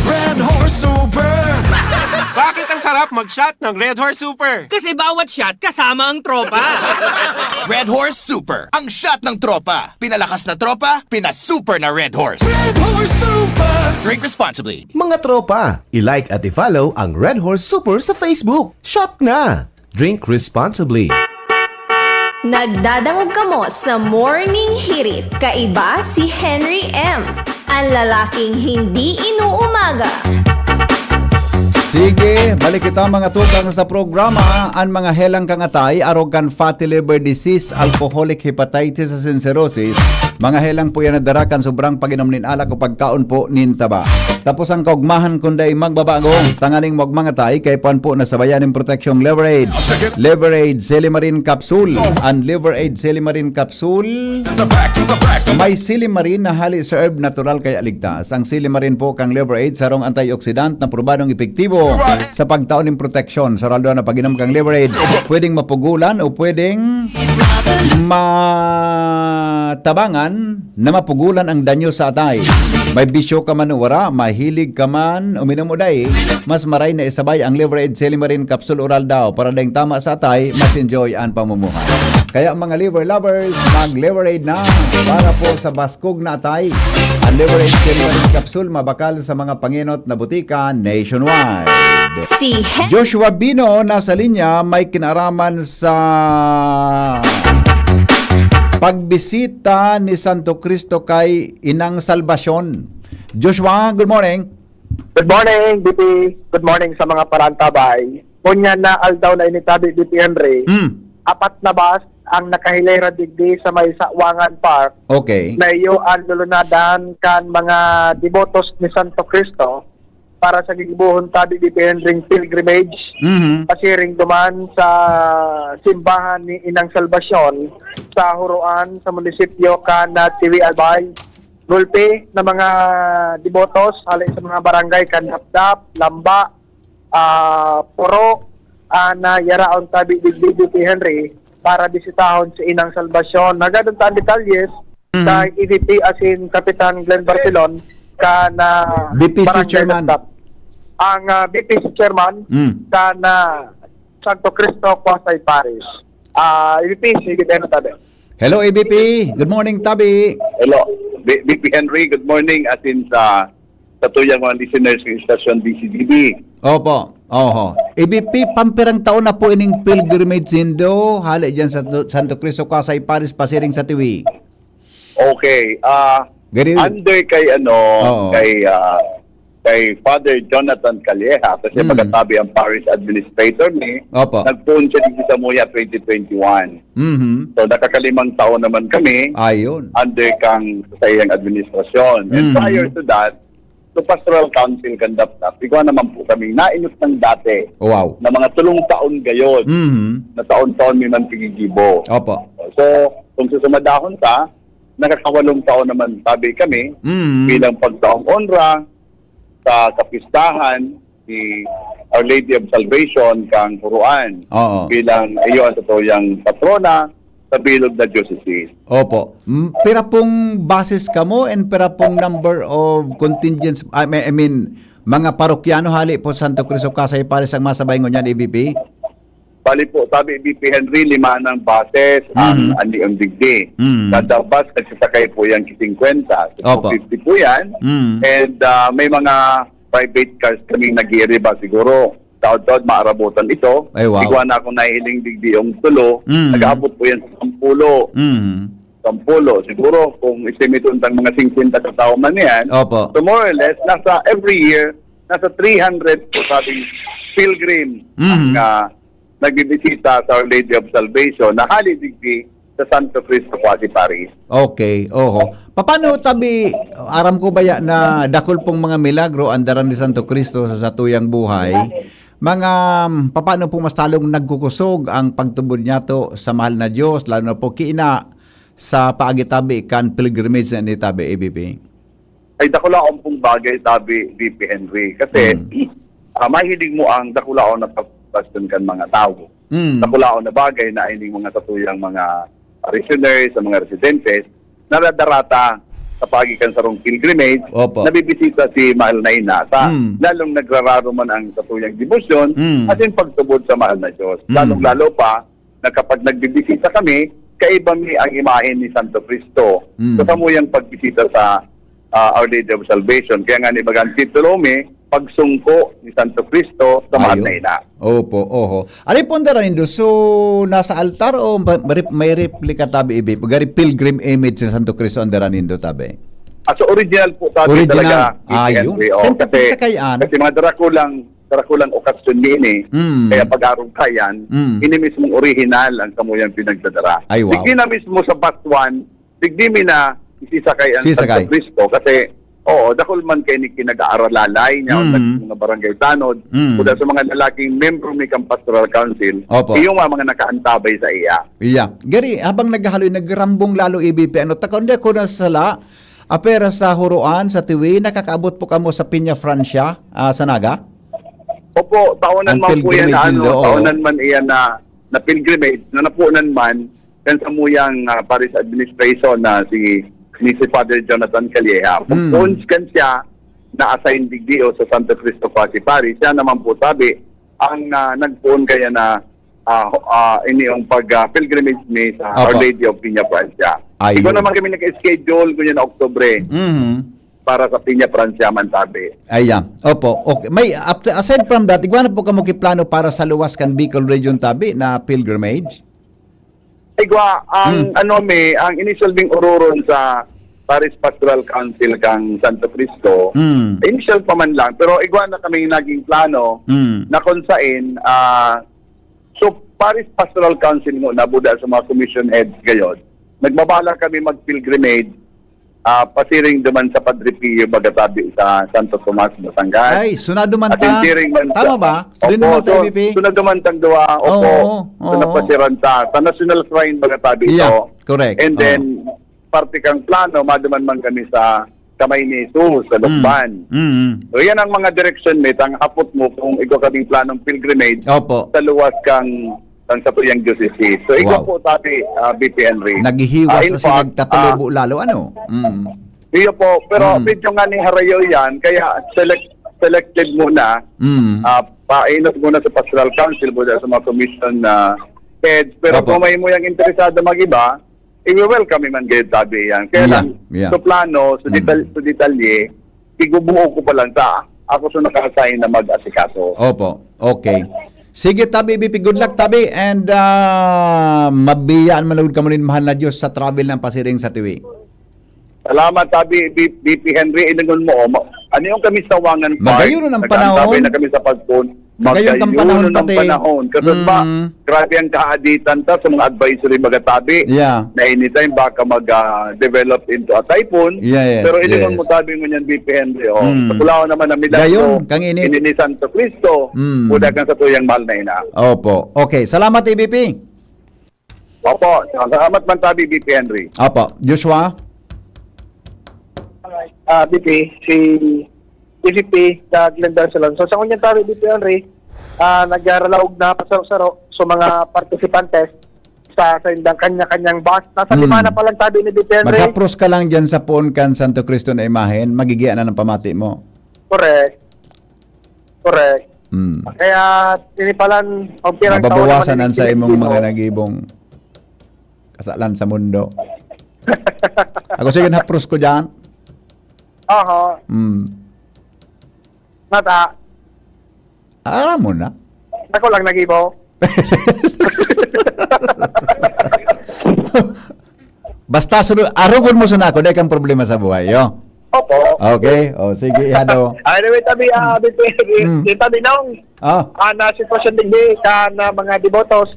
Red Horse Super! Bakit ang sarap mag-shot ng Red Horse Super? Kasi bawat shot kasama ang tropa. Red Horse Super, ang shot ng tropa. Pinalakas na tropa, pinasuper na Red Horse. Red Horse Super! Drink responsibly. Mga tropa, i-like at i-follow ang Red Horse Super sa Facebook. Shot na! Drink responsibly. Nagdadangog ka mo sa Morning Hirit. Kaiba si Henry M. Ang lalaking hindi inuumaga. Sige, balik kita mga tukang sa programa. Ang mga helang kangatay, arrogant fatty liver disease, alcoholic hepatitis and cirrhosis. Mga helang po yan nadarakan sobrang pag-inom nin alak o pagkaon po nin taba. Tapos ang kaugmahan kunday magbabago. Tangaling magmangatay kay pan po na sabayan ng protection Leverage. Leverage Silimarin Capsule. Ang Leverage Silimarin Capsule may silimarin na hali sa herb natural kaya ligtas. Ang silimarin po kang Leverage sarong antioxidant na probadong epektibo sa pagtaon ng proteksyon. Sa ralo na pag-inom kang Leverage, pwedeng mapugulan o pwedeng matabangan na mapugulan ang danyo sa atay. May bisyo ka man wara, mahilig ka man uminom o day, mas maray na isabay ang Leverage Silimarin Capsule Oral daw para dahing tama sa atay, mas enjoy ang pamumuhay. Kaya mga liver lovers, mag-Leverage na para po sa baskog na atay. Ang Leverage Silimarin Capsule mabakal sa mga panginot na butika nationwide. Si Joshua Bino nasa linya, may kinaraman sa pagbisita ni Santo Cristo kay Inang Salvasyon. Joshua, good morning. Good morning, BP. Good morning sa mga parantabay. Kunya na aldaw na initabi, BP Henry. Apat na bus ang nakahilera digdi sa may Sawangan Park. Okay. Na iyo ang lulunadan kan mga devotos ni Santo Cristo para sa gigibuhon tabi BP Henry pilgrimage. Pasiring duman sa simbahan ni Inang Salvasyon sa Huruan sa munisipyo kan TV Albay. Gulpi na mga devotos alay sa mga barangay kan Dapdap, Lamba, Puro, na yaraon tabi BP Henry para bisitahon si Inang Salvasyon. Nagadun ta ang detalyes sa EVP asin Kapitan Glenn Barcelon kana BPC Chairman. Ang BPC Chairman kana Santo Cristo Quasay Parish. EVP, sige tayo tabi. Hello ABP, good morning Tabi. Hello, BP Henry, good morning atin sa tuyang mga listeners ng Stasyon DCDB. Opo, oho. ABP, pampirang taon na po ining pilgrimage sindo, hali dyan sa Santo Cristo Quasay Parish, pasiring sa Tiwi. Okay, under kay kay Father Jonathan Calleja kasi pagkatabi ang parish administrator ni, nag-phone siya dito sa Muya 2021. So nakakalimang taon naman kami under kang sa iyang administrasyon. And prior to that, the Pastoral Council conduct na, ikaw naman po kami nainot ng dati na mga tulong taon gayon na taon-taon may mantigigibo. So kung susumadahon ka, nakakawalong taon naman tabi kami bilang pagtaong honra sa kapistahan ni Our Lady of Salvation kang Huruan bilang iyo ang totoong patrona sa bilog na diocese. Opo. Pira pong basis kamo and pira pong number of contingents, I mean mga parokyano hali po Santo Cristo Quasay Parish ang masabay ngunyan EBP? Bali po, sabi BP Henry, 5 ng bases ang Andiang Digdi. Kada bus, nagsasakay po yan 50. So 50 po yan. And may mga private cars kaming nag-iiriba. Siguro, taod-taod maarabutan ito. Ay, wow. Igwa na akong nahihiling digdi yung tulo. Nag-aabot po yan sa 10. 10. Siguro, kung isimituntang mga 50 katao man yan. Opo. So more or less, every year, nasa 300 po sabing pilgrim ang nagbibisita sa Our Lady of Salvation na halidigdi sa Santo Cristo Quasi Paris. Okay, oho. Paano tabi, aram ko ba na dakol pong mga milagro andaran ni Santo Cristo sa satuyang buhay, mga paano po mas talong nagkukusog ang pagtubod niya to sa mahal na Diyos, lalo na po kiina sa paagitabi kan pilgrimage na ni tabi, ABP? Ay dakulaon pong bagay tabi, VP Henry. Kasi mahilig mo ang dakulaon na pagpaston kan mga tao. Dakulaon na bagay na hindi mga satuyang mga parishioners, sa mga residentes, naradarata sa pagikan sa rong pilgrimage, nabibisita si Mahal na Ina sa lalong nagrararo man ang satuyang debosyon at yung pagtubod sa Mahal na Diyos. Lalong-lalo pa na kapag nagbibisita kami, kaiba mi ang imahen ni Santo Cristo. So kamuyang pagbisita sa Our Lady of Salvation. Kaya nga ni Bagan titulo mi, pagsungko ni Santo Cristo sa Mahal na Ina. Opo, oho. Ano yung pondera nindo? So, nasa altar o may replika tabi ibi? Pagari pilgrim image ni Santo Cristo andera nindo tabi? So original po tabi talaga. Ayun. Senta po sa kayaan. Kasi mga darakulang okasyon ni kaya pag-arong kayan, ini mismong original ang kamuyang pinagdadara. Ay, wow. Digdi na mismo sa Batuan, digdi mi na isisakay ang Santo Cristo kasi dakol man kay ni kinag-aaralalay niya mga barangay tanod kuda sa mga lalaking membro mi kang pastoral council yung mga nakaantabay sa iya. Iya. Gari, habang naghahaloy nagrambong lalo EBP takonde ko na sala apera sa Huruan sa Tiwi nakakaabot po kamo sa Piña Francia sa Naga? Opo, taonan man po yan taonan man iyan na pilgrimage na napunan man kan sa muyang Paris administration na si Father Jonathan Calleja. Kung kan siya na-assign digdio sa Santo Cristo Quasi Paris, siya naman po sabi, ang nagpuon kaya na iniyong pag-pilgrimage ni sa Our Lady of Piña Francia. Ikaw naman kami nag-schedule kunya na Oktubre para sa Piña Francia man sabi. Ayan. Opo. Okay. May, aside from that, igwa na po kamo kiplano para sa luwas kan Bicol Region tabi na pilgrimage? Igwa, ang ang initial bing ururon sa Paris Pastoral Council kang Santo Cristo, initial pa man lang, pero igwa na kami naging plano na kung saan, so Paris Pastoral Council mo, nabuda sa mga commission heads gayon, nagbabala kami mag-pilgrimage, pasiring duman sa Padre Pio Bagatabi sa Santo Tomas, Batangas. Ay, sunado man ta. Tama ba? Sunado man tang duwa. Opo. Sunod pasiran ta. Sa National Shrine Bagatabi ito. Correct. And then, parte kang plano, maduman man kami sa Kamay ni Jesus, sa Lukban. So yan ang mga direction mate, ang hapot mo kung ikaw kaming planong pilgrimage sa luwas kang sa tuyang diocese. So ikaw po tabi, BP Henry. Naghihiwas na siya nagtatulubo lalo, ano? Iyo po, pero medyo nga ni Harayo yan, kaya selected muna, painot muna sa Pastoral Council, muna sa mga commission heads, pero kung may mo yung interesado mag-iba, i-welcome man kayo tabi yan. Kaya lang, sa plano, sa detalye, igubuo ko pa lang sa ako sa naka-assign na mag-asikaso. Opo, okay. Sige tabi, BP, good luck tabi, and mabiyaan managod ka mo rin mahal na Diyos sa travel ng pasiring sa Tiwi. Salamat tabi, BP Henry, inangon mo, ano yung kami sa Wangan Park? Magayon ng panahon. Na kami sa pagpun. Magayon ng panahon pati. Kasi ba, grabe ang kaaditan ta sa mga advisory magatabi. Yeah. Na anytime baka mag-develop into a typhoon. Pero inangon mo tabi mo niyan, BP Henry. Patulaw naman na milagro. Ini ni Santo Cristo. Uda kang sa tuyang mahal na ina. Opo. Okay. Salamat, EBP. Opo. Salamat man tabi, BP Henry. Opo. Joshua? BP, si PVP sa Glendale Salon. So sa kanyang tabi, BP Henry, nag-aralaog na pasaro-saro sa mga participantes sa indang kanya-kanyang bus. Nasa lima na palang tabi ni BP Henry. Mag-apros ka lang dyan sa puon kan Santo Cristo na imahen, magigian na ng pamati mo. Correct. Kaya tinipalan ang pirang mababawasan ang sa imong mga nagibong kasalan sa mundo. Ako sige hapros ko dyan. Mata, Alam mo na. ako lang nag-ibo. Basta sunod, arugon mo sa ako, dahil kang problema sa buhay, yo. Opo. Okay? O, sige, hado. Anyway, tabi, tabi nung, na sitwasyon digdi ka na mga devotos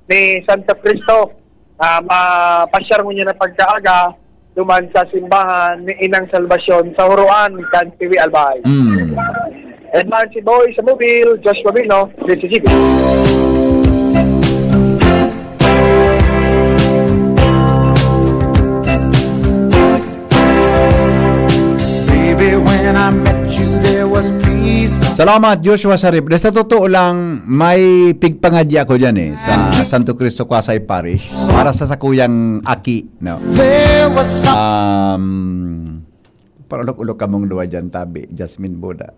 ni Santo Cristo, mapasyar mo niya na pagkaaga, duman sa simbahan ni Inang Salvasyon sa Huruan, kan TV Albay. Edman si Boy sa Mobile, Joshua Bino, DCGB. Salamat Joshua Sarip. Sa totoo lang, may pigpangadya ako dyan sa Santo Cristo Quasay Parish para sa sakuyang Aki. No? Parulok-ulok kamong luwa dyan, tabi. Jasmine Buda.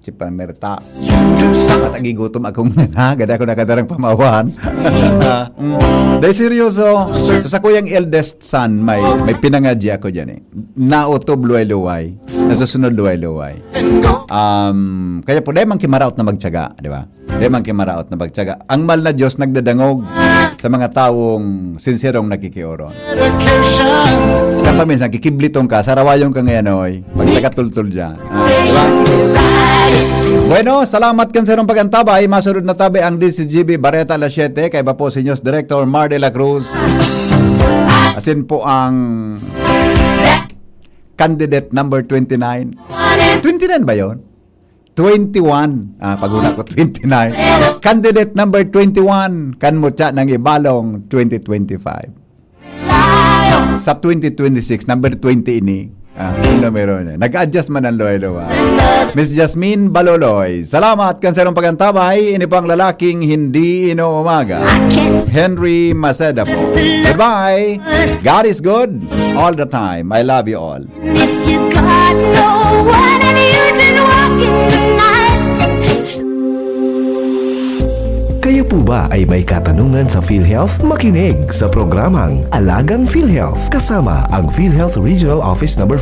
Si Pamerta. At agigutom akong gada ko nakadarang pamawan. Dahil seryoso, sa kuyang eldest son, may pinangadya ako dyan Nautob luway-luway. Nasusunod luway-luway. Kaya po, dahil man kimaraot na magtyaga, di ba? Dahil man kimaraot na magtyaga. Ang mahal na Diyos nagdadangog sa mga taong sinserong nakikioron. Kapag minsan, kikiblitong ka, sarawayong ka ngayon, oy. Pagtagatultul dyan. Diba? Bueno, salamat kanserong pagantabay. Masunod na tabi ang DCGB Barreta Alas 7. Kay ba po si News Director Mar de la Cruz. Asin po ang candidate number 29. 29 ba yon? 21. Paguna ko 29. Candidate number 21. Kanmutya ng Ibalong 2025. Sa 2026, number 20 ini. Numero niya. Nag-adjust man ang loy-loy. Miss Jasmine Baloloy. Salamat kanserong pagantabay. Ini po ang lalaking hindi inuumaga. Henry Maceda po. Goodbye. God is good all the time. I love you all. If you got no one and you didn't walk in the night. Kayo po ba ay may katanungan sa PhilHealth? Makinig sa programang Alagang PhilHealth kasama ang PhilHealth Regional Office No. 5.